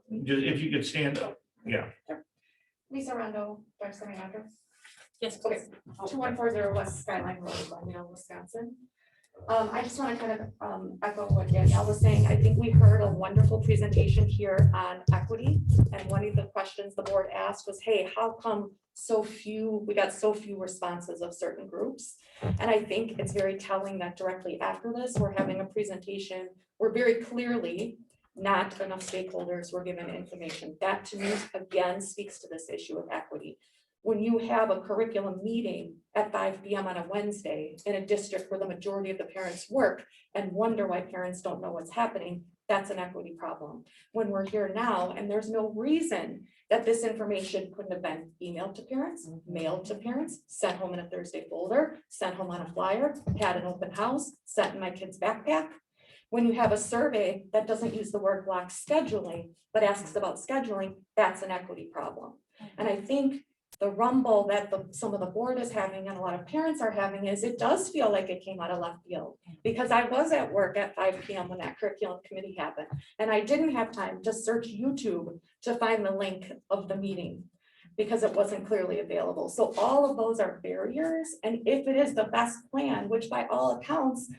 if you could stand up, yeah. Lisa Rondo, driver's my address. Yes, Okay, 2140 West Skyline Road, Glendale, Wisconsin. I just want to kind of echo what Danielle was saying. I think we heard a wonderful presentation here on equity. And one of the questions the board asked was, hey, how come we got so few responses of certain groups? And I think it's very telling that directly after this, we're having a presentation where very clearly not enough stakeholders were given information. That to me, again, speaks to this issue of equity. When you have a curriculum meeting at 5 p.m. on a Wednesday in a district where the majority of the parents work and wonder why parents don't know what's happening, that's an equity problem. When we're here now and there's no reason that this information couldn't have been emailed to parents, mailed to parents, sent home in a Thursday folder, sent home on a flyer, had an open house, sent in my kid's backpack. When you have a survey that doesn't use the word block scheduling, but asks about scheduling, that's an equity problem. And I think the rumble that some of the board is having and a lot of parents are having is it does feel like it came out of left field, because I was at work at 5 p.m. when that curriculum committee happened, and I didn't have time to search YouTube to find the link of the meeting because it wasn't clearly available. So all of those are barriers. And if it is the best plan, which by all accounts,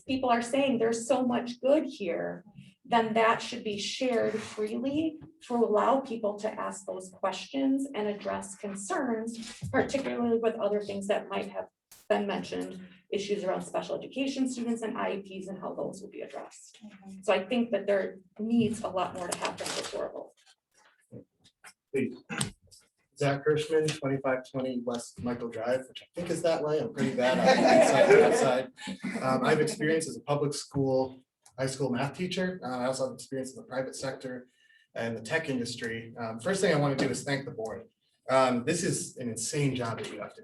people are saying there's so much good here, then that should be shared freely to allow people to ask those questions and address concerns, particularly with other things that might have been mentioned, issues around special education students and IEPs and how those will be addressed. So I think that there needs a lot more to happen before vote. Please. Zach Kirschman, 2520 West Michael Drive, which I think is that way. I'm pretty bad on inside to outside. I have experience as a public school, high school math teacher. I also have experience in the private sector and the tech industry. First thing I want to do is thank the board. This is an insane job that you have to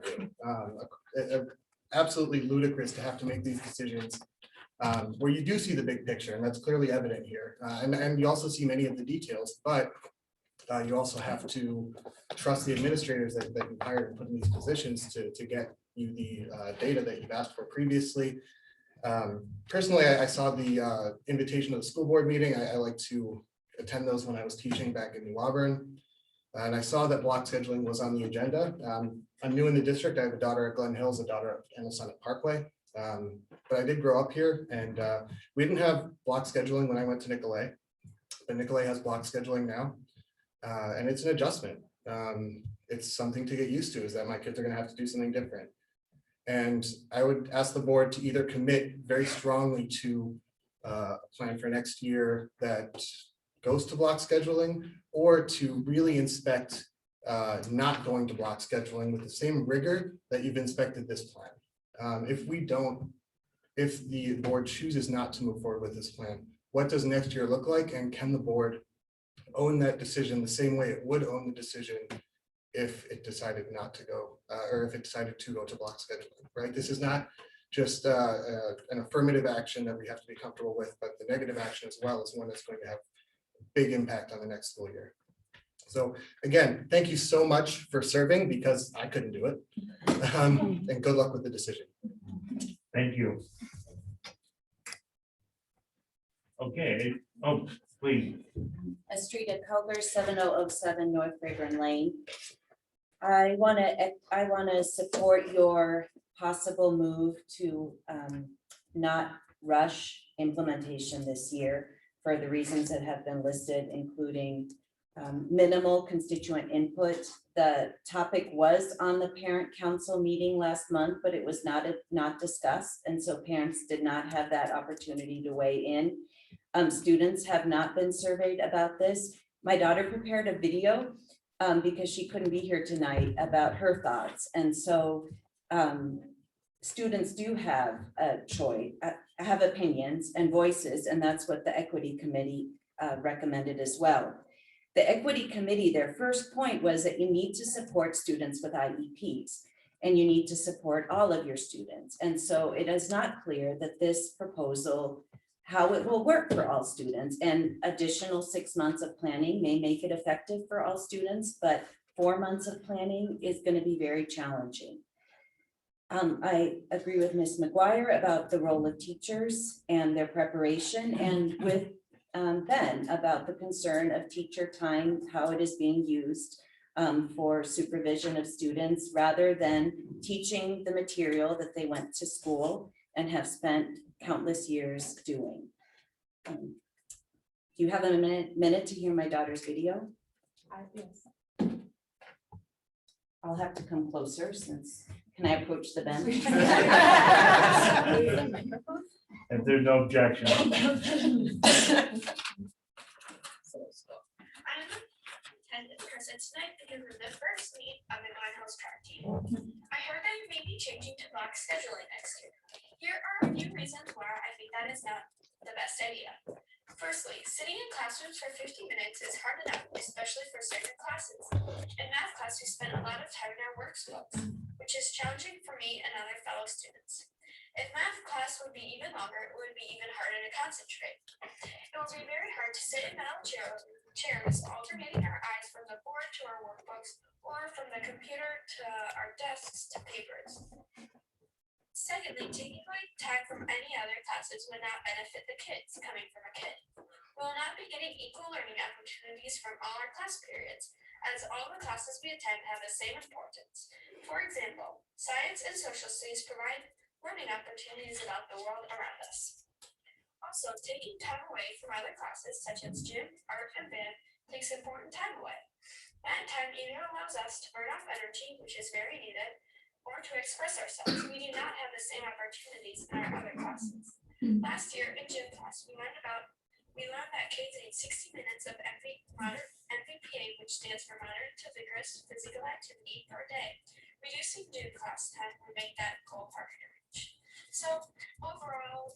do. Absolutely ludicrous to have to make these decisions where you do see the big picture, and that's clearly evident here. And you also see many of the details, but you also have to trust the administrators that you hired and put in these positions to get you the data that you've asked for previously. Personally, I saw the invitation to the school board meeting. I like to attend those when I was teaching back in New Auburn. And I saw that block scheduling was on the agenda. I'm new in the district. I have a daughter at Glen Hills, a daughter and a son at Parkway. But I did grow up here, and we didn't have block scheduling when I went to Nicolay, but Nicolay has block scheduling now. And it's an adjustment. It's something to get used to, is that my kids are gonna have to do something different. And I would ask the board to either commit very strongly to a plan for next year that goes to block scheduling, or to really inspect not going to block scheduling with the same rigor that you've inspected this plan. If the board chooses not to move forward with this plan, what does next year look like? And can the board own that decision the same way it would own the decision if it decided not to go, or if it decided to go to block scheduling, right? This is not just an affirmative action that we have to be comfortable with, but the negative action as well is one that's going to have a big impact on the next school year. So again, thank you so much for serving, because I couldn't do it. And good luck with the decision. Thank you. Okay, oh, please. Estrida Pelger, 7007 North Rayburn Lane. I want to support your possible move to not rush implementation this year for the reasons that have been listed, including minimal constituent input. The topic was on the parent council meeting last month, but it was not discussed, and so parents did not have that opportunity to weigh in. Students have not been surveyed about this. My daughter prepared a video because she couldn't be here tonight about her thoughts. And so students do have a choice, have opinions and voices, and that's what the equity committee recommended as well. The equity committee, their first point was that you need to support students with IEPs, and you need to support all of your students. And so it is not clear that this proposal, how it will work for all students, and additional 6 months of planning may make it effective for all students, but 4 months of planning is gonna be very challenging. I agree with Ms. McGuire about the role of teachers and their preparation, and with Ben about the concern of teacher time, how it is being used for supervision of students rather than teaching the material that they went to school and have spent countless years doing. Do you have a minute to hear my daughter's video? Yes. I'll have to come closer since, can I approach the bench? If there's no objection. I'm attended present tonight because of the first meet of the Grindhouse track team. I heard that you may be changing to block scheduling next year. Here are a few reasons why I think that is not the best idea. Firstly, sitting in classrooms for 50 minutes is hard enough, especially for certain classes. In math class, we spend a lot of time in our workbooks, which is challenging for me and other fellow students. If math class would be even longer, it would be even harder to concentrate. It will be very hard to sit in metal chairs, alternating our eyes from the board to our workbooks, or from the computer to our desks to papers. Secondly, taking away time from any other classes would not benefit the kids coming from a kid. We will not be getting equal learning opportunities from all our class periods, as all the classes we attend have the same importance. For example, science and social studies provide learning opportunities about the world around us. Also, taking time away from other classes such as gym, art, and band takes important time away. That time either allows us to burn off energy, which is very needed, or to express ourselves. We do not have the same opportunities in our other classes. Last year in gym class, we learned that kids need 60 minutes of MVPA, which stands for moderate to vigorous physical activity per day. Reducing gym class time will make that goal harder to reach. So overall,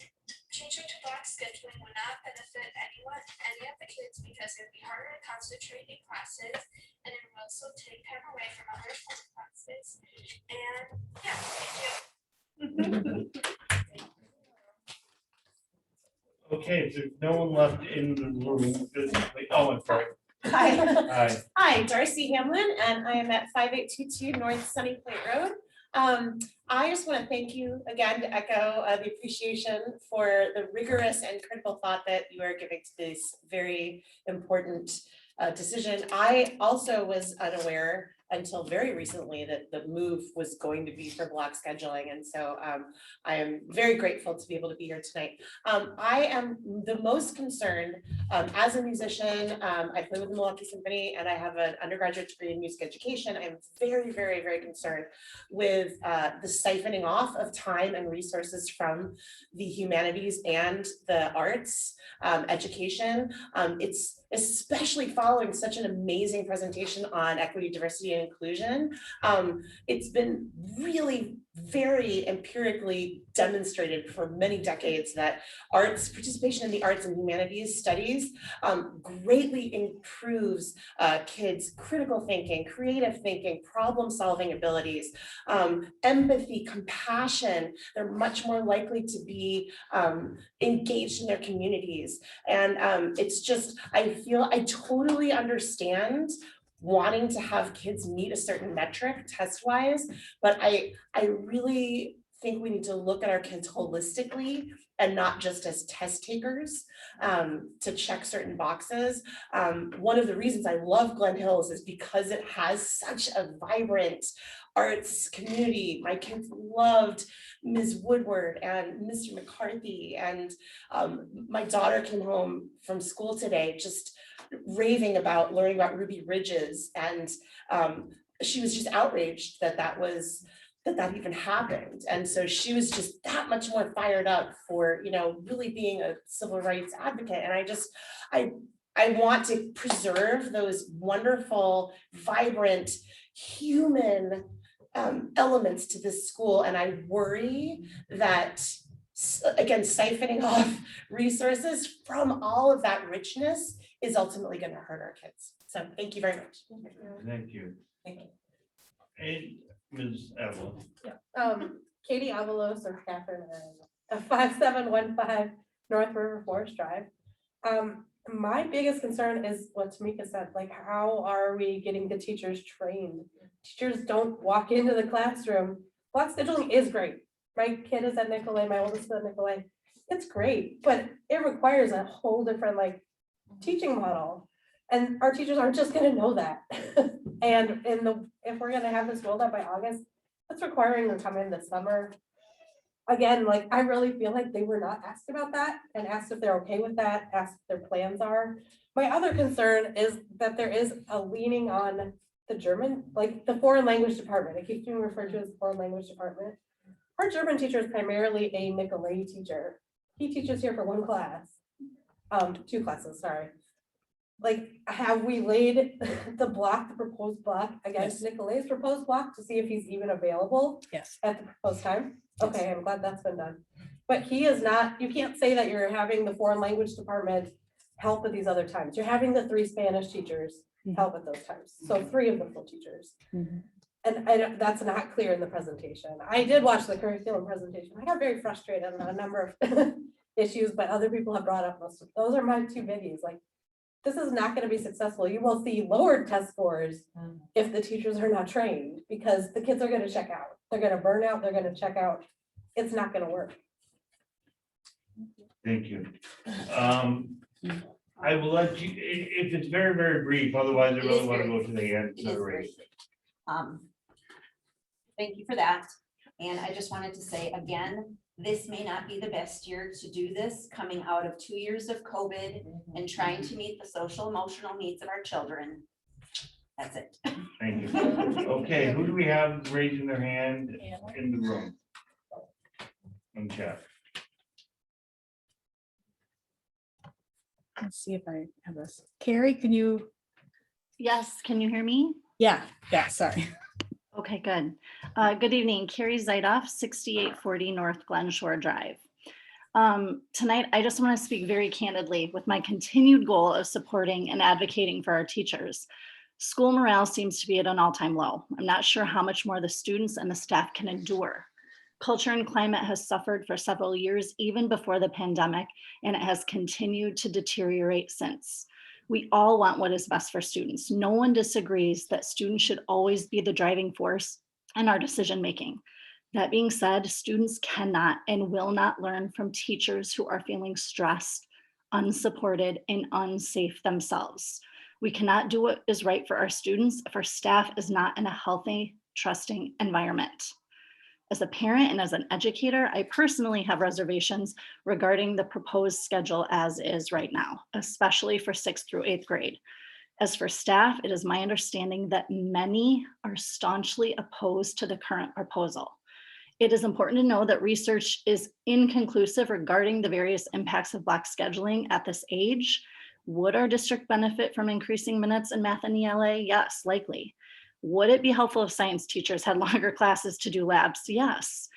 changing to block scheduling would not benefit any of the kids, because it would be harder to concentrate in classes, and it would also take time away from other fun classes. And yeah, thank you. Okay, if there's no one left in the room physically, oh, I'm sorry. Hi. Hi. Hi, Darcy Hamlin, and I am at 5822 North Sunny Point Road. I just want to thank you again to echo the appreciation for the rigorous and critical thought that you are giving to this very important decision. I also was unaware until very recently that the move was going to be for block scheduling. And so I am very grateful to be able to be here tonight. I am the most concerned as a musician. I play with the Milwaukee Symphony and I have an undergraduate degree in music education. I'm very, very, very concerned with the siphoning off of time and resources from the humanities and the arts education. It's especially following such an amazing presentation on equity, diversity, and inclusion. It's been really very empirically demonstrated for many decades that arts, participation in the arts and humanities studies greatly improves kids' critical thinking, creative thinking, problem-solving abilities, empathy, compassion. They're much more likely to be engaged in their communities. And it's just, I totally understand wanting to have kids meet a certain metric test-wise, but I really think we need to look at our kids holistically and not just as test takers to check certain boxes. One of the reasons I love Glen Hills is because it has such a vibrant arts community. My kids loved Ms. Woodward and Mr. McCarthy, and my daughter came home from school today just raving about learning about Ruby Ridges, and she was just outraged that that even happened. And so she was just that much more fired up for, really being a civil rights advocate. And I want to preserve those wonderful, vibrant, human elements to this school. And I worry that, again, siphoning off resources from all of that richness is ultimately going to hurt our kids. So thank you very much. Thank you. Thank you. And Ms. Evelyn. Katie Avalos or Catherine, 5715 North River Forest Drive. My biggest concern is what Tamika said, like, how are we getting the teachers trained? Teachers don't walk into the classroom. Block scheduling is great. My kid is at Nicolay, my oldest is at Nicolay. It's great, but it requires a whole different like teaching model. And our teachers aren't just gonna know that. And if we're gonna have this rolled out by August, that's requiring them to come in this summer. Again, like, I really feel like they were not asked about that and asked if they're okay with that, asked if their plans are. My other concern is that there is a leaning on the German, like the foreign language department. It keeps being referred to as the foreign language department. Our German teacher is primarily a Nicolay teacher. He teaches here for one class, 2 classes, sorry. Like, have we laid the proposed block against Nicolay's proposed block to see if he's even available? Yes. At the proposed time? Okay, I'm glad that's been done. But he is not, you can't say that you're having the foreign language department help at these other times. You're having the 3 Spanish teachers help at those times. So 3 of the full teachers. And that's not clear in the presentation. I did watch the curriculum presentation. I got very frustrated on a number of issues, but other people have brought up most of those are my 2 biggies. Like, this is not going to be successful. You will see lower test scores if the teachers are not trained, because the kids are going to check out. They're going to burn out. They're going to check out. It's not going to work. Thank you. I will let you, if it's very, very brief, otherwise I really want to go to the end. It is great. Thank you for that. And I just wanted to say again, this may not be the best year to do this, coming out of 2 years of COVID and trying to meet the social emotional needs of our children. That's it. Thank you. Okay, who do we have raising their hand in the room? And Jeff. Let's see if I have this. Carrie, can you? Yes, can you hear me? Yeah, sorry. Okay, good. Good evening, Carrie Zeidoff, 6840 North Glen Shore Drive. Tonight, I just want to speak very candidly with my continued goal of supporting and advocating for our teachers. School morale seems to be at an all-time low. I'm not sure how much more the students and the staff can endure. Culture and climate has suffered for several years, even before the pandemic, and it has continued to deteriorate since. We all want what is best for students. No one disagrees that students should always be the driving force in our decision-making. That being said, students cannot and will not learn from teachers who are feeling stressed, unsupported, and unsafe themselves. We cannot do what is right for our students if our staff is not in a healthy, trusting environment. As a parent and as an educator, I personally have reservations regarding the proposed schedule as is right now, especially for 6th through 8th grade. As for staff, it is my understanding that many are staunchly opposed to the current proposal. It is important to know that research is inconclusive regarding the various impacts of block scheduling at this age. Would our district benefit from increasing minutes in math and ELA? Yes, likely. Would it be helpful if science teachers had longer classes to do labs? Yes.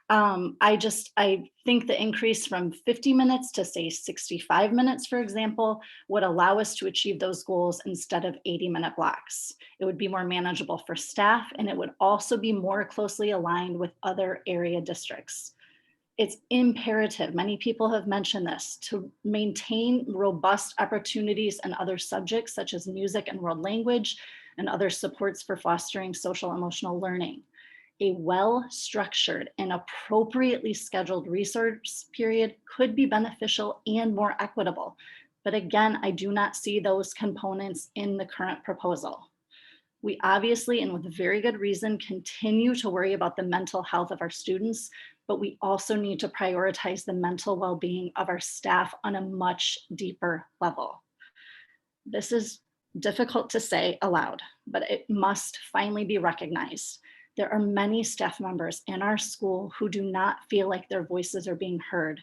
I think the increase from 50 minutes to say 65 minutes, for example, would allow us to achieve those goals instead of 80-minute blocks. It would be more manageable for staff, and it would also be more closely aligned with other area districts. It's imperative, many people have mentioned this, to maintain robust opportunities in other subjects such as music and world language and other supports for fostering social emotional learning. A well-structured and appropriately scheduled resource period could be beneficial and more equitable. But again, I do not see those components in the current proposal. We obviously, and with very good reason, continue to worry about the mental health of our students, but we also need to prioritize the mental well-being of our staff on a much deeper level. This is difficult to say aloud, but it must finally be recognized. There are many staff members in our school who do not feel like their voices are being heard.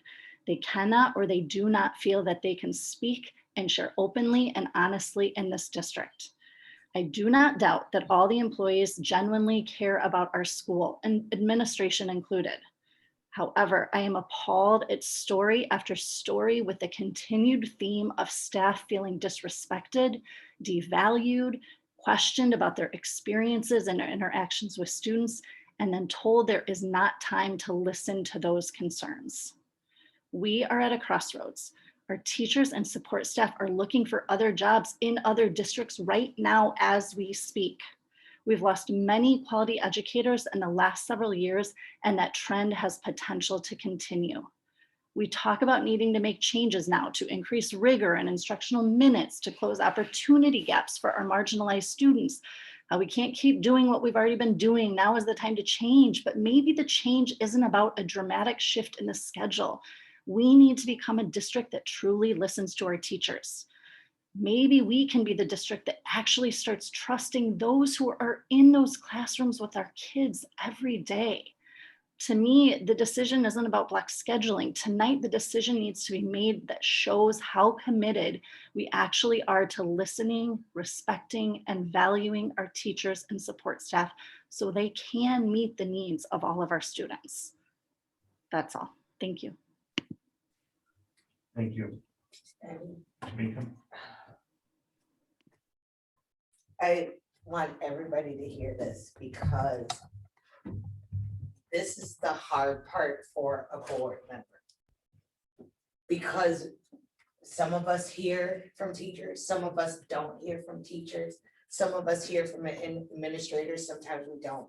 They cannot or they do not feel that they can speak and share openly and honestly in this district. I do not doubt that all the employees genuinely care about our school, and administration included. However, I am appalled at story after story with the continued theme of staff feeling disrespected, devalued, questioned about their experiences and their interactions with students, and then told there is not time to listen to those concerns. We are at a crossroads. Our teachers and support staff are looking for other jobs in other districts right now as we speak. We've lost many quality educators in the last several years, and that trend has potential to continue. We talk about needing to make changes now to increase rigor and instructional minutes to close opportunity gaps for our marginalized students. We can't keep doing what we've already been doing. Now is the time to change, but maybe the change isn't about a dramatic shift in the schedule. We need to become a district that truly listens to our teachers. Maybe we can be the district that actually starts trusting those who are in those classrooms with our kids every day. To me, the decision isn't about block scheduling. Tonight, the decision needs to be made that shows how committed we actually are to listening, respecting, and valuing our teachers and support staff so they can meet the needs of all of our students. That's all. Thank you. Thank you. Tamika? I want everybody to hear this because this is the hard part for a board member. Because some of us hear from teachers, some of us don't hear from teachers, some of us hear from administrators, sometimes we don't.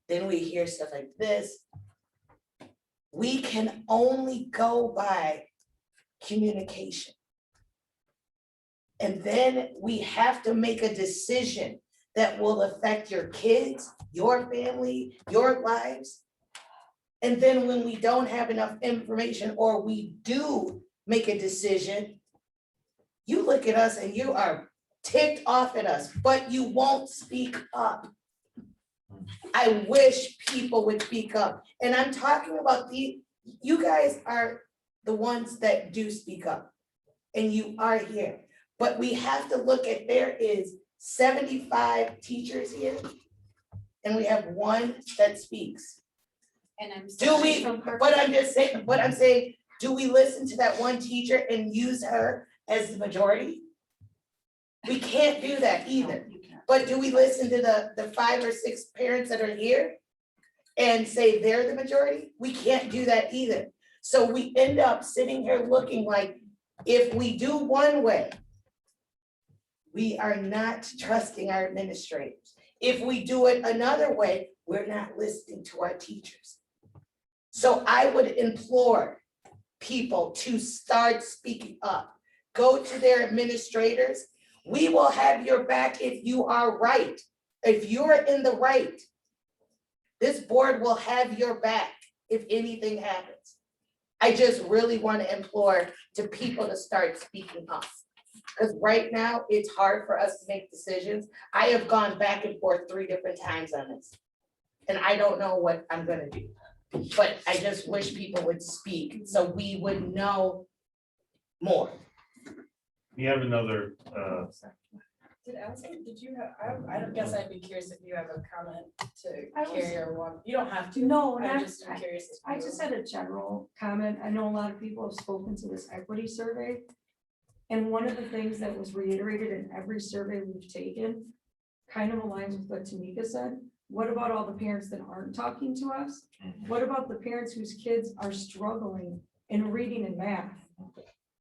Then we hear stuff like this. We can only go by communication. And then we have to make a decision that will affect your kids, your family, your lives. And then when we don't have enough information or we do make a decision, you look at us and you are ticked off at us, but you won't speak up. I wish people would speak up. And I'm talking about you guys are the ones that do speak up. And you are here. But we have to look at, there is 75 teachers here. And we have one that speaks. And I'm. Do we, but I'm saying, do we listen to that one teacher and use her as the majority? We can't do that either. But do we listen to the 5 or 6 parents that are here and say they're the majority? We can't do that either. So we end up sitting here looking like, if we do one way, we are not trusting our administrators. If we do it another way, we're not listening to our teachers. So I would implore people to start speaking up. Go to their administrators. We will have your back if you are right. If you're in the right, this board will have your back if anything happens. I just really want to implore to people to start speaking up. Because right now, it's hard for us to make decisions. I have gone back and forth 3 different times on this. And I don't know what I'm gonna do. But I just wish people would speak so we would know more. We have another, Did Allison, did you have, I don't guess I'd be curious if you have a comment to I was- carry or one, you don't have to. No, I not- just am curious. if I you- just had a general comment. I know a lot of people have spoken to this equity survey. And one of the things that was reiterated in every survey we've taken kind of aligns with what Tamika said. What about all the parents that aren't talking to us? What about the parents whose kids are struggling in reading and math?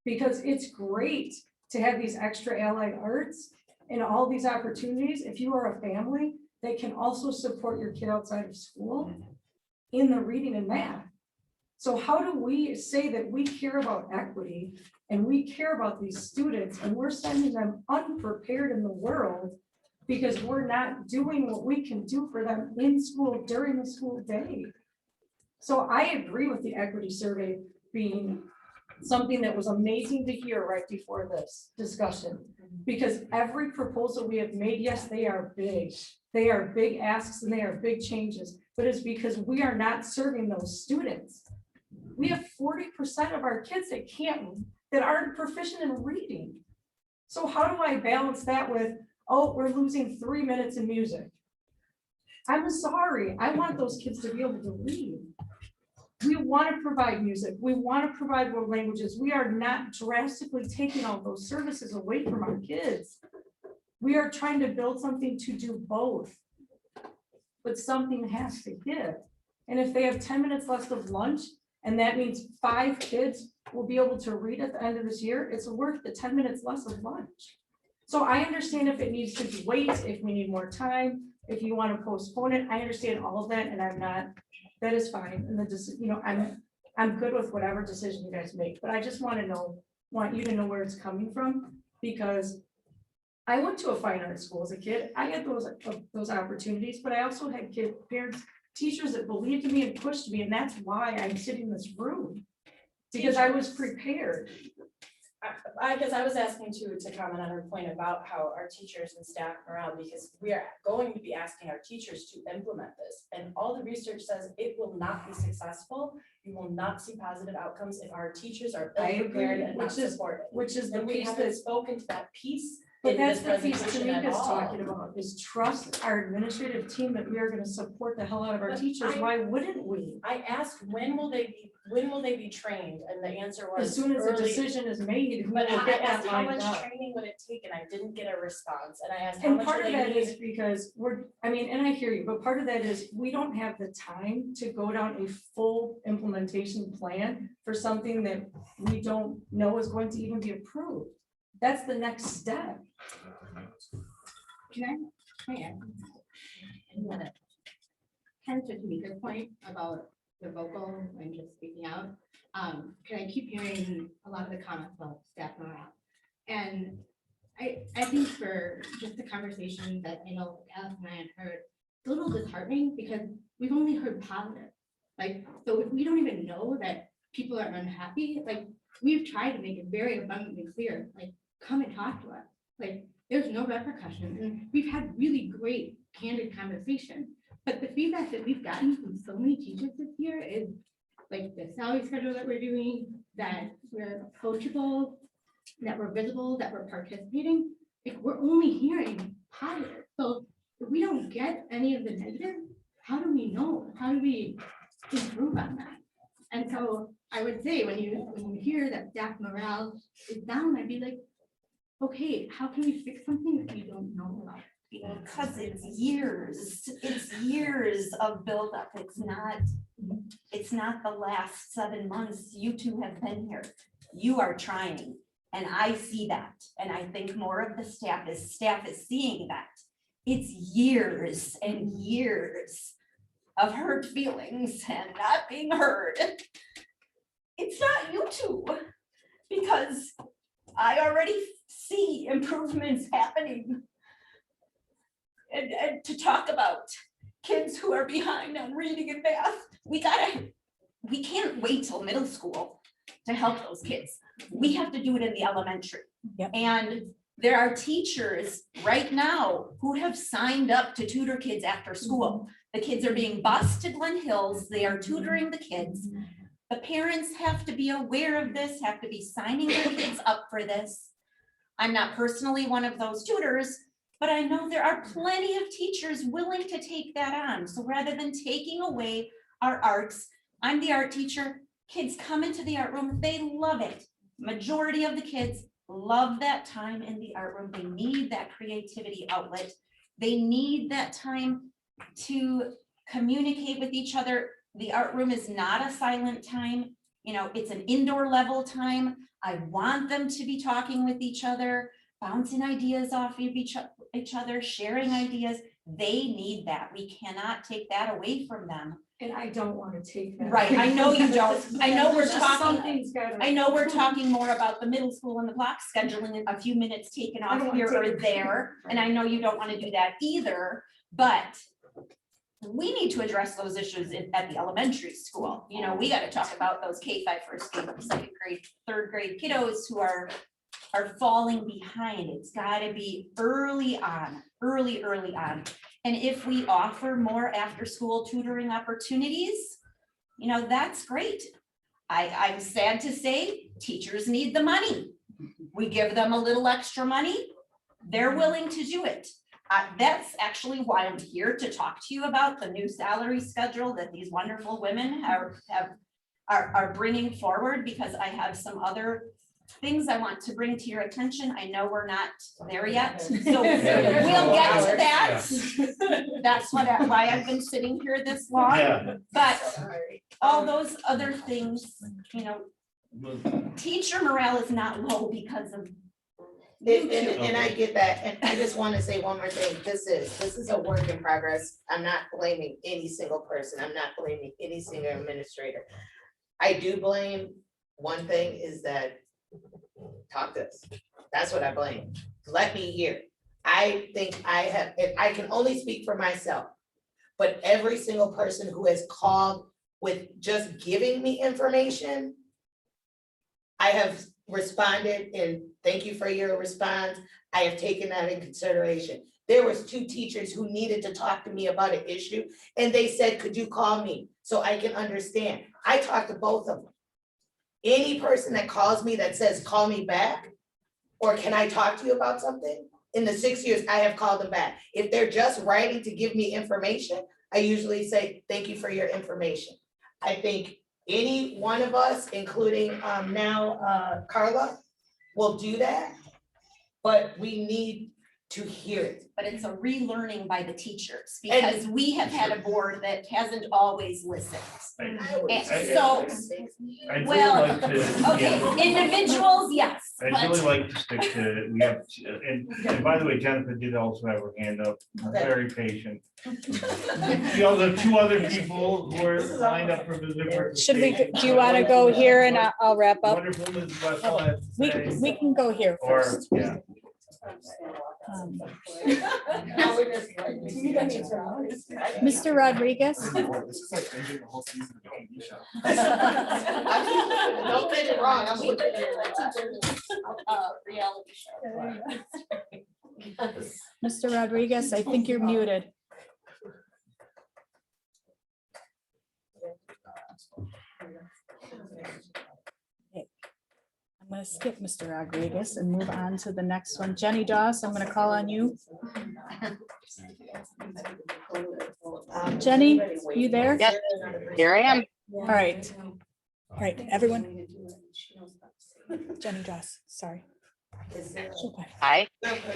Because it's great to have these extra allied arts and all these opportunities. If you are a family that can also support your kid outside of school in the reading and math. So how do we say that we care about equity and we care about these students and we're sending them unprepared in the world because we're not doing what we can do for them in school during the school day? So I agree with the equity survey being something that was amazing to hear right before this discussion. Because every proposal we have made, yes, they are big. They are big asks and they are big changes, but it's because we are not serving those students. We have 40% of our kids that aren't proficient in reading. So how do I balance that with, oh, we're losing 3 minutes in music? I'm sorry, I want those kids to be able to read. We want to provide music. We want to provide world languages. We are not drastically taking all those services away from our kids. We are trying to build something to do both, but something has to give. And if they have 10 minutes left of lunch And that means 5 kids will be able to read at the end of this year. It's worth the 10 minutes less of lunch. So I understand if it needs to be wait, if we need more time, if you want to postpone it, I understand all of that, and I'm not, that is fine. And I'm good with whatever decision you guys make, but I just want you to know where it's coming from, because I went to a fine arts school as a kid. I had those opportunities, but I also had parents, teachers that believed in me and pushed me, and that's why I'm sitting in this room, because I was prepared. I guess I was asking to comment on her point about how our teachers and staff are around, because we are going to be asking our teachers to implement this. And all the research says it will not be successful. You will not see positive outcomes if our teachers are ill-prepared and not supported. Which is the And we piece haven't that, spoken to that piece. but in that's this the piece presentation at Tamika's all. talking about, is trust our administrative team that we are gonna support the hell out of our But teachers. Why wouldn't we? I asked, when will they be trained? And the answer was As soon as the early. decision is made, we But will I get that asked, how lined much up. training would it take? And I didn't get a response. And I asked, how And much part will of they that is need? because and I hear you, but part of that is we don't have the time to go down a full implementation plan for something that we don't know is going to even be approved. That's the next step. Can I? Kind of to Tamika's point about the vocal and just speaking out. Can I keep hearing a lot of the comments about staff morale? And I think for just the conversation that I know Alice and I had heard, it's a little disheartening because we've only heard positive. Like, so if we don't even know that people are unhappy, like we've tried to make it very abundantly clear, like come and talk to us. Like there's no repercussion. And we've had really great candid conversation. But the feedback that we've gotten from so many teachers this year is like the salary schedule that we're doing, that we're approachable, that we're visible, that we're participating. Like we're only hearing positive. So if we don't get any of the negative, how do we know? How do we improve on that? And so I would say when you hear that staff morale is down, I'd be like, okay, how can we fix something that we don't know about? Because it's years of buildup. It's not the last 7 months. You two have been here. You are trying, and I see that. And I think more of the staff is seeing that. It's years and years of hurt feelings and not being heard. It's not you two, because I already see improvements happening. And to talk about kids who are behind on reading and math, we can't wait till middle school to help those kids. We have to do it in the elementary. And there are teachers right now who have signed up to tutor kids after school. The kids are being bused to Glen Hills. They are tutoring the kids. The parents have to be aware of this, have to be signing their kids up for this. I'm not personally one of those tutors, but I know there are plenty of teachers willing to take that on. So rather than taking away our arts, I'm the art teacher, kids come into the art room, they love it. Majority of the kids love that time in the art room. They need that creativity outlet. They need that time to communicate with each other. The art room is not a silent time. You know, it's an indoor level time. I want them to be talking with each other, bouncing ideas off of each other, sharing ideas. They need that. We cannot take that away from them. And I don't want to take that. Right, I know you don't. I know we're talking, Something's gotta- I know we're talking more about the middle school and the block scheduling and a few minutes taken I off don't wanna here take or it. there. And I know you don't want to do that either, but we need to address those issues at the elementary school. You know, we got to talk about those K-5 first grade, second grade, third grade kiddos who are falling behind. It's got to be early on. And if we offer more after-school tutoring opportunities, you know, that's great. I'm sad to say teachers need the money. We give them a little extra money, they're willing to do it. That's actually why I'm here to talk to you about the new salary schedule that these wonderful women are bringing forward, because I have some other things I want to bring to your attention. I know we're not there yet, so we'll get to that. That's why I've been sitting here this long. Yeah. But all those other things, you know, teacher morale is not low because of And I get that, and I just want to say one more thing, this is a work in progress, I'm not blaming any single person, I'm not blaming any single administrator. I do blame, one thing is that, talk to us, that's what I blame, let me hear. I think I have, and I can only speak for myself, but every single person who has called with just giving me information, I have responded, and thank you for your response. I have taken that in consideration. There was 2 teachers who needed to talk to me about an issue, and they said, could you call me so I can understand? I talked to both of them. Any person that calls me that says, call me back, or can I talk to you about something? In the 6 years, I have called them back. If they're just writing to give me information, I usually say, thank you for your information. I think any one of us, including now Carla, will do that, but we need to hear it. But it's a relearning by the teachers, because we have had a board that hasn't always listened. And so, I'd really well, like to, okay, yeah. individuals, yes, I'd but really like to stick to, we have, and by the way, Jennifer did also have her hand up, very patient. The other 2 other people who are lined up for visitor Should we, participation. do you want to go here and I'll wrap up? Wonderful Ms. Westphal has to say, We can go here or, first. yeah. Mr. Rodriguez? This is like ending the whole season of the TV show. Don't get it wrong, I'm with reality show. Mr. Rodriguez, I think you're muted. Okay. I'm going to skip Mr. Rodriguez and move on to the next one. Jenny Doss, I'm going to call on you. Jenny, you there? Yes, here I am. All right. All right, everyone. Jenny Doss, sorry. Hi,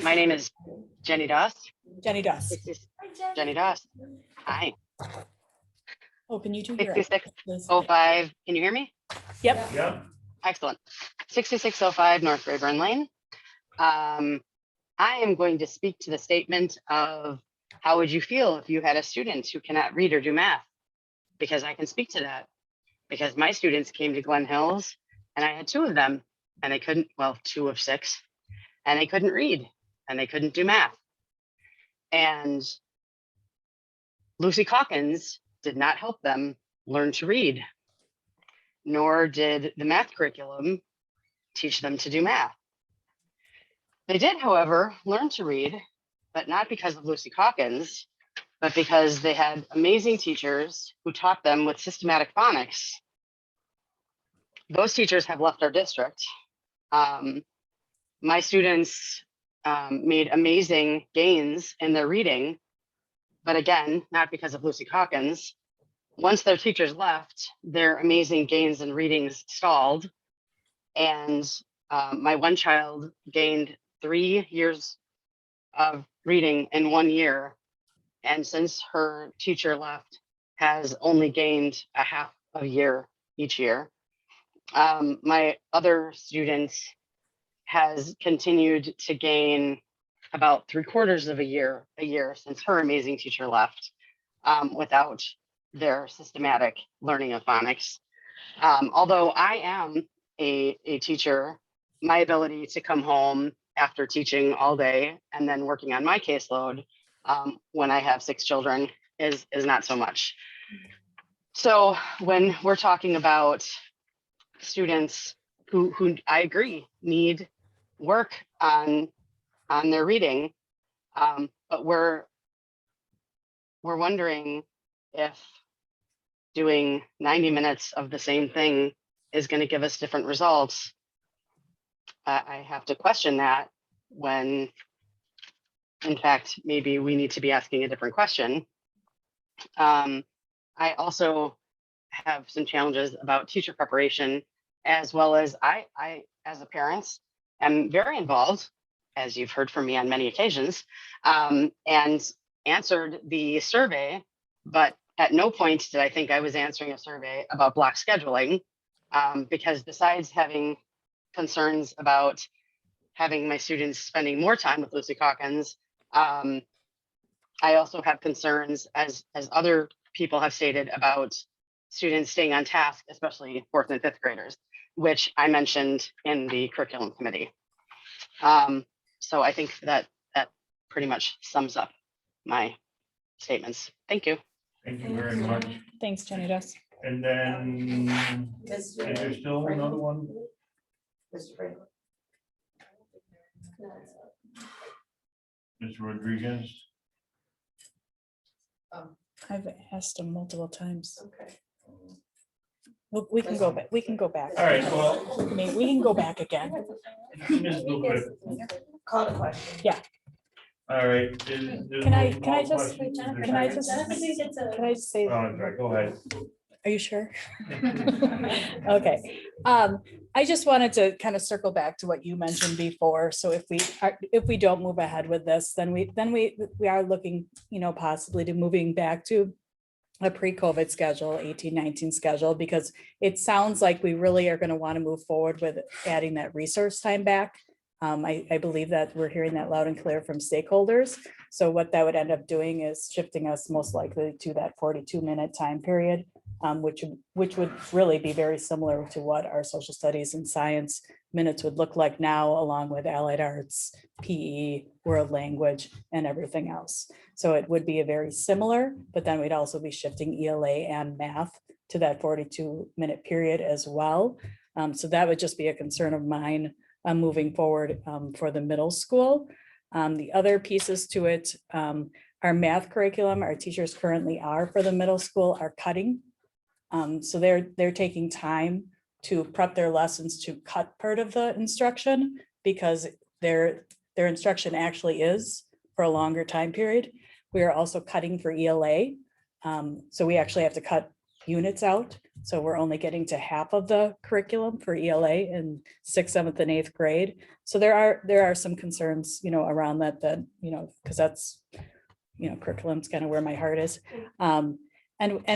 my name is Jenny Doss. Jenny Doss. Jenny Doss. Hi. Oh, can you do your? 6605, can you hear me? Yep. Yep. Excellent. 6605 North Rayburn Lane. I am going to speak to the statement of how would you feel if you had a student who cannot read or do math? Because I can speak to that. Because my students came to Glen Hills and I had 2 of them and they couldn't, well, 2 of 6, and they couldn't read and they couldn't do math. And Lucy Calkins did not help them learn to read, nor did the math curriculum teach them to do math. They did, however, learn to read, but not because of Lucy Calkins, but because they had amazing teachers who taught them with systematic phonics. Those teachers have left our district. My students made amazing gains in their reading, but again, not because of Lucy Calkins. Once their teachers left, their amazing gains in readings stalled. And my one child gained 3 years of reading in 1 year. And since her teacher left, has only gained a half a year each year. My other students has continued to gain about 3/4 of a year since her amazing teacher left, without their systematic learning of phonics. Although I am a teacher, my ability to come home after teaching all day and then working on my caseload when I have 6 children is not so much. So when we're talking about students who I agree need work on their reading, but we're wondering if doing 90 minutes of the same thing is going to give us different results. I have to question that when, in fact, maybe we need to be asking a different question. I also have some challenges about teacher preparation, as well as I as a parent, am very involved, as you've heard from me on many occasions, and answered the survey, but at no point did I think I was answering a survey about block scheduling, because besides having concerns about having my students spending more time with Lucy Calkins, I also have concerns, as other people have stated, about students staying on task, especially 4th and 5th graders, which I mentioned in the curriculum committee. So I think that pretty much sums up my statements. Thank you. Thank you very much. Thanks, Jenny Doss. And then, is there still another one? Mr. Franklin. Ms. Rodriguez? I've asked him multiple times. Okay. We can go back, we can go back. All right, well. I mean, we can go back again. Ms. Lucas, Call the question. Yeah. all right. Can I just say? Oh, go ahead. Are you sure? Okay. I just wanted to kind of circle back to what you mentioned before. So if we don't move ahead with this, then we are looking, possibly to moving back to a pre-COVID schedule, 18-19 schedule, because it sounds like we really are going to want to move forward with adding that resource time back. I believe that we're hearing that loud and clear from stakeholders. So what that would end up doing is shifting us most likely to that 42-minute time period, which would really be very similar to what our social studies and science minutes would look like now, along with allied arts, PE, world language, and everything else. So it would be a very similar, but then we'd also be shifting ELA and math to that 42-minute period as well. So that would just be a concern of mine moving forward for the middle school. The other pieces to it, our math curriculum, our teachers currently are for the middle school are cutting. So they're taking time to prep their lessons to cut part of the instruction, because their instruction actually is for a longer time period. We are also cutting for ELA. So we actually have to cut units out. So we're only getting to half of the curriculum for ELA in 6th, 7th, and 8th grade. So there are some concerns, around that, because that's, curriculum's kind of where my heart is. And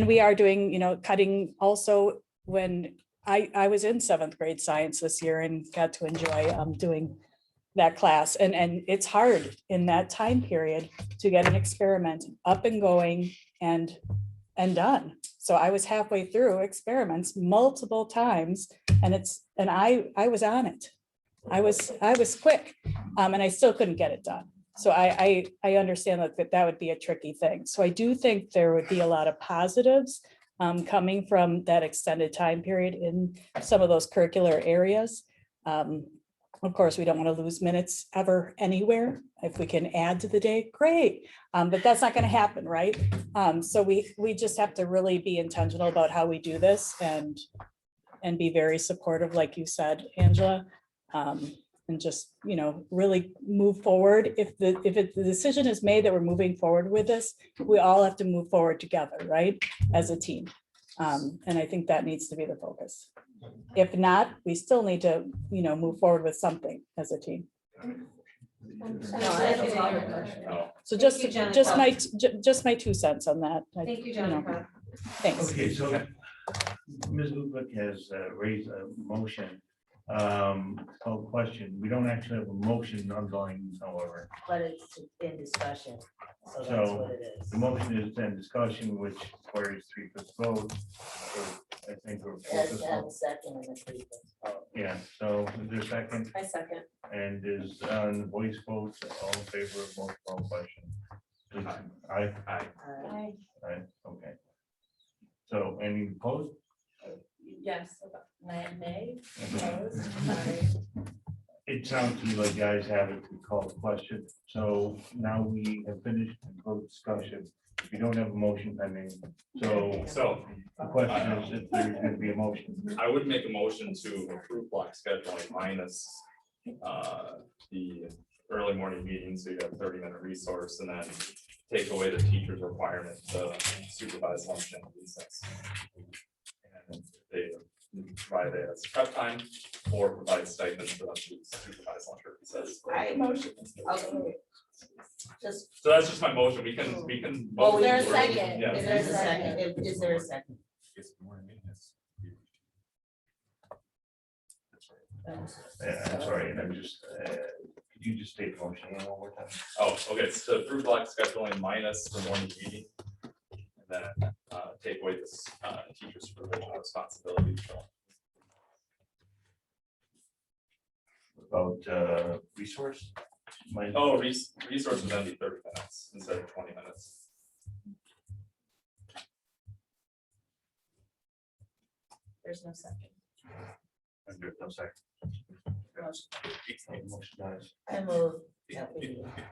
we are doing, cutting also. When I was in 7th grade science this year and got to enjoy doing that class. And it's hard in that time period to get an experiment up and going and done. So I was halfway through experiments multiple times, and I was on it. I was quick, and I still couldn't get it done. So I understand that would be a tricky thing. So I do think there would be a lot of positives coming from that extended time period in some of those curricular areas. Of course, we don't want to lose minutes ever anywhere. If we can add to the day, great. But that's not going to happen, right? So we just have to really be intentional about how we do this and be very supportive, like you said, Angela, and just, really move forward. If the decision is made that we're moving forward with this, we all have to move forward together, right? As a team. And I think that needs to be the focus. If not, we still need to, move forward with something as a team. So just my 2 cents on that. Thank you, Jennifer. Thanks. Okay, so Ms. Lubick has raised a motion. Called question. We don't actually have a motion ongoing, however. But it's in discussion, so that's So what it is. the motion is in discussion, which requires 3/5 vote. So I think we're. That's second and the 3/5 vote. Yeah, so is there a second? I second. And is on voice votes, all in favor of motion on question? Please, aye. Aye. Aye, okay. So any opposed? Yes. Nay. Opposed? It sounds to me like guys have it to call the question. So now we have finished the vote discussion. We don't have a motion pending. So the question is if there's going to be a motion. I would make a motion to approve block scheduling minus the early morning meeting, so you have 30-minute resource, and then take away the teacher's requirement to supervise lunch and recess. And they provide it as prep time, or provide stipends for them to supervise lunch or recess. I motion. Okay. Just. So that's just my motion. We can. Well, vote there's for a it. second. Yeah. Is there a second? Is there a second? Yeah, I'm sorry, and I'm just, could you just state the motion again one more time? Oh, okay, it's to approve block scheduling minus the morning meeting. And then take away this teacher supervision responsibility. About resource? Oh, resource would then be 30 minutes instead of 20 minutes. There's no second. There's no second. Motion dies. I move. that we- I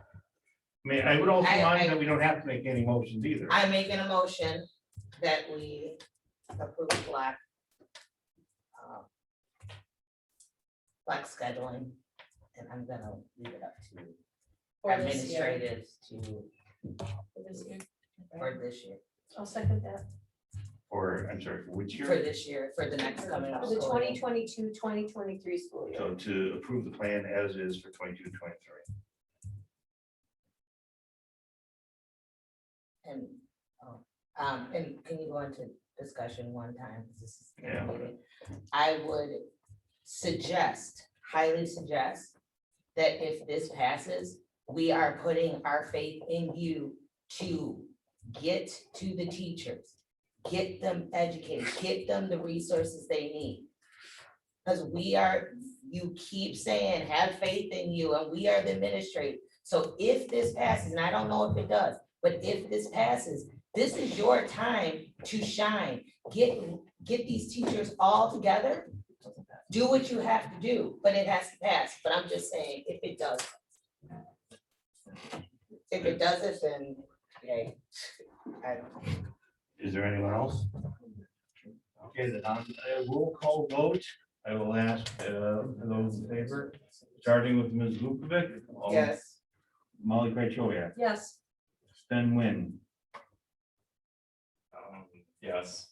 mean, I would also I- mind I- that we don't have to make any motions either. I'm making a motion that we approve block. Block scheduling, and I'm gonna leave it up to For this year. administrators to, for this year, I'll second that. Or, I'm sorry, for which for year? this year, for the next coming up. For the school year. 2022-2023 school year. So to approve the plan as is for 22-23. And can you go into discussion one time? 'Cause this is Yeah. meeting. I would suggest, highly suggest, that if this passes, we are putting our faith in you to get to the teachers, get them educated, get them the resources they need. Because you keep saying, have faith in you, and we are the administrator. So if this passes, and I don't know if it does, but if this passes, this is your time to shine. Get these teachers all together. Do what you have to do, but it has to pass. But I'm just saying, if it does. If it doesn't, then, yay. I don't know. Is there anyone else? Okay, then on a roll call vote, I will ask those in favor, starting with Ms. Vukovic. Yes. Molly Krychowiak, Yes. Sten Wynn, Yes.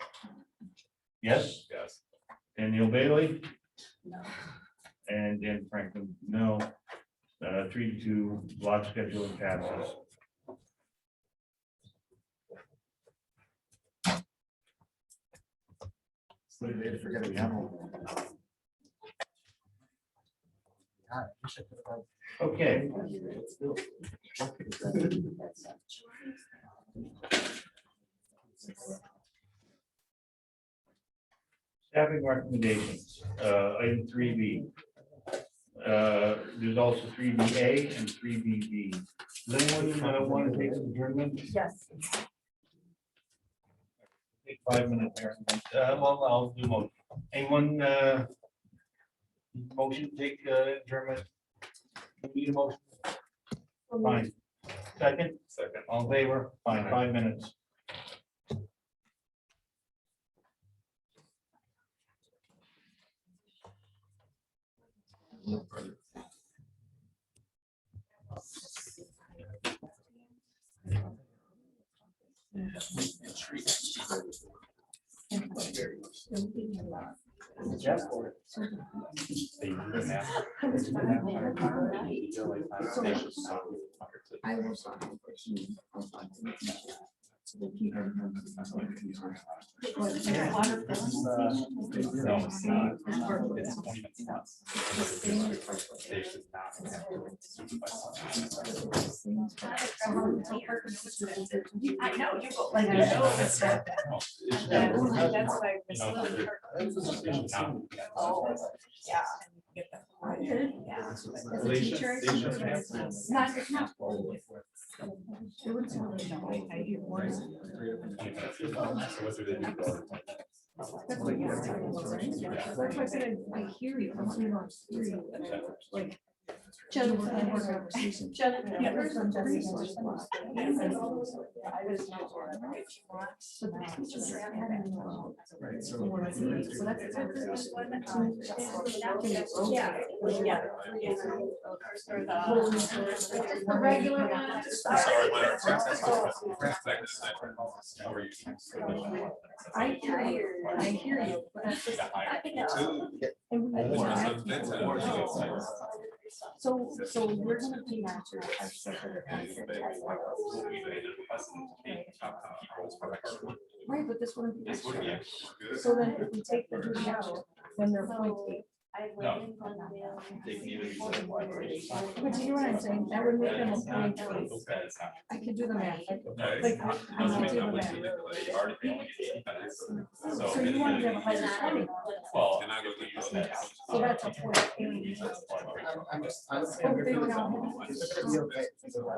yes, Yes. Danielle Bailey, No. and Dan Franklin, no. 3-2, block scheduling passes. Okay. Staffing recommendations, item 3B. There's also 3BA and 3BB. Does anyone want to take an adjournment? Yes. Take 5 minutes here. Well, I'll do motion. Anyone, motion to take adjournment? Need a motion? Fine. Second, Second. all in favor? Fine, 5 minutes. I will talk to you. I'll talk to the teacher. So the people who have this is what the teacher is. But the water filling station is part of It's that. 20 minutes less. The same request. They should not have to supervise. I know, you go. Like, I know, it's not that. That's what I You know, they should not. Yeah. Yeah. As a teacher, it's not, it's not. It would sound like I hear words. What do they do? That's what you're saying, right? That's why I said, I hear you, I'm saying, I hear you, like. Jennifer, I have a conversation. Jennifer, Yeah, there's some resource block. I just know. So the teachers are having, Right, so what I see, so that's. Yeah. Yeah. The regular one. Sorry, I hear you, but that's just. And so we're gonna be after our separate. Right, but this wouldn't be. extra. So then if we take the duty out, then they're appointed. But you know what I'm saying? That would make them a point. I could do the math. I could do the math. So you want to have 120. Well. So that's a point. I'm just figuring out.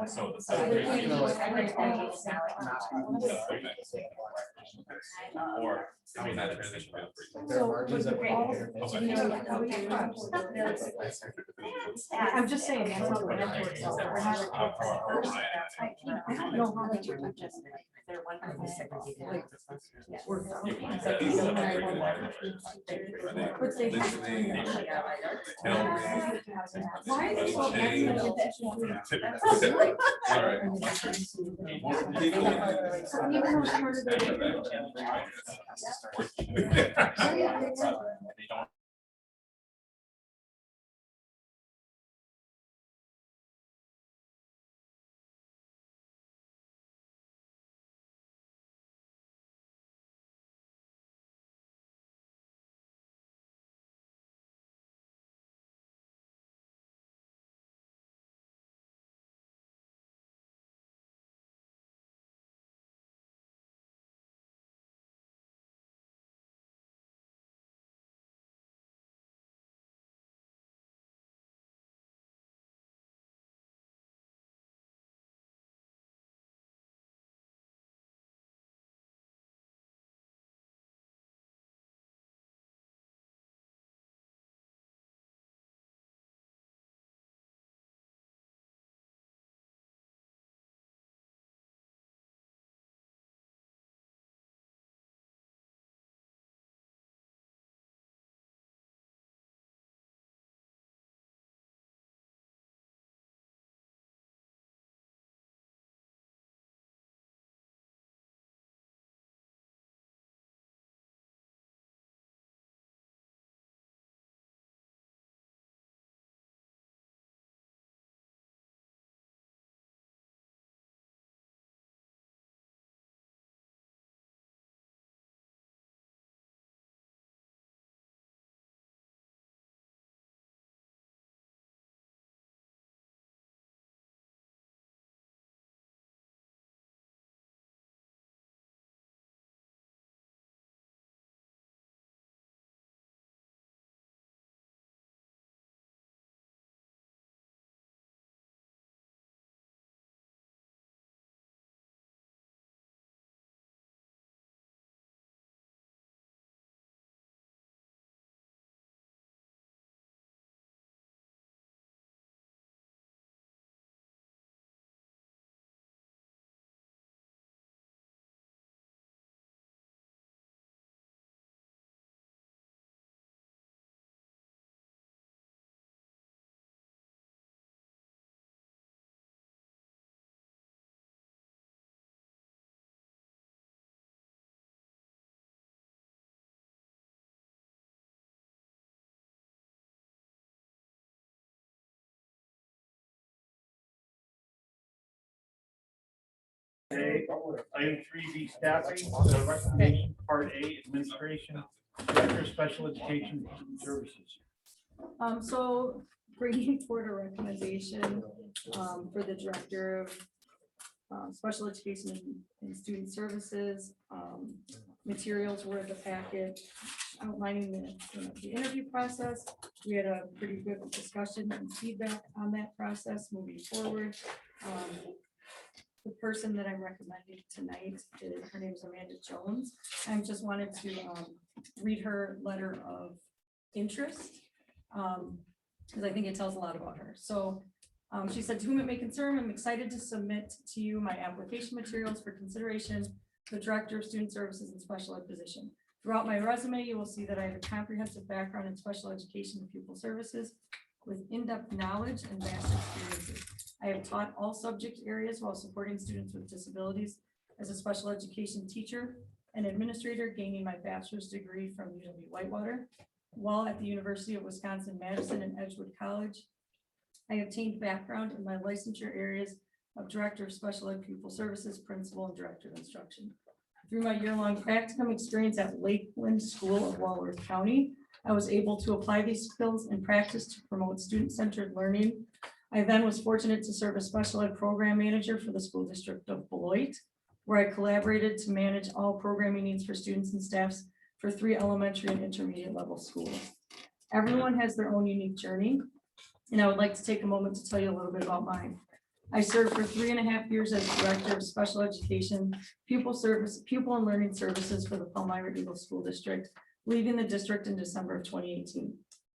So or, I mean, that transition. There are margins that we're I'm just saying, that's how the math works out. We're not- I don't know how much. They're wonderful. Works out. But they why are they so adamant that you do that? So even though it's harder to- Okay, item 3B staffing, so recommendation, part A, administration, director of special education and services. So bringing forward a recommendation for the director of special education and student services. Materials were in the packet outlining the interview process. We had a pretty good discussion and feedback on that process moving forward. The person that I'm recommending tonight, her name is Amanda Jones. I just wanted to read her letter of interest because I think it tells a lot about her. So she said, to whom it may concern, I'm excited to submit to you my application materials for consideration, the Director of Student Services and Special Ed position. Throughout my resume, you will see that I have a comprehensive background in special education and pupil services. with in-depth knowledge and vast experiences. I have taught all subject areas while supporting students with disabilities as a special education teacher and administrator, gaining my bachelor's degree from UW-Whitewater. While at the University of Wisconsin-Madison and Edgewood College, I obtained background in my licensure areas of Director of Special Ed Pupil Services, Principal, and Director of Instruction. Through my year-long practicum experience at Lakeland School of Walworth County, I was able to apply these skills in practice to promote student-centered learning. I then was fortunate to serve as special ed program manager for the school district of Beloit, where I collaborated to manage all programming needs for students and staffs for 3 elementary and intermediate level schools. Everyone has their own unique journey, and I would like to take a moment to tell you a little bit about mine. I served for 3.5 years as Director of Special Education, Pupil and Learning Services for the Palmyra Eagle School District, leaving the district in December of 2018.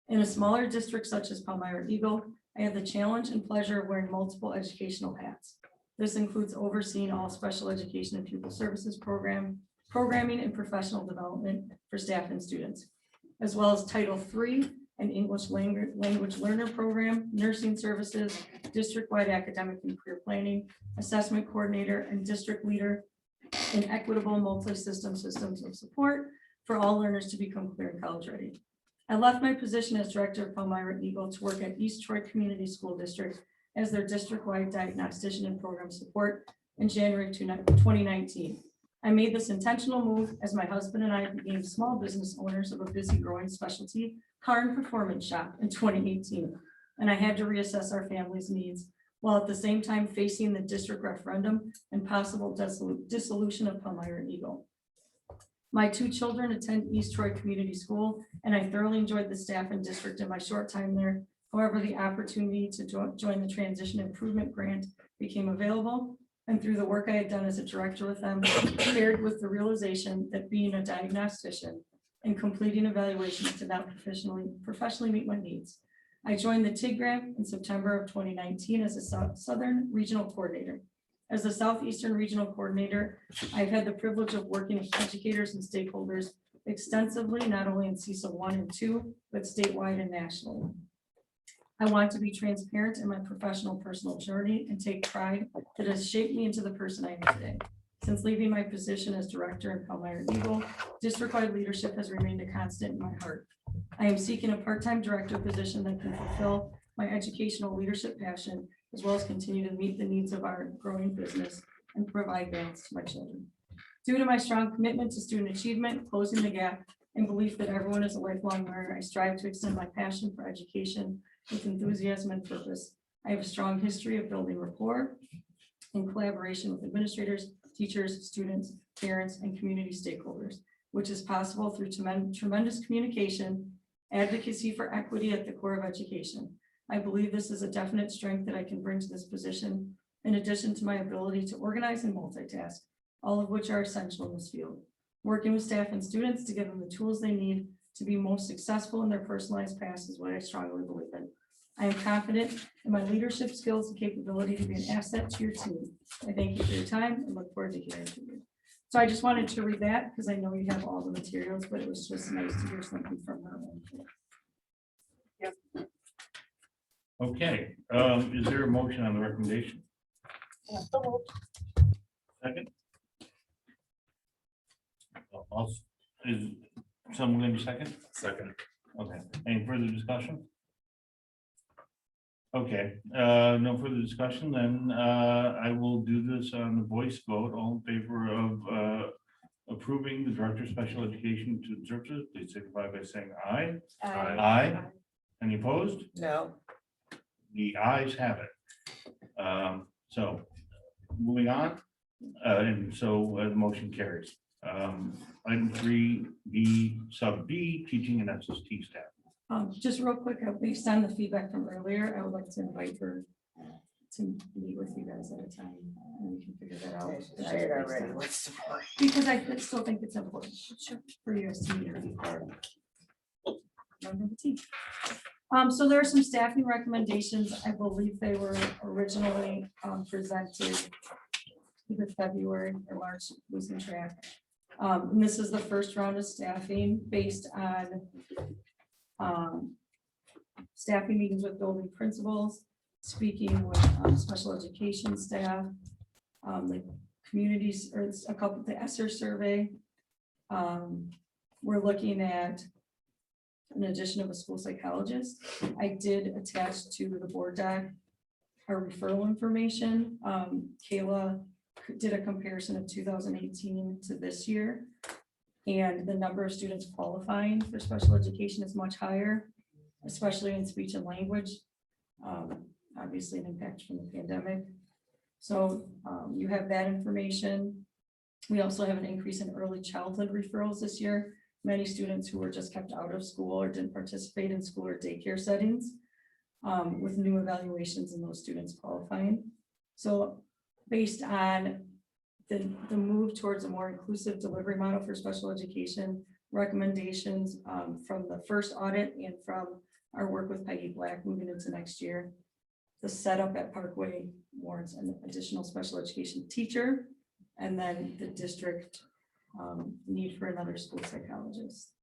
In a smaller district such as Palmyra Eagle, I had the challenge and pleasure of wearing multiple educational hats. This includes overseeing all special education and pupil services programming and professional development for staff and students, as well as Title III and English language learner program, nursing services, district-wide academic and career planning, assessment coordinator, and district leader in equitable multi-system systems of support for all learners to become clear and college ready. I left my position as director of Palmyra Eagle to work at East Troy Community School District as their district-wide diagnostician and program support in January 2019. I made this intentional move as my husband and I became small business owners of a busy growing specialty car and performance shop in 2018. And I had to reassess our family's needs while at the same time facing the district referendum and possible dissolution of Palmyra Eagle. My 2 children attend East Troy Community School, and I thoroughly enjoyed the staff and district in my short time there. However, the opportunity to join the Transition Improvement Grant became available, and through the work I had done as a director with them, paired with the realization that being a diagnostician and completing evaluations did not professionally meet my needs, I joined the TIG grant in September of 2019 as a Southern Regional Coordinator. As the Southeastern Regional Coordinator, I've had the privilege of working with educators and stakeholders extensively, not only in CISA 1 and 2, but statewide and nationally. I want to be transparent in my professional personal journey and take pride that has shaped me into the person I am today. Since leaving my position as director in Palmyra Eagle, district-wide leadership has remained a constant in my heart. I am seeking a part-time director position that can fulfill my educational leadership passion, as well as continue to meet the needs of our growing business and provide balance to my children. Due to my strong commitment to student achievement, closing the gap, and belief that everyone is a lifelong learner, I strive to extend my passion for education with enthusiasm and purpose. I have a strong history of building rapport in collaboration with administrators, teachers, students, parents, and community stakeholders, which is possible through tremendous communication, advocacy for equity at the core of education. I believe this is a definite strength that I can bring to this position, in addition to my ability to organize and multitask, all of which are essential in this field. Working with staff and students to give them the tools they need to be most successful in their personalized paths is what I strongly believe in. I am confident in my leadership skills and capability to be an asset to your team. I thank you for your time and look forward to hearing from you. So I just wanted to read that because I know you have all the materials, but it was just nice to hear something from her. Okay, is there a motion on the recommendation? Second? Is someone going to be second? Second. Okay, any further discussion? Okay, no further discussion, then I will do this on the voice vote. All in favor of approving the Director of Special Education to services, please signify by saying aye. Aye. Aye. Any opposed? No. The ayes have it. So moving on, and so the motion carries. Item 3B sub B, teaching and SST staff. Just real quick, based on the feedback from earlier, I would like to invite her to meet with you guys at a time, and we can figure that out. Because I still think it's important for you guys to meet her before. Member of the team. So there are some staffing recommendations. I believe they were originally presented either February or March, losing track. And this is the first round of staffing based on staffing meetings with building principals, speaking with special education staff, the communities, or it's a couple, the ESSER survey. We're looking at an addition of a school psychologist. I did attach to the board doc our referral information. Kayla did a comparison of 2018 to this year. And the number of students qualifying for special education is much higher, especially in speech and language. Obviously an impact from the pandemic. So you have that information. We also have an increase in early childhood referrals this year. Many students who were just kept out of school or didn't participate in school or daycare settings, with new evaluations and those students qualifying. So based on the move towards a more inclusive delivery model for special education, recommendations from the first audit and from our work with Peggy Black moving into next year, the setup at Parkway warrants an additional special education teacher, and then the district need for another school psychologist.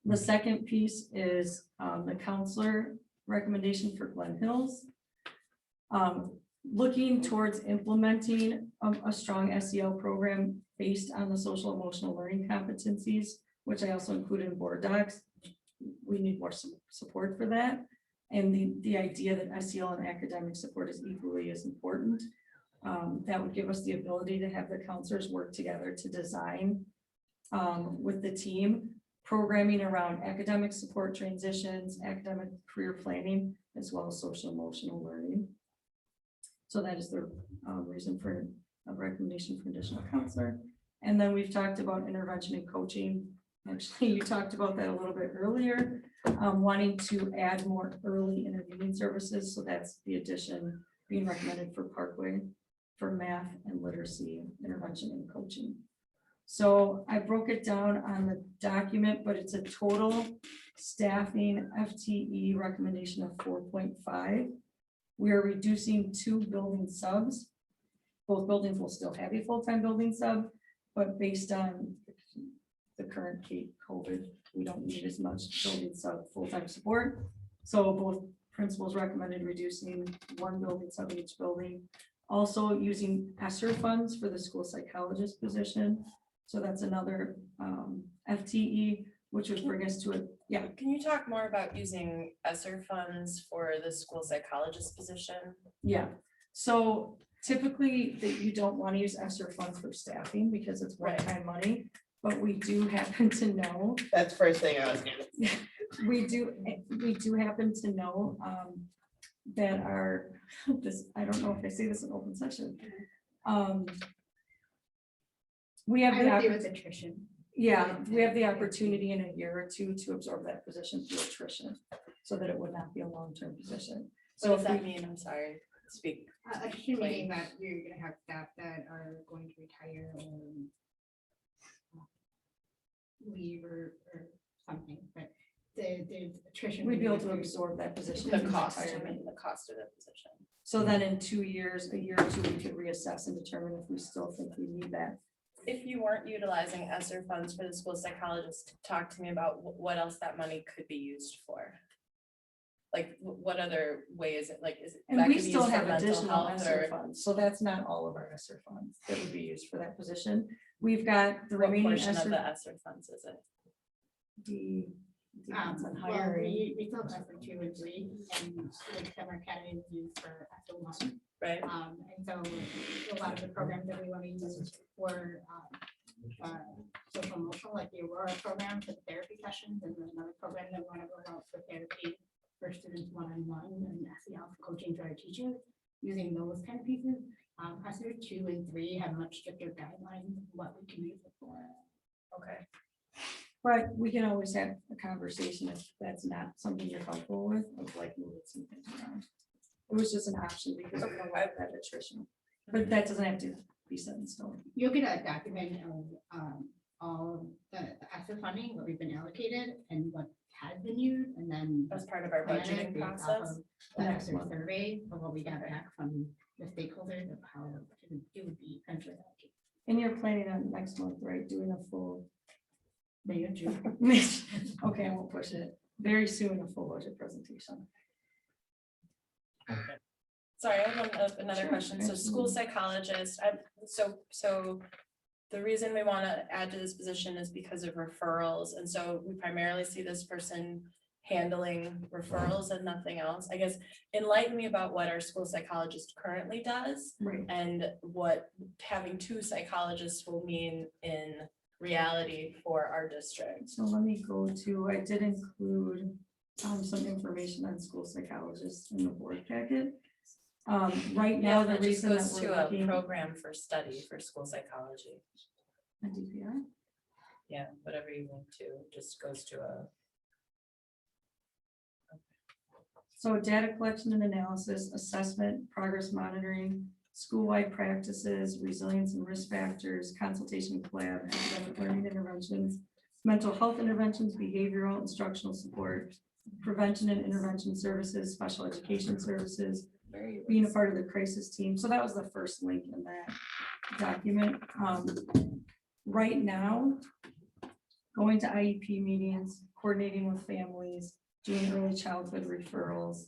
The second piece is the counselor recommendation for Glen Hills. Looking towards implementing a strong SEL program based on the social emotional learning competencies, which I also included in board docs. We need more support for that. And the idea that SEL and academic support is equally as important. That would give us the ability to have the counselors work together to design with the team programming around academic support transitions, academic career planning, as well as social emotional learning. So that is the reason for a recommendation for additional counselor. And then we've talked about intervention and coaching. Actually, you talked about that a little bit earlier, wanting to add more early intervening services. So that's the addition being recommended for Parkway for math and literacy intervention and coaching. So I broke it down on the document, but it's a total staffing FTE recommendation of 4.5. We are reducing 2 building subs. Both buildings will still have a full-time building sub, but based on the current COVID, we don't need as much building sub full-time support. So both principals recommended reducing 1 building sub in each building. Also using ESSER funds for the school psychologist position. So that's another FTE, which would bring us to a, yeah. Can you talk more about using ESSER funds for the school psychologist position? Yeah, so typically that you don't want to use ESSER funds for staffing because it's one-time money, but we do happen to know. That's the first thing I was gonna say. We do happen to know that our, I don't know if I say this in open session. We have the attrition. Yeah, we have the opportunity in a year or two to absorb that position through attrition, so that it would not be a long-term position. So So what does if that we, mean? I'm sorry, speak. Assuming that you're gonna have staff that are going to retire or leave or something, but the attrition. we'd be able to absorb that position. The through cost, retirement. the cost of that position. So then in 2 years, a year or two, we could reassess and determine if we still think we need that. If you weren't utilizing ESSER funds for the school psychologist, talk to me about what else that money could be used for. Like, what other way is it, like, is it? And that we could be still used for have mental additional health ESSER or funds, so that's not all of our ESSER funds that would be used for that position. We've got the What remaining portion of ESSER. the ESSER funds is it? Depends on Well, hiring. we still have for 2 and 3, and like summer academy is used for SO1. Right. And so a lot of the programs that we want to use for social emotional, like the Aurora program for therapy sessions, and then another program that we want to roll out for therapy for students one-on-one and SEL for coaching to our teachers, using those kind of pieces. ESSER 2 and 3 have much stricter guidelines of what we can use it for. Okay. But we can always have a conversation if that's not something you're comfortable with, of like moving some things around. It was just an option because we don't have that attrition, but that doesn't have to be set in stone. You'll get a document of all the ESSER funding, what we've been allocated and what has been used, and then as part of our plan it budgeting based off process. of the Next ESSER month. survey of what we got back from the stakeholders of how it would be eventually allocated. And you're planning on next month, right, doing a full. May or June. Okay, I won't push it. very soon a full budget presentation. Sorry, I have another Sure, question. So school absolutely. psychologist, so the reason we want to add to this position is because of referrals. And so we primarily see this person handling referrals and nothing else. I guess enlighten me about what our school psychologist currently does Right. and what having two psychologists will mean in reality for our district. So let me go to, I did include some information on school psychologists in the board packet. Right now, the That just reason that goes we're to a looking. program for study for school psychology. A DPI? Yeah, whatever you want to, just goes to a. So data collection and analysis, assessment, progress monitoring, school-wide practices, resilience and risk factors, consultation, collab, academic learning interventions, mental health interventions, behavioral instructional support, prevention and intervention services, special education services, being a part of the crisis team. So that was the first link in that document. Right now, going to IEP meetings, coordinating with families, doing early childhood referrals,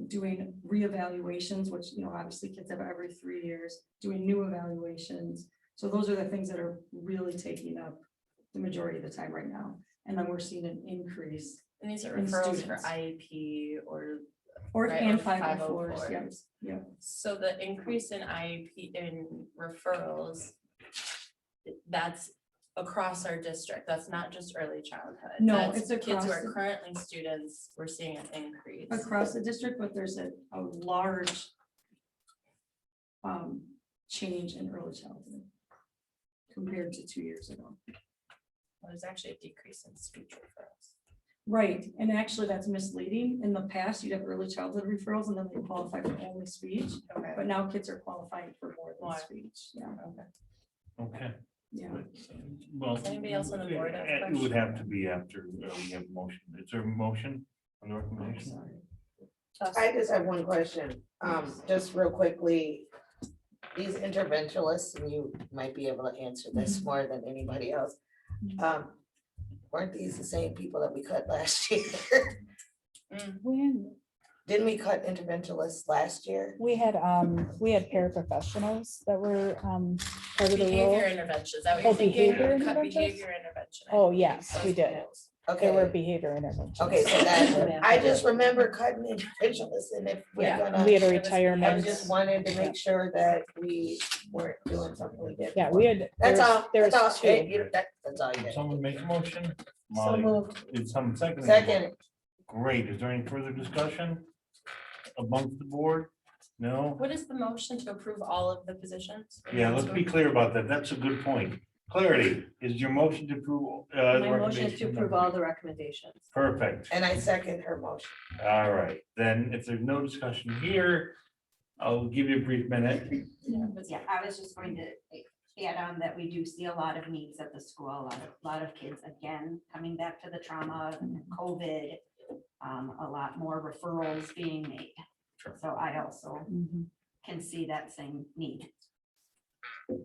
doing reevaluations, which, obviously kids have every 3 years, doing new evaluations. So those are the things that are really taking up the majority of the time right now. And then we're seeing an increase. And these are in referrals for students. IEP or. Or right, and or 504s, yes, yeah. So the increase in IEP in referrals, that's across our district. That's not just early childhood. No, That's it's kids who across are the- currently students, we're seeing an increase. Across the district, but there's a large change in early childhood compared to 2 years ago. Well, there's actually a decrease in speech referrals. Right, and actually that's misleading. In the past, you'd have early childhood referrals and then they qualify for only speech, Okay. but now kids are qualifying for more than More. speech, yeah, Okay. yeah. Well. Does anybody else on the board have It would have to be after we have a motion. Is there a motion on the recommendation? I just have one question, just real quickly. These interventionalists, and you might be able to answer this more than anybody else. Weren't these the same people that we cut last year? When Didn't we cut interventionalists last year? we had paraprofessionals that were part of the Behavior role. interventions, is that what Oh, you're thinking? behavior Cut interventions? behavior intervention. I Oh, think yes, we did. Okay. There were behavior interventions. Okay, so that, I just remember cutting interventionalists, and if we're Yeah, gonna. we had a I retirement. just wanted to make sure that we weren't doing something we didn't. Yeah, we had. That's all, There's that's all, two. that's all you Did get. someone make a motion? So Molly, moved. Did someone second? Second. Great. Is there any further discussion amongst the board? No? What is the motion to approve all of the positions? Yeah, let's be clear about that. That's a good point. Clarity, is your motion to approve? My motion is to approve all the recommendations. Perfect. And I second her motion. All right, then if there's no discussion here, I'll give you a brief minute. Yeah, I was just going to add on that we do see a lot of needs at the school, a lot of kids, again, coming back to the trauma, COVID, a lot more referrals being made. So I also can see that same need.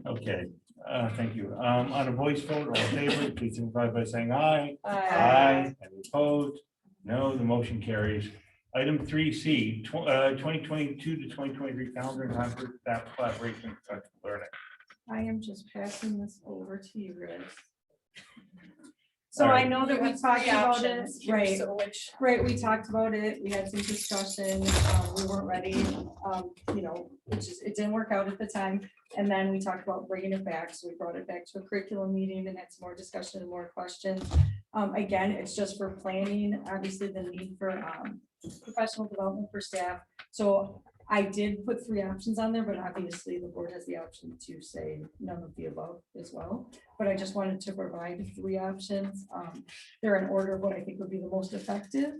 Okay, thank you. On a voice vote, all in favor, please signify by saying aye. Aye. Any opposed? No, the motion carries. Item 3C, 2022 to 2023 calendar and time for staff collaboration and professional learning. I am just passing this over to you, Rich. So All I right. know that You we have talked three about it, options here, right, so which- right, we talked about it, we had some discussion, we weren't ready, it didn't work out at the time. And then we talked about bringing it back, so we brought it back to a curriculum meeting and had some more discussion and more questions. Again, it's just for planning, obviously the need for professional development for staff. So I did put 3 options on there, but obviously the board has the option to say none of the above as well. But I just wanted to provide 3 options. They're in order of what I think would be the most effective,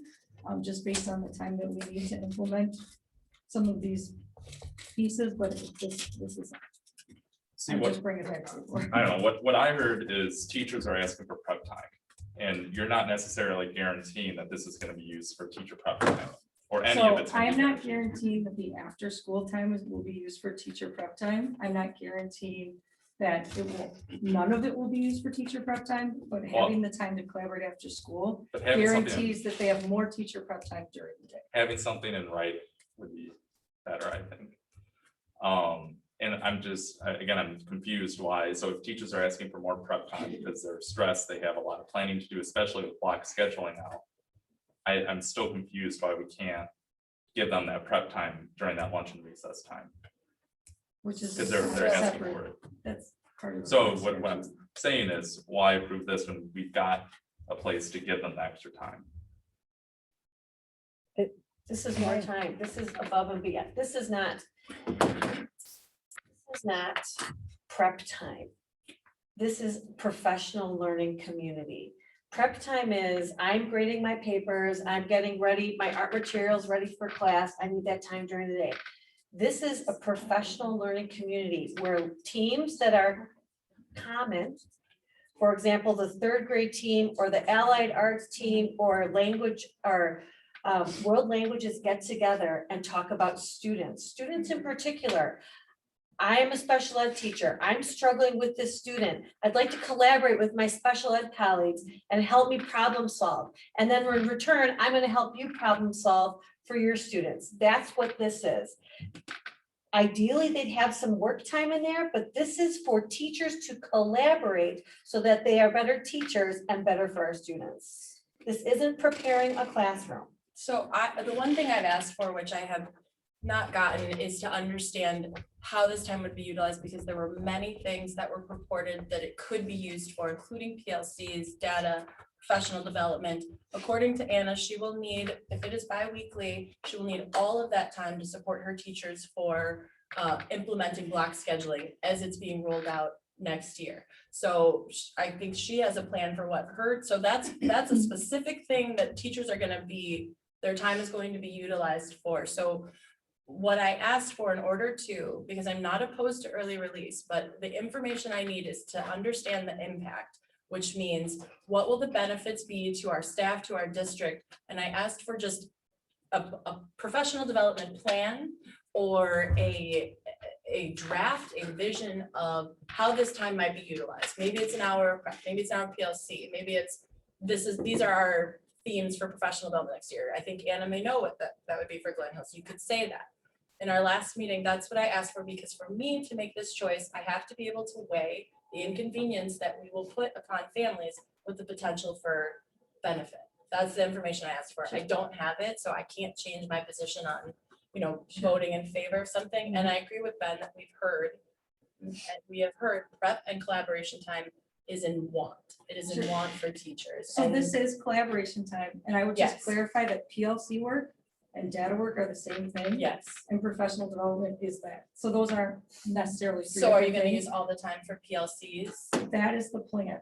just based on the time that we need to implement some of these pieces, but this is. See, I'm what, just bringing it back to the board. I don't know, what I heard is teachers are asking for prep time. And you're not necessarily guaranteeing that this is gonna be used for teacher prep time, or any of So it's. gonna I'm be not guaranteeing that the after school time will be used for teacher prep time. I'm not guaranteeing that it will, none of it will be used for teacher prep time, but having the time to collaborate after school But having something- guarantees that they have more teacher prep time during the day. Having something in writing would be better, I think. And I'm just, again, I'm confused why. So if teachers are asking for more prep time because they're stressed, they have a lot of planning to do, especially with block scheduling now. I'm still confused why we can't give them that prep time during that lunch and recess time. Which is. Because they're asking separate. for it. That's part of. the So class what I'm schedule. saying is, why approve this when we've got a place to give them the extra time? This is more time. This is above and beyond. This is not prep time. This is professional learning community. Prep time is, I'm grading my papers, I'm getting ready, my art materials ready for class. I need that time during the day. This is a professional learning community where teams that are common, for example, the third grade team or the allied arts team or language or world languages get together and talk about students in particular. I am a special ed teacher. I'm struggling with this student. I'd like to collaborate with my special ed colleagues and help me problem solve. And then in return, I'm going to help you problem solve for your students. That's what this is. Ideally, they'd have some work time in there, but this is for teachers to collaborate so that they are better teachers and better for our students. This isn't preparing a classroom. So the one thing I've asked for, which I have not gotten, is to understand how this time would be utilized, because there were many things that were purported that it could be used for, including PLCs, data, professional development. According to Anna, she will need, if it is bi-weekly, she will need all of that time to support her teachers for implementing block scheduling as it's being rolled out next year. So I think she has a plan for what her, so that's a specific thing that teachers are gonna be, their time is going to be utilized for. So what I asked for in order to, because I'm not opposed to early release, but the information I need is to understand the impact, which means what will the benefits be to our staff, to our district? And I asked for just a professional development plan or a draft, a vision of how this time might be utilized. Maybe it's an hour of prep, maybe it's an hour of PLC, maybe it's, these are our themes for professional development next year. I think Anna may know what that would be for Glen Hills. You could say that. In our last meeting, that's what I asked for, because for me to make this choice, I have to be able to weigh the inconvenience that we will put upon families with the potential for benefit. That's the information I asked for. I don't have it, so I can't change my position on, voting in favor of something. And I agree with Ben that we have heard prep and collaboration time is in want. It is in Sure. want for teachers. So And this is collaboration time, and I would just Yes. clarify that PLC work and data work are the same thing. yes. And professional development is that. So those aren't necessarily. three So are you different gonna things. use all the time for PLCs That is the plan.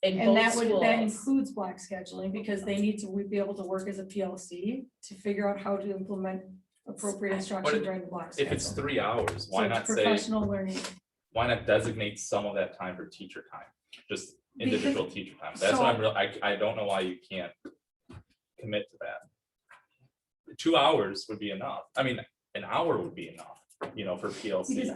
in And both that schools? includes block scheduling, because they need to be able to work as a PLC to figure out how to implement appropriate instruction But during the block If schedule. it's 3 hours, So why it's not say, professional learning. why not designate some of that time for teacher time? Just individual teacher time. That's what I'm I don't know why you can't commit to that. 2 hours would be enough. I mean, an hour would be enough, for PLC. Because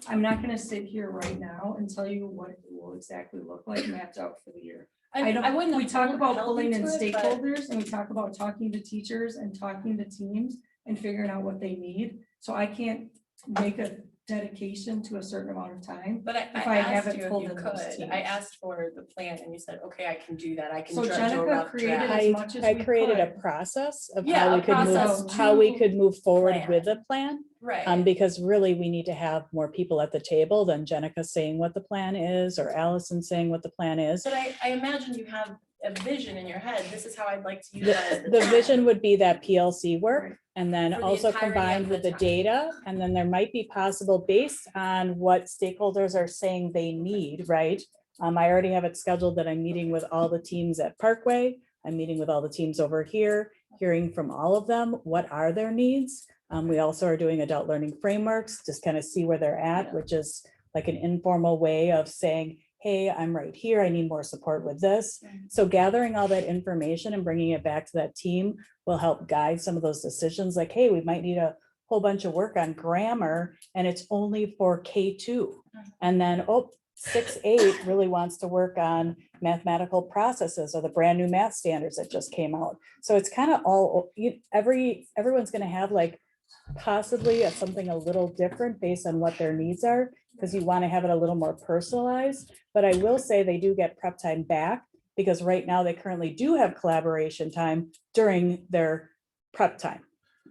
I'm not gonna sit here right now and tell you what it will exactly look like mapped out for the year. I don't, we talk about pulling in stakeholders and we talk about talking to teachers and talking to teams and figuring out what they need. So I can't make a dedication to a certain amount of time. But I if I asked haven't you if pulled you in those could. teams. I asked for the plan and you said, okay, I can do that. I can So dredge a Jenica rough created draft. as much as I we created a could. process of Yeah, how a we could move, process how we to could move forward plan. with a plan. Right. Because really we need to have more people at the table than Jenica saying what the plan is or Allison saying what the plan is. But I imagine you have a vision in your head. This is how I'd like to utilize The time. vision would be that PLC work and then For the also entirety combined of with the the data. And then there might be possible based on what stakeholders are saying they need, right? I already have it scheduled that I'm meeting with all the teams at Parkway. I'm meeting with all the teams over here, hearing from all of them, what are their needs? We also are doing adult learning frameworks, just kind of see where they're at, which is like an informal way of saying, hey, I'm right here, I need more support with this. So gathering all that information and bringing it back to that team will help guide some of those decisions, like, hey, we might need a whole bunch of work on grammar and it's only for K2. And then, 6-8 really wants to work on mathematical processes or the brand new math standards that just came out. So it's kind of all, everyone's gonna have like possibly something a little different based on what their needs are, because you want to have it a little more personalized. But I will say they do get prep time back, because right now they currently do have collaboration time during their prep time.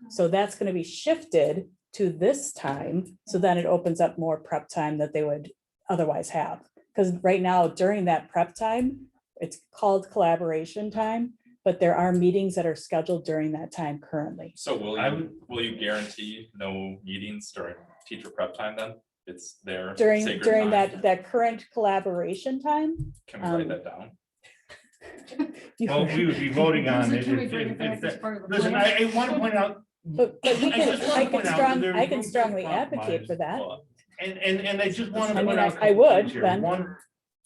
So that's going to be shifted to this time. So then it opens up more prep time that they would otherwise have. Because right now during that prep time, it's called collaboration time, but there are meetings that are scheduled during that time currently. So will you guarantee no meetings during teacher prep time then? It's there. During that current collaboration time. Can we write that down? Well, we would be voting on it. Listen, I want to point out. But we I just wanna point out that there's I can room for strongly advocate for that. And I just want to. I mean, point out a I couple would, things here. then.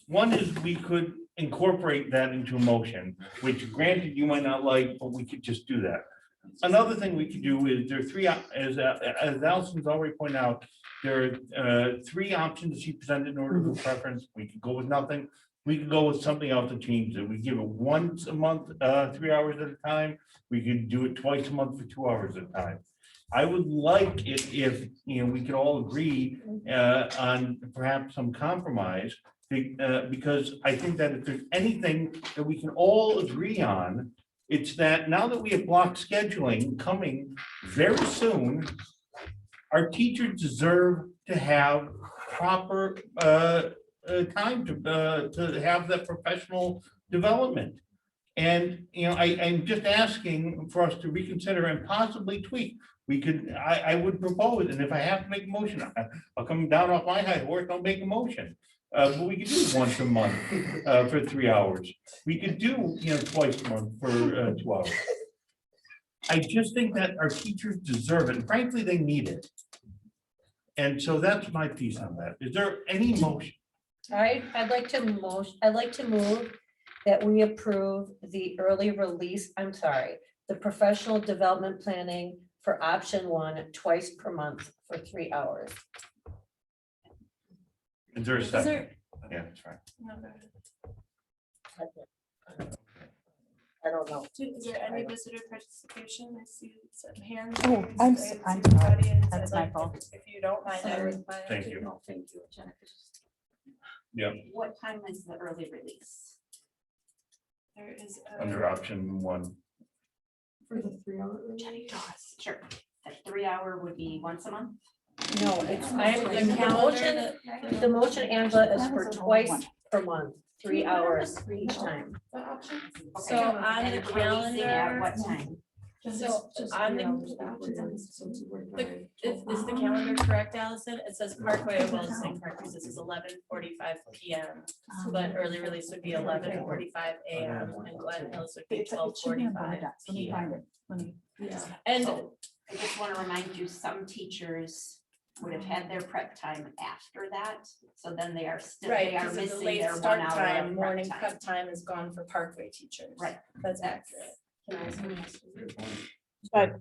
One is we could incorporate that into a motion, which granted you might not like, but we could just do that. Another thing we could do is there are three, as Allison's already pointed out, there are 3 options she presented in order of preference. We could go with nothing. We could go with something else to change it. We give it once a month, 3 hours at a time. We could do it twice a month for 2 hours at a time. I would like it if, we could all agree on perhaps some compromise, because I think that if there's anything that we can all agree on, it's that now that we have block scheduling coming very soon, our teachers deserve to have proper time to have that professional development. And, I'm just asking for us to reconsider and possibly tweak. I would propose, and if I have to make a motion, I'll come down off my high horse, I'll make a motion. But we could do it once a month for 3 hours. We could do, twice a month for 2 hours. I just think that our teachers deserve it, and frankly, they need it. And so that's my piece on that. Is there any motion? All right, I'd like to move that we approve the the professional development planning for option 1 twice per month for 3 hours. Is there a second? Yeah, that's right. I don't know. Is there any visitor participation? I see some hands. Oh, raised. I'm I s- see I'm the sorry. audience. That's I'd my like fault. If you don't mind, I would. Thank you. No, thank you, Jennifer. Yep, What time is the early release? There is. under option 1. For the 3 hour. Jenny does. Sure. That 3 hour would be once a month? No, it's, The the motion, Angela, is for twice per month, 3 hours each time. So on the And releasing at calendar. what time? So on is the calendar correct, Allison? It says Parkway, well, it's saying Parkway, this is 11:45 PM. But early release would be 11:45 AM and Glen Hills would be 12:45 PM. And So I just want to remind you, some teachers would have had their prep time after that. So then they are still, right, they are because of the missing late their 1 start hour time, of morning prep time. prep time is gone for Parkway teachers. Right. That's accurate. But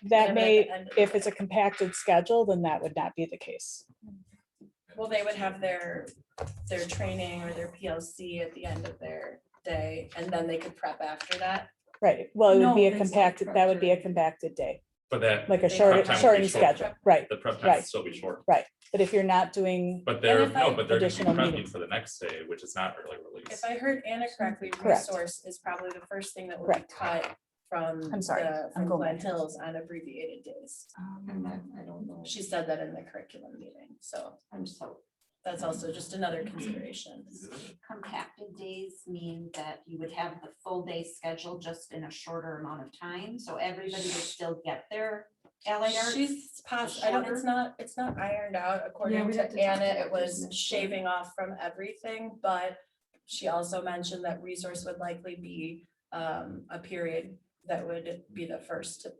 that And may, at the end of if it's a compacted schedule, then that would not be the case. Well, they would have their training or their PLC at the end of their day, and then they could prep after that. Right, well, it would be No, a they compacted, said that would be a compacted day, But that. like a prep time would be shortened short. schedule, right? The prep time Right. would still be short. Right, but if you're not doing, But they're, if I- no, but they're gonna be Additional prepping meetings. for the next day, which is not early release. If I heard Anna correctly, Correct. resource is probably the first thing that will be Correct. cut from I'm sorry, the, I'm from going Glen back. Hills on abbreviated days. I don't know. She said that in the curriculum meeting, so I'm so that's also just another consideration. compacted days mean that you would have the full day schedule just in a shorter amount of time. So everybody would still get their allied arts. She's I don't, it's not ironed out, according we'd have to to talk Anna, about it was business. shaving off from everything, but she also mentioned that resource would likely be a period that would be the first to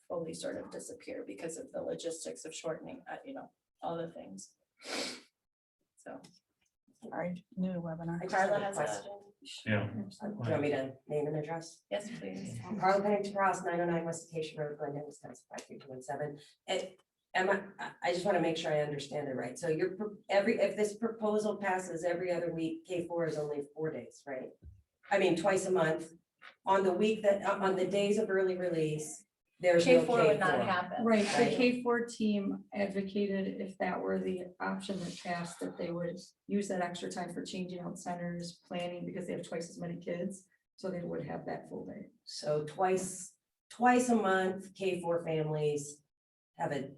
fully sort of disappear because of the logistics of shortening, all the things. So Sorry, new webinar. I just have Carla a has question. Yeah. Do you want me to name and address? Yes, please. Carla Pennington Cross, 909 West Acacia Road, Glendale, Wisconsin, 53217. I just want to make sure I understand it right. So if this proposal passes every other week, K4 is only 4 days, right? I mean, twice a month, on the days of early release, there's no K4 would not K4. happen. Right, the Right. K4 team advocated if that were the option that passed, that they would use that extra time for changing out centers, planning, because they have twice as many kids. So they would have that full day. So twice a month, K4 families have a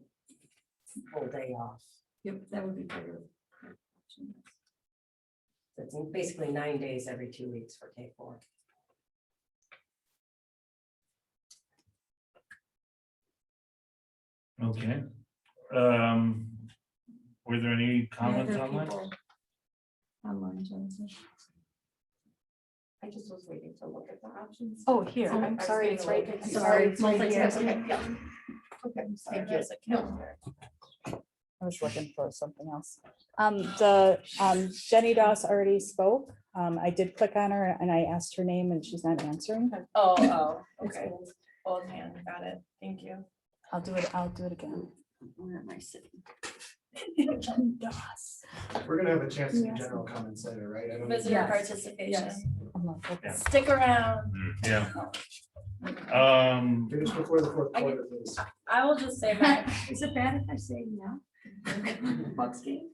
full day off. Yep, that would be better. It's basically 9 days every 2 weeks for K4. Okay. Were there any comments Other on that? people online, Jonathan? I just was waiting to look at the options. Oh, here. I'm sorry, it's right. Sorry, it's multitasking. Yeah. Okay. Thank There's a calendar. I was looking for something else. Jenny Doss already spoke. I did click on her and I asked her name and she's not answering. Oh, okay. Old hand, got it. Thank you. I'll do it again. Where am I sitting? Jenny Doss. We're gonna have a chance to do Yes. general comments later, right? I don't- Visitor Yes. participation. Yes. I'm not focused. Stick around. Yeah. Finish before the fourth quarter, please. I will just say my, Is it bad if I say no? Bucks game?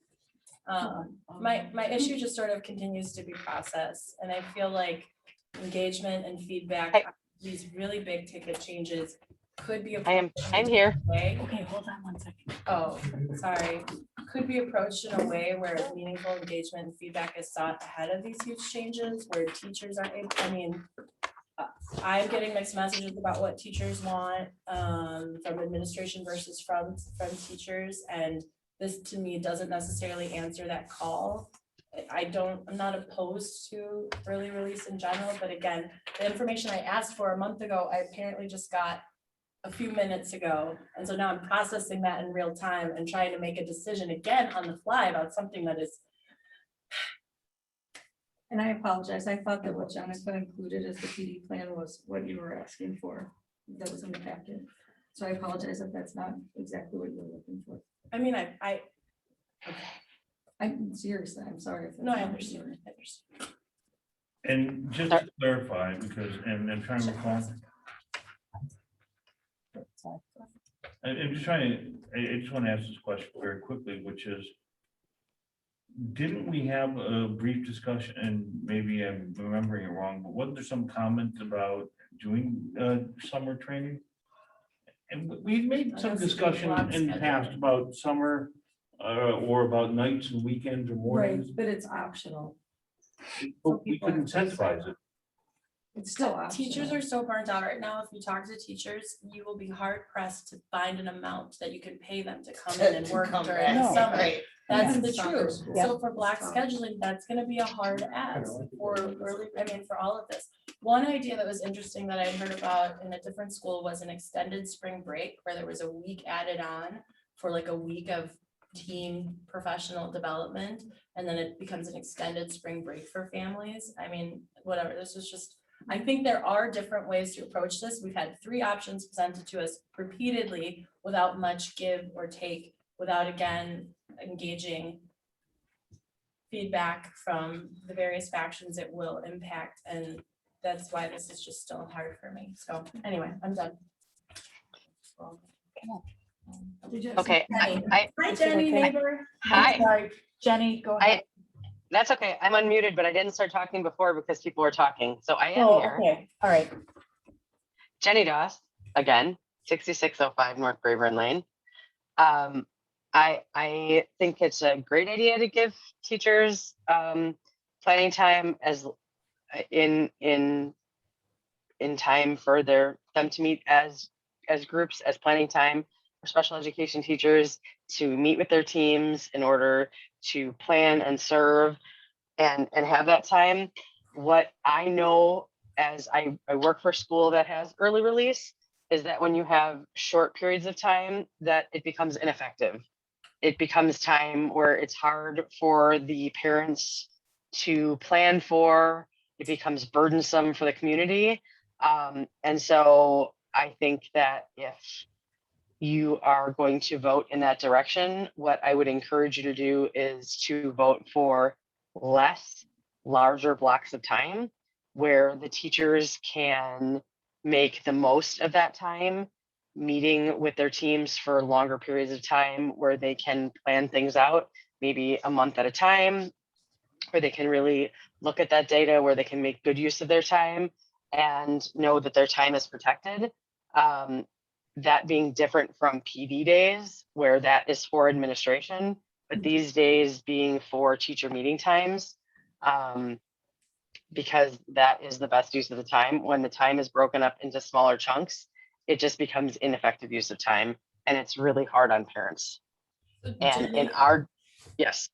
my issue just sort of continues to be process, and I feel like engagement and feedback, on these really big ticket changes could be. I'm here. Okay, hold on 1 second. Oh, sorry. Could be approached in a way where meaningful engagement and feedback is sought ahead of these huge changes, where teachers are able, I'm getting mixed messages about what teachers want, from administration versus from teachers, and this to me doesn't necessarily answer that call. I'm not opposed to early release in general, but again, the information I asked for a month ago, I apparently just got a few minutes ago. And so now I'm processing that in real time and trying to make a decision again on the fly about something that is. And I apologize. I thought that what Jonathan included as the PD plan was what you were asking for. That was in the packet. So I apologize if that's not exactly what you were looking for. I mean, I'm seriously, I'm sorry. if that's No, I not what understand. you were- And just to clarify, because, and I'm trying to recall. I'm just trying to, I just want to ask this question very quickly, which is, didn't we have a brief discussion, and maybe I'm remembering it wrong, but wasn't there some comment about doing summer training? And we made some discussion in the past about summer or about nights and weekends or mornings, Right, but it's optional. but we couldn't incentivize it. It's still optional. Teachers are so burnt out right now. If you talk to teachers, you will be hard pressed to find an amount that you can pay them to come in and To work come during back, the summer. right. That's Yeah. the Soccer truth. school. So for block scheduling, that's gonna be a hard ask for early, for all of this. One idea that was interesting that I heard about in a different school was an extended spring break where there was a week added on for like a week of team professional development. And then it becomes an extended spring break for families. I mean, whatever, this was just, I think there are different ways to approach this. We've had 3 options presented to us repeatedly without much give or take, without again engaging feedback from the various factions it will impact. And that's why this is just still hard for me. So anyway, I'm done. Okay. Hi, Jenny, neighbor. Hi. Sorry, Jenny, go ahead. That's okay. I'm unmuted, but I didn't start talking before because people were talking. So I am Oh, here. okay, all right. Jenny Doss, again, 6605 North Braeburn Lane. I think it's a great idea to give teachers planning time as in time for them to meet as groups, as planning time for special education teachers to meet with their teams in order to plan and serve and have that time. What I know as I work for a school that has early release is that when you have short periods of time that it becomes ineffective. it becomes time where it's hard for the parents to plan for. It becomes burdensome for the community. And so I think that if you are going to vote in that direction, what I would encourage you to do is to vote for less, larger blocks of time where the teachers can make the most of that time, meeting with their teams for longer periods of time where they can plan things out, maybe a month at a time, where they can really look at that data, where they can make good use of their time and know that their time is protected. That being different from PD days, where that is for administration, but these days being for teacher meeting times, because that is the best use of the time. When the time is broken up into smaller chunks, it just becomes ineffective use of time, and it's really hard on parents. And in our, yes.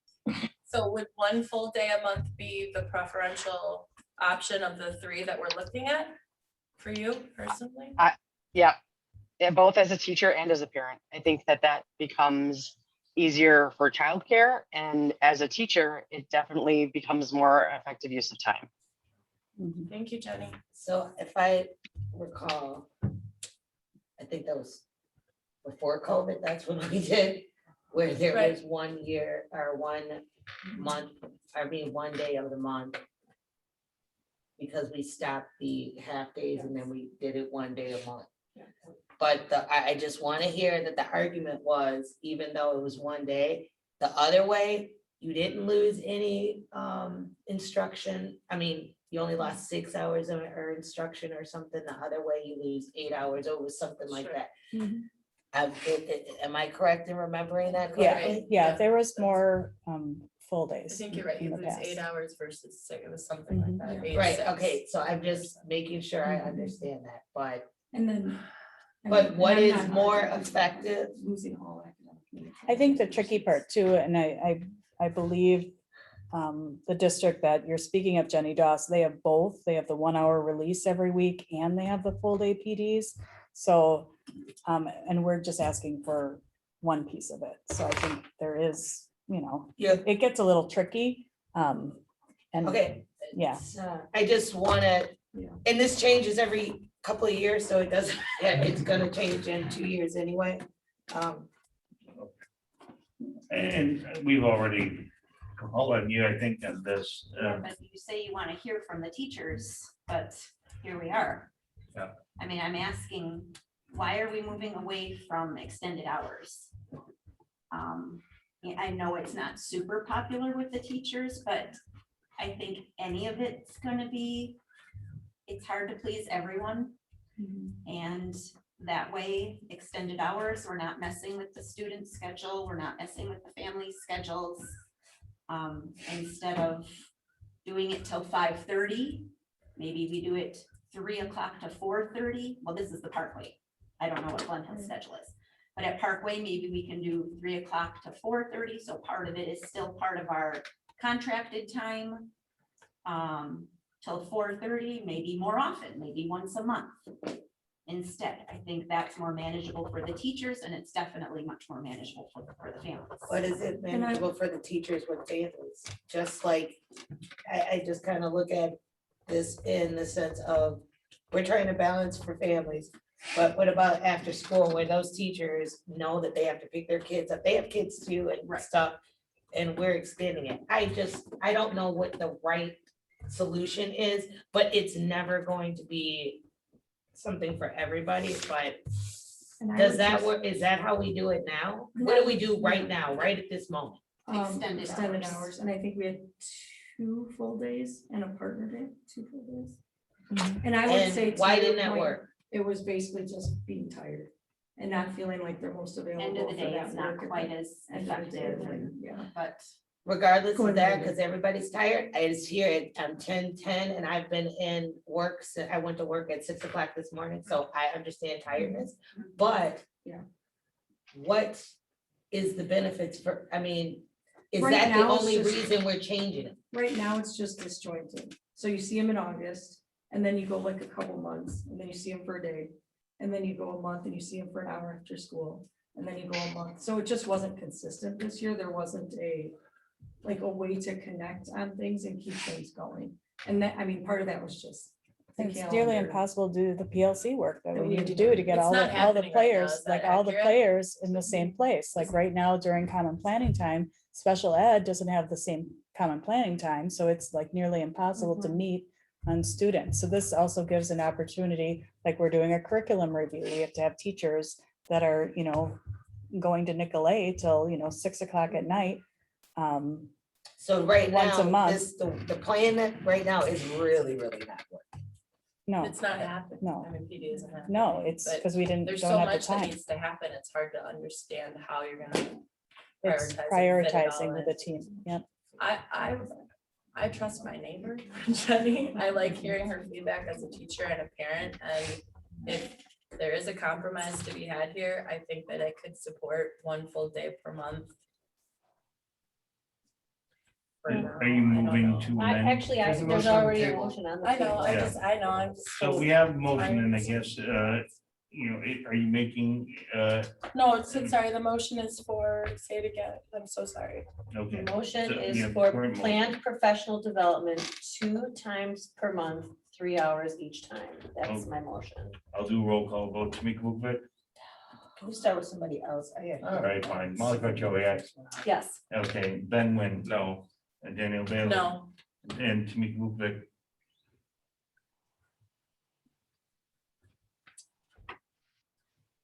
So would one full day a month be the preferential option of the 3 that we're looking at for you personally? Yeah, both as a teacher and as a parent. I think that that becomes easier for childcare, and as a teacher, it definitely becomes more effective use of time. Thank you, Jenny. So if I recall, I think that was before COVID, that's when we did, where there was 1 year or 1 month, I mean, 1 day of the month. Because we stopped the half days and then we did it 1 day a month. But I just want to hear that the argument was, even though it was 1 day, the other way, you didn't lose any instruction. I mean, you only lost 6 hours of or instruction or something. The other way, you lose 8 hours, or it was something like that. Am I correct in remembering that correctly? Yeah, there was more full days. I think you're right. in You the lose past. 8 hours versus 6. It was something like that. 8 to Right, 6. okay, so I'm just making sure I understand that, but. And then. But what I'm is not more arguing with effective? Losing all academic meetings. I think the tricky part too, and I believe the district that you're speaking of, Jenny Doss, they have both. They have the 1 hour release every week and they have the full day PDs. So, and we're just asking for one piece of it. So I think there is, it gets a little tricky. And Okay. yeah. I just wanna, and this changes every couple of years, so it doesn't, it's gonna change in 2 years anyway. And we've already, all of you, I think, on this. Yeah, but you say you want to hear from the teachers, but here we are. Yeah. I mean, I'm asking, why are we moving away from extended hours? I know it's not super popular with the teachers, but I think any of it's gonna be, it's hard to please everyone. And that way, extended hours, we're not messing with the student schedule, we're not messing with the family schedules. Instead of doing it till 5:30, maybe we do it 3 o'clock to 4:30. Well, this is the Parkway. I don't know what Glendale's schedule is. But at Parkway, maybe we can do 3 o'clock to 4:30. So part of it is still part of our contracted time. Till 4:30, maybe more often, maybe once a month. Instead, I think that's more manageable for the teachers, and it's definitely much more manageable for the families. What is it manageable for the teachers with families? Just like, I just kind of look at this in the sense of, we're trying to balance for families. But what about after school, where those teachers know that they have to pick their kids up? They have kids too and stuff, and we're extending it. I don't know what the right solution is, but it's never going to be something for everybody, but does that work? Is that how we do it now? What do we do right now, right at this moment? Extended hours, and I think we had 2 full days and a partner day, 2 full days. And I would And say. to why your didn't that point, work? It was basically just being tired and not feeling like they're most available. End of the for day, that it's not work. quite as End of the day, effective, Yeah. but. Regardless Going of that, forward. because everybody's tired, I just hear it, I'm 10:10 and I've been in work, I went to work at 6 o'clock this morning, so I understand tiredness, but. Yeah. What is the benefits for, I mean, is Right that the now, it's only just- reason we're changing it? Right now, it's just disjointed. So you see them in August, and then you go like a couple months, and then you see them for a day. And then you go a month and you see them for an hour after school. and then you go a month. So it just wasn't consistent this year. There wasn't like a way to connect on things and keep things going. And that, I mean, part of that was just. the It's nearly calendar. impossible to do the PLC work that we That we need to have do to done. get It's all not the happening right now, players, is that like all the accurate? players in the same place. Like right now during common planning time, special ed doesn't have the same common planning time, so it's like nearly impossible to meet on students. So this also gives an opportunity, like we're doing a curriculum review. We have to have teachers that are, going to Nicolay till, 6 o'clock at night. So right Once a now, month. this, the plan that right now is really, really not working. No, It's not happening. No. I mean, PD isn't happening. no, it's but because we don't There's so have the much that time. needs to happen. It's hard to understand how you're gonna It's prioritize and fit it all prioritizing with in. the team. Yep. I trust my neighbor, Jenny. I like hearing her feedback as a teacher and a parent, and if there is a compromise to be had here, I think that I could support 1 full day per month. For now, Are you I don't moving know. to amend? There's already a motion on the I know, table. Yeah. I know, I'm just. So we have a motion and I guess, are you making, No, sorry, the motion is for, say it again, I'm so sorry. okay. The motion So, is yeah, for current motion. planned professional development 2 times per month, 3 hours each time. That's Okay. my motion. I'll do a roll call vote. Tamika Bukvik? Can we start with somebody else? All right, fine. Molly Kachoriak? Yes. Okay, Ben Wynn, no. And Daniel Bailey? No, And Tamika Bukvik?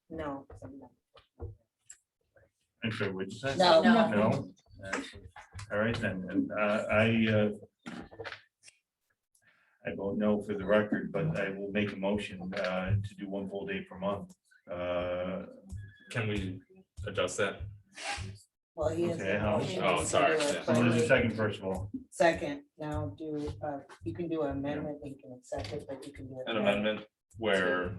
No. I'm sorry, what'd you say? No. No? All right then, and I vote no for the record, but I will make a motion to do 1 full day per month. Can we adjust that? Well, he is. Okay, how? Oh, sorry, yeah. So there's a second, first of all. Second, now you can do an amendment, you can accept it, but you can do it. An amendment where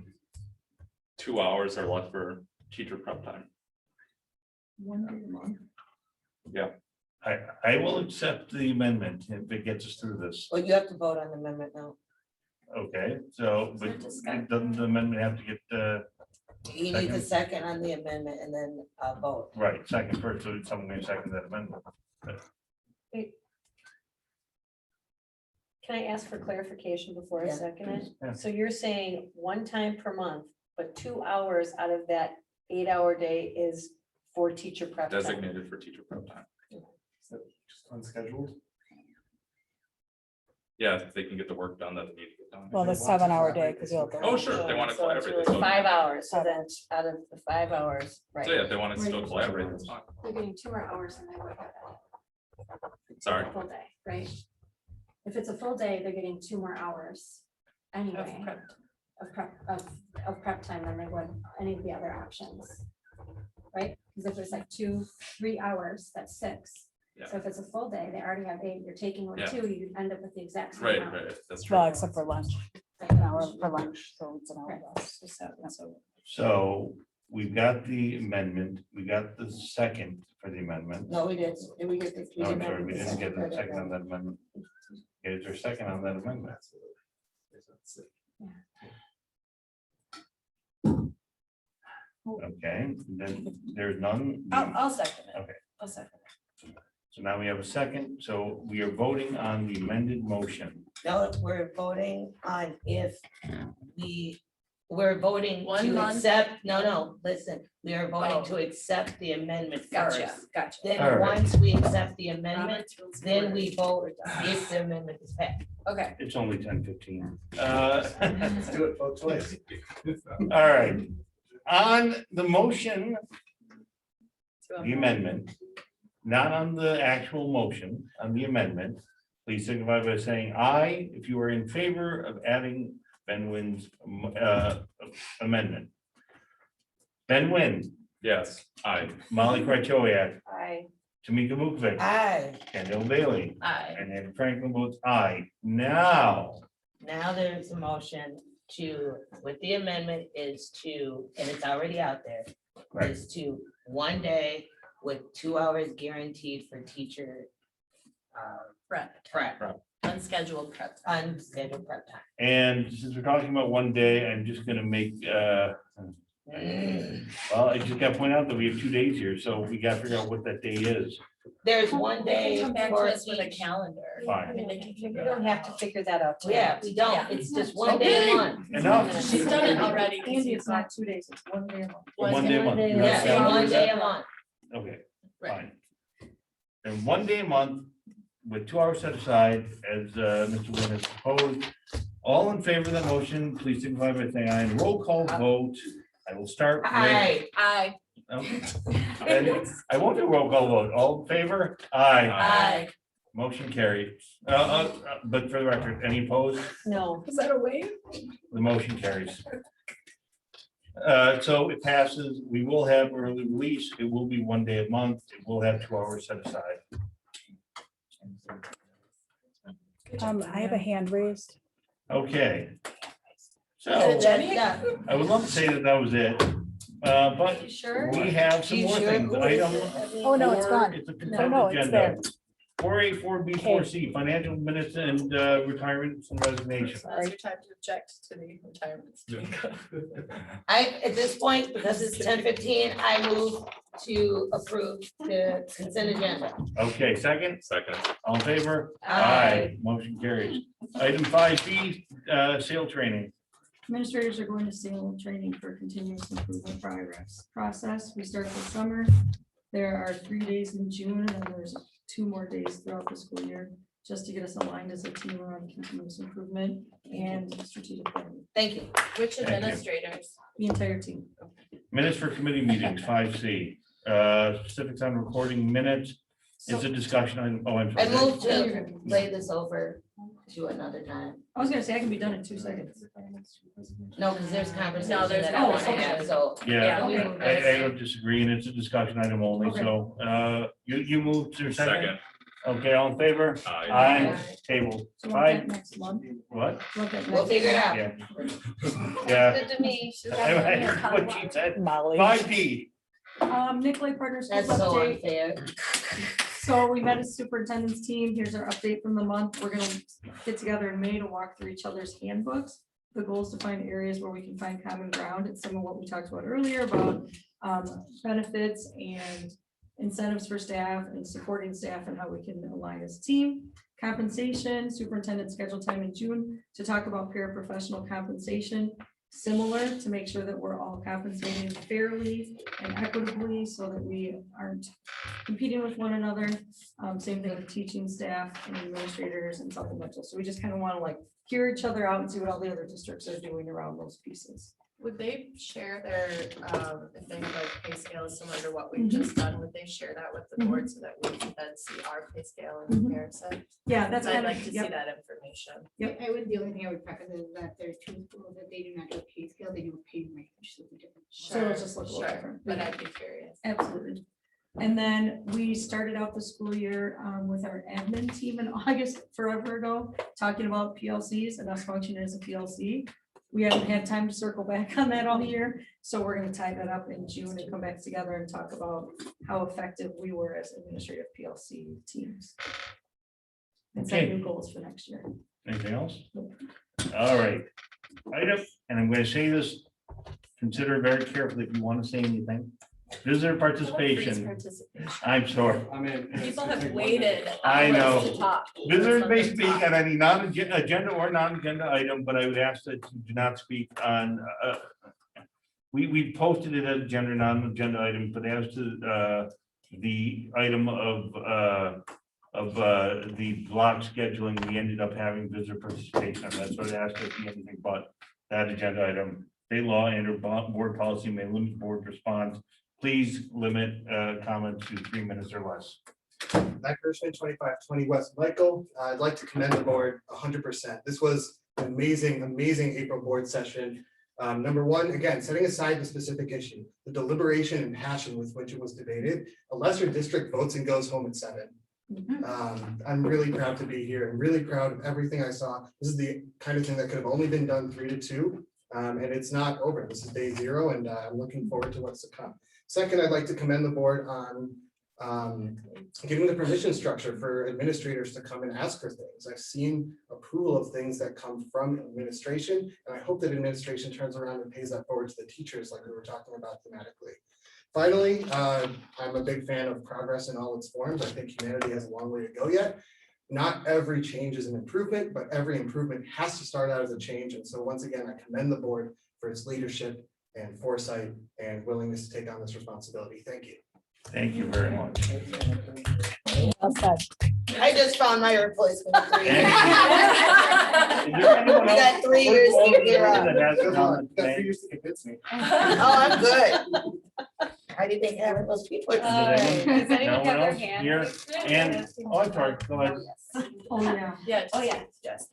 2 hours are left for teacher prep time. 1 day a month. Yeah, I will accept the amendment if it gets us through this. Well, you have to vote on the amendment now. Okay, so, but doesn't the amendment have to get, You need a Second. second on the amendment and then vote. right, second first, so someone may second that amendment. Can I ask for clarification before I Yeah. second it? Yeah. So you're saying 1 time per month, but 2 hours out of that 8-hour day is for teacher prep time? designated for teacher prep time. Just unscheduled. Yeah, if they can get the work done that they need to get done. Well, the 7-hour day, because you'll. Oh, sure, they want to So it's collaborate. really 5 hours, so then out of the 5 hours, right? So yeah, if they want to still collaborate, that's fine. They're getting 2 more hours than they would have. Sorry. Full day, right? If it's a full day, they're getting 2 more hours anyway of prep time than they would any of the other options. Right? Because if it's like 2-3 hours, that's 6. Yeah. So if it's a full day, they already have 8, you're taking away Yeah. 2, you end up with the exact same Right, amount. right, that's true. Well, except for lunch, an hour for lunch, so it's an hour less. So we've got the amendment, we got the second for the amendment. No, we did. Did we get the? No, I'm sorry, we didn't get the second on that amendment. Is there a second on that amendment? Okay, then there's none. I'll second it. Okay. I'll second So now we have a second, so we are voting on the amended motion. No, we're voting on if we're voting 1 to month. accept, no, listen, we are voting Oh. to accept the amendment Gotcha, first. gotcha. All Then right. once we accept the amendment, Robert's rules of then order. we vote if the amendment is passed. Okay. It's only 10:15. Let's do it both ways. All right, on the motion, the amendment, not on the actual motion, on the amendment, please signify by saying aye if you are in favor of adding Ben Wynn's amendment. Ben Wynn, Yes, aye. Molly Krychowiak, I, Tamika Bukvik, Aye, Kendall Bailey, Aye. and Ed Franklin votes aye. Now, now there's a motion to, with the amendment is to, and it's already out there, right, is to 1 day with 2 hours guaranteed for teacher Prep, prep, unscheduled prep. unscheduled prep time. and since we're talking about 1 day, I'm just gonna make Well, I just gotta point out that we have 2 days here, so we gotta figure out what that day is. There's one They day can come back to for us with a each. calendar. Fine. I mean, they can We figure don't it have to out. figure that out. tonight. Yeah, we don't. Yeah. It's just one day a month. Enough. She's done it already. 'cause Andy, you it's not 2 days, it's 1 day a month. One day a month. You have Yeah, calendar one for day that? a month. Okay, Right. fine. And 1 day a month with 2 hours set aside, as Mr. Wynn has proposed. All in favor of the motion, please signify by saying aye. Roll call vote. I will start. with- Aye. Okay. And I won't do roll call vote. All in favor? Aye. Aye. Motion carried. But for the record, any opposed? No. Is that a wave? The motion carries. So it passes. We will have early release. It will be 1 day a month. It will have 2 hours set aside. I have a hand raised. Okay. So Jenny? I would love to say that was it, but Sure. we have some You more sure? things. Who is Item it? Oh, no, it's 4, gone. It's a No, consent no, it's there. agenda. 4A, 4B, 4C, financial minutes and retirements and resignations. Now's your time to object to the retirements. At this point, because it's 10:15, I move to approve the consent agenda. Okay, second, Second. all in favor? Aye. Motion carries. Item 5B, sale training. Administrators are going to SALE training for continuous improvement process. We start this summer. There are 3 days in June and there's 2 more days throughout the school year, just to get us aligned as a team around continuous improvement and strategic planning, Thank you. Which you. administrators? the entire team. Minutes for committee meetings, 5C. Specifics on recording minutes. It's a discussion item. Oh, I'm I sorry. move to lay this over to another time. I was gonna say I can be done in 2 seconds. No, because there's conversation there's- that I want to okay. have, so. Yeah, we I move this? I don't disagree, and it's a discussion item only, Okay. so, you moved to second? Second. Okay, all in favor? Aye. Aye, table. So we'll have that Five, next month. what? We'll have that We'll next figure it month. out. Yeah. Good to me. What she said, Molly. 5D. Nicolay Partners Schools That's so update. unfair. So we met as superintendent's team. Here's our update from the month. We're gonna get together in May to walk through each other's handbooks. The goal is to find areas where we can find common ground. It's some of what we talked about earlier about benefits and incentives for staff and supporting staff and how we can align as a team. Compensation, superintendent scheduled time in June to talk about paraprofessional compensation, similar to make sure that we're all compensating fairly and equitably so that we aren't competing with one another. Same thing with teaching staff and administrators and supplemental. So we just kind of want to like hear each other out and see what all the other districts are doing around those pieces. Would they share their, if they have like pay scale similar to what we've just done, would they share that with the board so that we can then see our pay scale in comparison? Yeah, that's I'd kind like of, to see yep. that information. I would, the only thing I would preface is that there's 2 schools that they do not do a pay scale, they do a pay rate, which is different. So it'll just look a little Sure, different. but I'd be curious. Absolutely. And then we started out the school year with our admin team in August, forever ago, talking about PLCs and us functioning as a PLC. We haven't had time to circle back on that all year, so we're gonna tie that up in June and come back together and talk about how effective we were as administrative PLC teams. And set Okay. new goals for next year. Anything else? All right. Item, and I'm gonna say this, consider very carefully if you want to say anything. Visitor participation. I'm sorry. I mean. People have waited I know. hours to talk. Visitors may speak on any non-agenda or non-agenda item, but I would ask that you do not speak on, we posted it as agenda, non-agenda item, but as to the item of the block scheduling, we ended up having visitor participation on that, so I asked if anything but that agenda item. State law and or board policy may limit board response. Please limit comments to 3 minutes or less. Matt Kirschman, 2520 West Michael. I'd like to commend the board 100%. This was an amazing, amazing April board session. Number one, again, setting aside the specific issue, the deliberation and passion with which it was debated. A lesser district votes and goes home at 7. I'm really proud to be here. I'm really proud of everything I saw. This is the kind of thing that could have only been done 3 to 2. And it's not over. This is day 0, and I'm looking forward to what's to come. Second, I'd like to commend the board on Giving the permission structure for administrators to come and ask for things. I've seen approval of things that come from administration, and I hope that administration turns around and pays that forward to the teachers like we were talking about thematically. Finally, I'm a big fan of progress in all its forms. I think humanity has a long way to go yet. Not every change is an improvement, but every improvement has to start out as a change. And so once again, I commend the board for its leadership and foresight and willingness to take on this responsibility. Thank you. Thank you very much. I just found my replacement. Is there anyone We got else? 3 years to figure out. That has a comment to Got make? 3 years to convince me. Oh, I'm good. How do you think having those people? Is there anyone- Does anyone no have one their else hand here? raised? And, oh, I'm sorry, go ahead. Oh, yeah. Yes. Oh, yeah. Yes.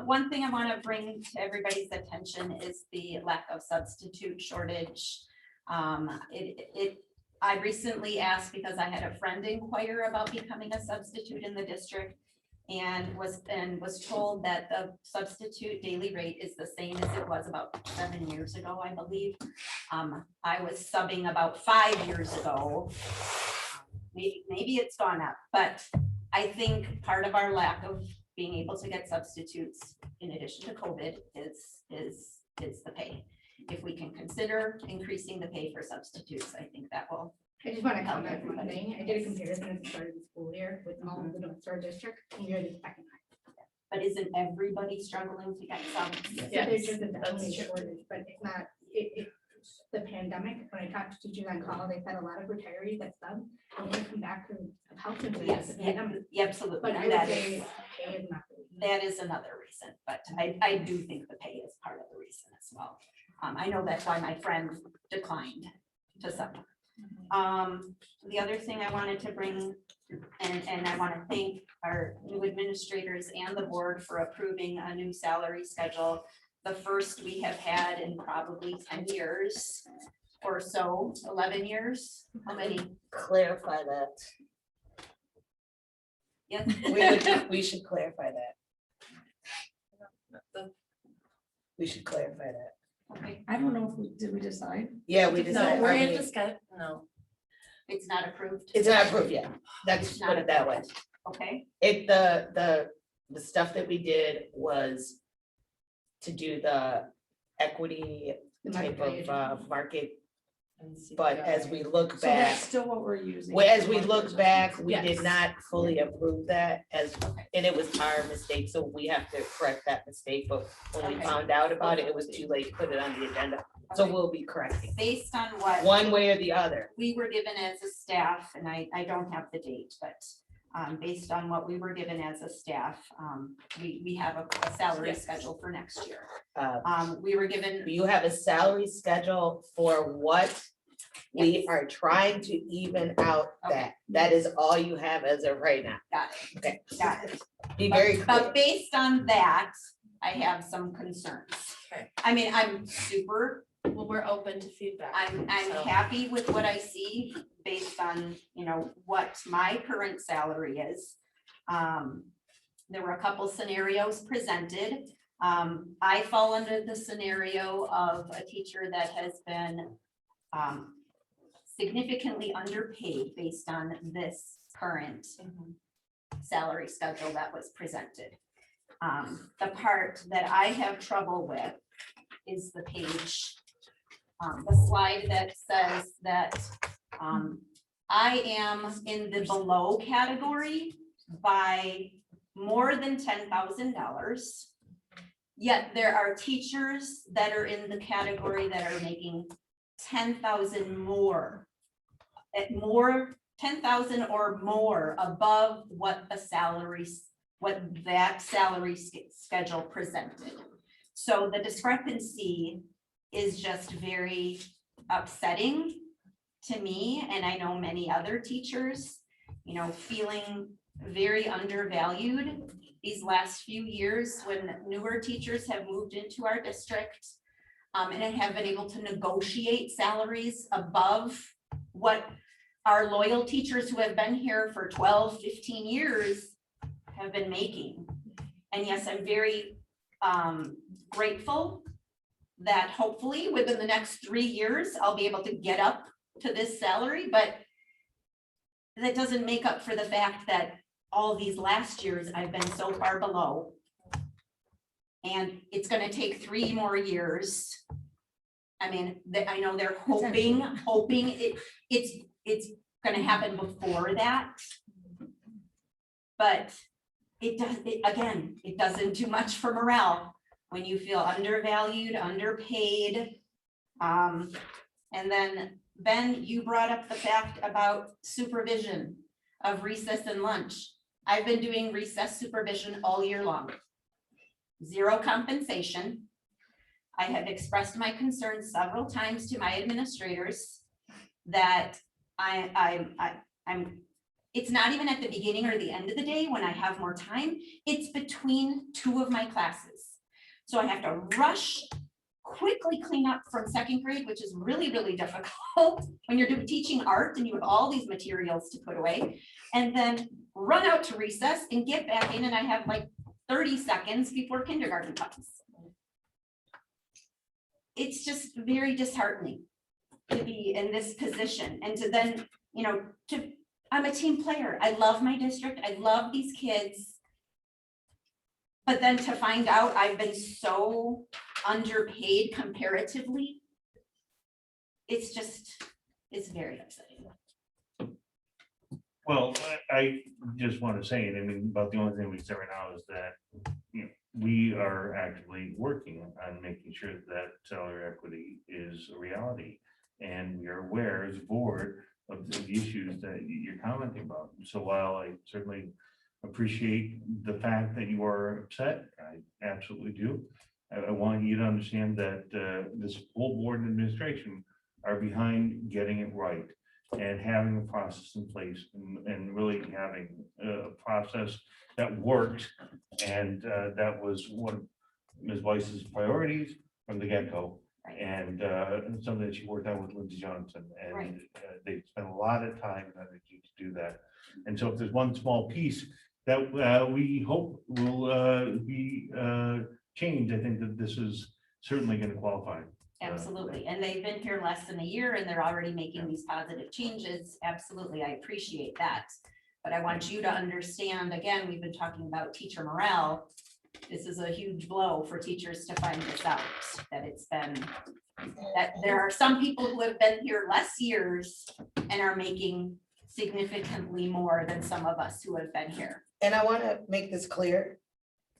One thing I want to bring to everybody's attention is the lack of substitute shortage. I recently asked because I had a friend inquire about becoming a substitute in the district and was told that the substitute daily rate is the same as it was about 7 years ago, I believe. I was subbing about 5 years ago. Maybe it's gone up, but I think part of our lack of being able to get substitutes in addition to COVID is the pay. If we can consider increasing the pay for substitutes, I think that will. I just want to comment on one thing. I did a comparison at the start of the school year with all of the North Star district, and you're the second highest. But isn't everybody struggling to get some? Yeah, there's just a definitely shortage, but it's not, the pandemic, when I talked to teachers on call, they said a lot of retirees that sub, and they come back to health insurance. Yes, yeah, absolutely. But I would That say is- pay is not the reason. That is another reason, but I do think the pay is part of the reason as well. I know that's why my friend declined to sub. The other thing I wanted to bring, and I want to thank our new administrators and the board for approving a new salary schedule. The first we have had in probably 10 years or so, 11 years, how many? Clarify that. Yes. We should clarify that. We should clarify that. Okay, I don't know if did we decide? Yeah, we No, decided. we're I in mean, discuss, no. it's not approved. It's not approved yet. Let's put it that way. Okay, The stuff that we did was to do the equity type of market. But as we look So back, that's still what we're using. as we look back, we Yes. did not fully approve that and it was our mistake, so we have to correct that mistake, but when we Okay. found out about it, it was too late to put it on the agenda, so we'll be correcting, based on what one way or the other. we were given as a staff, and I don't have the date, but based on what we were given as a staff, we have a salary Yes. schedule for next year. Uh, We were given, You have a salary schedule for what we are trying to even out that. That is all you have as of right now. got it, Okay. got it. Be very But clear. based on that, I have some concerns. Okay. I mean, I'm super, Well, we're open to feedback. I'm so. happy with what I see based on, what my current salary is. There were a couple scenarios presented. I fall under the scenario of a teacher that has been significantly underpaid based on this current salary schedule that was presented. The part that I have trouble with is the page, the slide that says that I am in the below category by more than $10,000. Yet there are teachers that are in the category that are making 10,000 more. At more, 10,000 or more above what that salary schedule presented. So the discrepancy is just very upsetting to me, and I know many other teachers, feeling very undervalued these last few years when newer teachers have moved into our district and have been able to negotiate salaries above what our loyal teachers who have been here for 12, 15 years have been making. And yes, I'm very grateful that hopefully within the next 3 years, I'll be able to get up to this salary, but that doesn't make up for the fact that all these last years I've been so far below. And it's gonna take 3 more years. I mean, I know they're hoping it's gonna happen before that. But it doesn't do much for morale when you feel undervalued, underpaid. And then Ben, you brought up the fact about supervision of recess and lunch. I've been doing recess supervision all year long. 0 compensation. I have expressed my concerns several times to my administrators that it's not even at the beginning or the end of the day when I have more time. It's between 2 of my classes. So I have to rush, quickly clean up from 2nd grade, which is really, really difficult when you're teaching art and you have all these materials to put away, and then run out to recess and get back in, and I have like 30 seconds before kindergarten comes. It's just very disheartening to be in this position and to then, I'm a team player. I love my district. I love these kids. But then to find out I've been so underpaid comparatively, it's very upsetting. Well, I just want to say, I mean, about the only thing we say right now is that, we are actively working on making sure that salary equity is a reality. And we are aware as a board of the issues that you're commenting about. So while I certainly appreciate the fact that you are upset, I absolutely do. I want you to understand that this whole board and administration are behind getting it right and having a process in place and really having a process that works. And that was one of Ms. Weiss's priorities from the get-go. And something that she worked on with Lindsay Johnson, and they spent a lot of time and energy to do that. And so if there's one small piece that we hope will be changed, I think that this is certainly going to qualify. Absolutely. And they've been here less than a year and they're already making these positive changes. Absolutely. I appreciate that. But I want you to understand, again, we've been talking about teacher morale. This is a huge blow for teachers to find this out, that there are some people who have been here less years and are making significantly more than some of us who have been here. And I want to make this clear,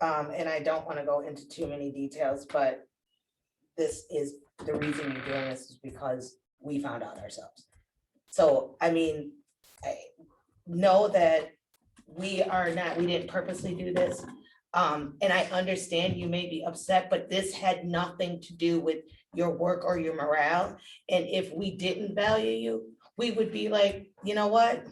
and I don't want to go into too many details, but this is the reason you're doing this is because we found out ourselves. So, I mean, I know that we didn't purposely do this. And I understand you may be upset, but this had nothing to do with your work or your morale. And if we didn't value you, we would be like, you know what?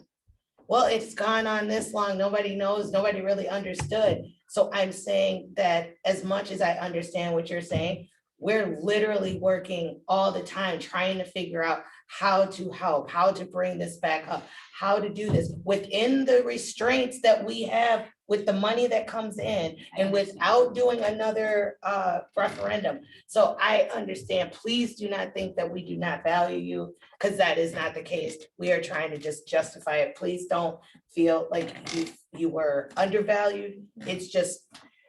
Well, it's gone on this long. Nobody knows, nobody really understood. So I'm saying that as much as I understand what you're saying, we're literally working all the time trying to figure out how to help, how to bring this back up, how to do this within the restraints that we have with the money that comes in and without doing another referendum. So I understand, please do not think that we do not value you, because that is not the case. We are trying to just justify it. Please don't feel like you were undervalued. It's just,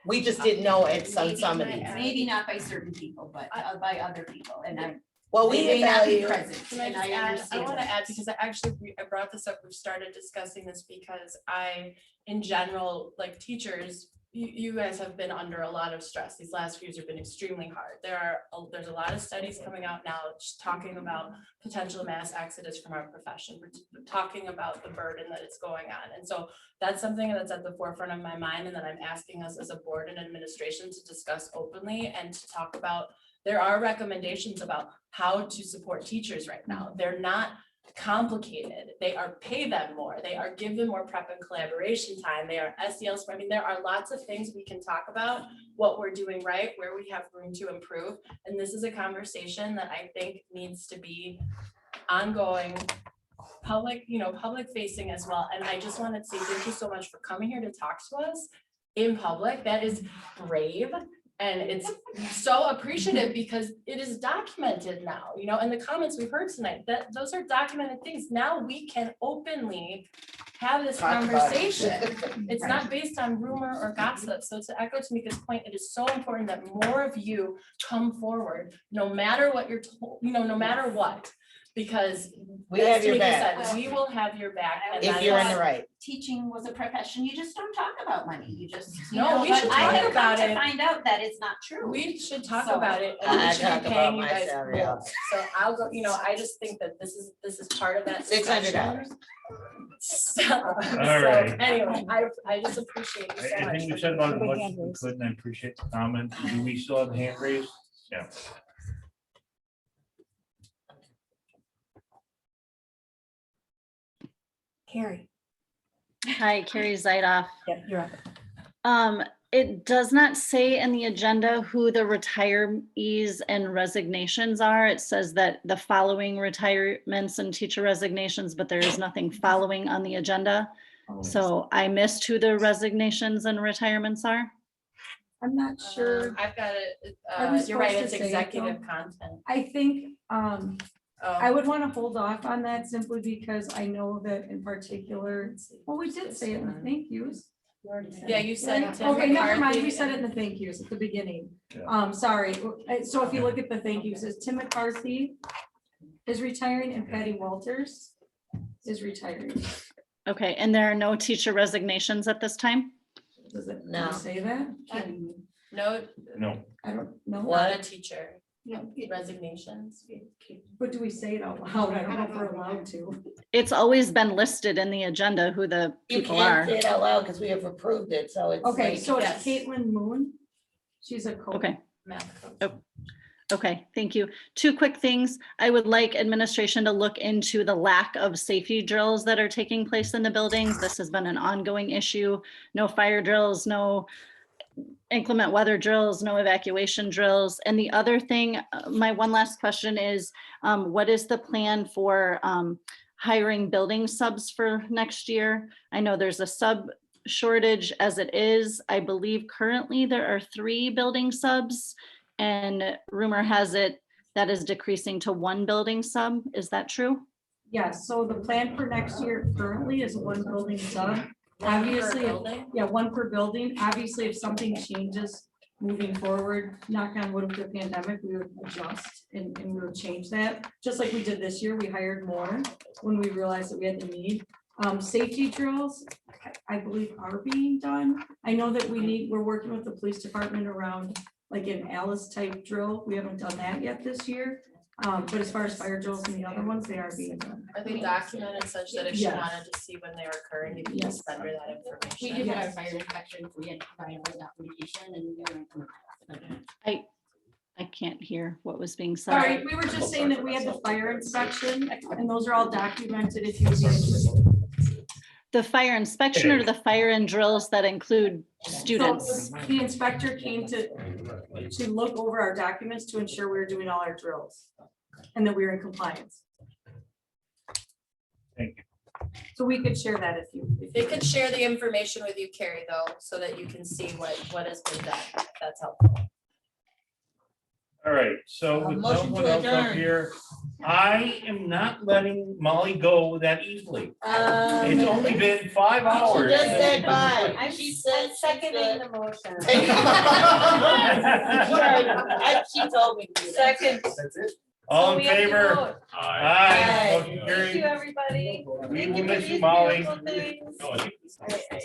we just didn't know at some of these. Maybe not by certain people, but by other people, and I. Well, we may not be value. present, Can I and just I add, I understand want to that. add, because I brought this up, we've started discussing this because in general, like teachers, you guys have been under a lot of stress. These last few years have been extremely hard. There's a lot of studies coming out now just talking about potential mass exodus from our profession. We're talking about the burden that it's going on. And so that's something that's at the forefront of my mind and that I'm asking us as a board and administration to discuss openly and to talk about. There are recommendations about how to support teachers right now. They're not complicated. They are pay them more. They are give them more prep and collaboration time. They are SEL. I mean, there are lots of things we can talk about, what we're doing right, where we have room to improve. And this is a conversation that I think needs to be ongoing, public facing as well. And I just want to say thank you so much for coming here to talk to us in public. That is brave. And it's so appreciative because it is documented now, you know, and the comments we've heard tonight, that those are documented things. Now we can openly have this Talk about it. conversation. It's not based on rumor or gossip. So to echo Tamika's point, it is so important that more of you come forward, no matter what you're told, you know, no matter what. Because We as have your Tamika back. said, we will have your back. and If that you're in is- the right. Teaching was a profession, you just don't talk about money, you just. you No, know, we but should I talk have come about to it. Find out that it's not true. We should talk So- about it. And we I should talk be about paying you my guys salary more. also. So I'll go, you know, I just think that this is part of that. $600. So right. anyway, I just appreciate you so I much. think we for said about as doing much that. as we could, and I appreciate the comment. Do we still have hand raised? Yeah. Carrie. Hi, Carrie Zeidoff. Yeah, you're up. It does not say in the agenda who the retirees and resignations are. It says that the following retirements and teacher resignations, but there is nothing following on the agenda. So I missed who the resignations and retirements are. I'm not sure. I've got it, Are we you're right, supposed it's to say it, executive though? content. I think, I Oh, would want to hold off on that simply because I know that in particular, well, we did say it in the thank yous. yeah, you said. Right? Tim Okay, never mind, McCarthy we said it and- in the thank yous at the beginning. Yeah. Sorry, so if you look at the thank yous, it's Tim McCarthy is retiring and Patty Walters is retiring. Okay, and there are no teacher resignations at this time? Does it No. say that? No, No. I don't know. not a teacher. Resignations. But do we say it out loud? I don't know if we're allowed to. It's always been listed in the agenda who the You people can't are. say it out loud because we have approved it, so it's. Okay, like- so it's Yes. Caitlin Moon. She's a coach. Okay. Math coach. Okay, thank you. Two quick things. I would like administration to look into the lack of safety drills that are taking place in the buildings. This has been an ongoing issue. No fire drills, no inclement weather drills, no evacuation drills. And the other thing, my one last question is, what is the plan for hiring building subs for next year? I know there's a sub shortage as it is. I believe currently there are 3 building subs. And rumor has it that is decreasing to 1 building sub. Is that true? Yes, so the plan for next year currently is 1 building sub. Obviously, building? yeah, 1 per building. Obviously, if something changes moving forward, knock on wood with the pandemic, we would adjust and we would change that. Just like we did this year, we hired more when we realized that we had the need. Safety drills, I believe are being done. I know that we're working with the police department around like an Alice type drill. We haven't done that yet this year. But as far as fire drills and the other ones, they are being done. Are they documented such that if she Yes. wanted to see when they were occurring, you can Yes. just send her that We information? did Yes. our fire inspection, we had provided documentation and we were coming back. I can't hear what was being said. Sorry, we were just saying that we had the fire inspection and those are all documented if you would be interested. The fire inspection or the fire and drills that include students? So the inspector came to look over our documents to ensure we were doing all our drills and that we were in compliance. Thank you. So we could share that if you. They could share the information with you, Carrie, though, so that you can see what has been done. That's helpful. All right, so with no motion one to else up adjourn. here, I am not letting Molly go that easily. It's only been 5 hours. She just said bye. I'm She said she's seconding good. the motion. She told me. to do that. Second. That's it. All in favor? Aye. Motion Thank carried. you, everybody. We Thank will for miss you, these Molly. beautiful things. No, I think this-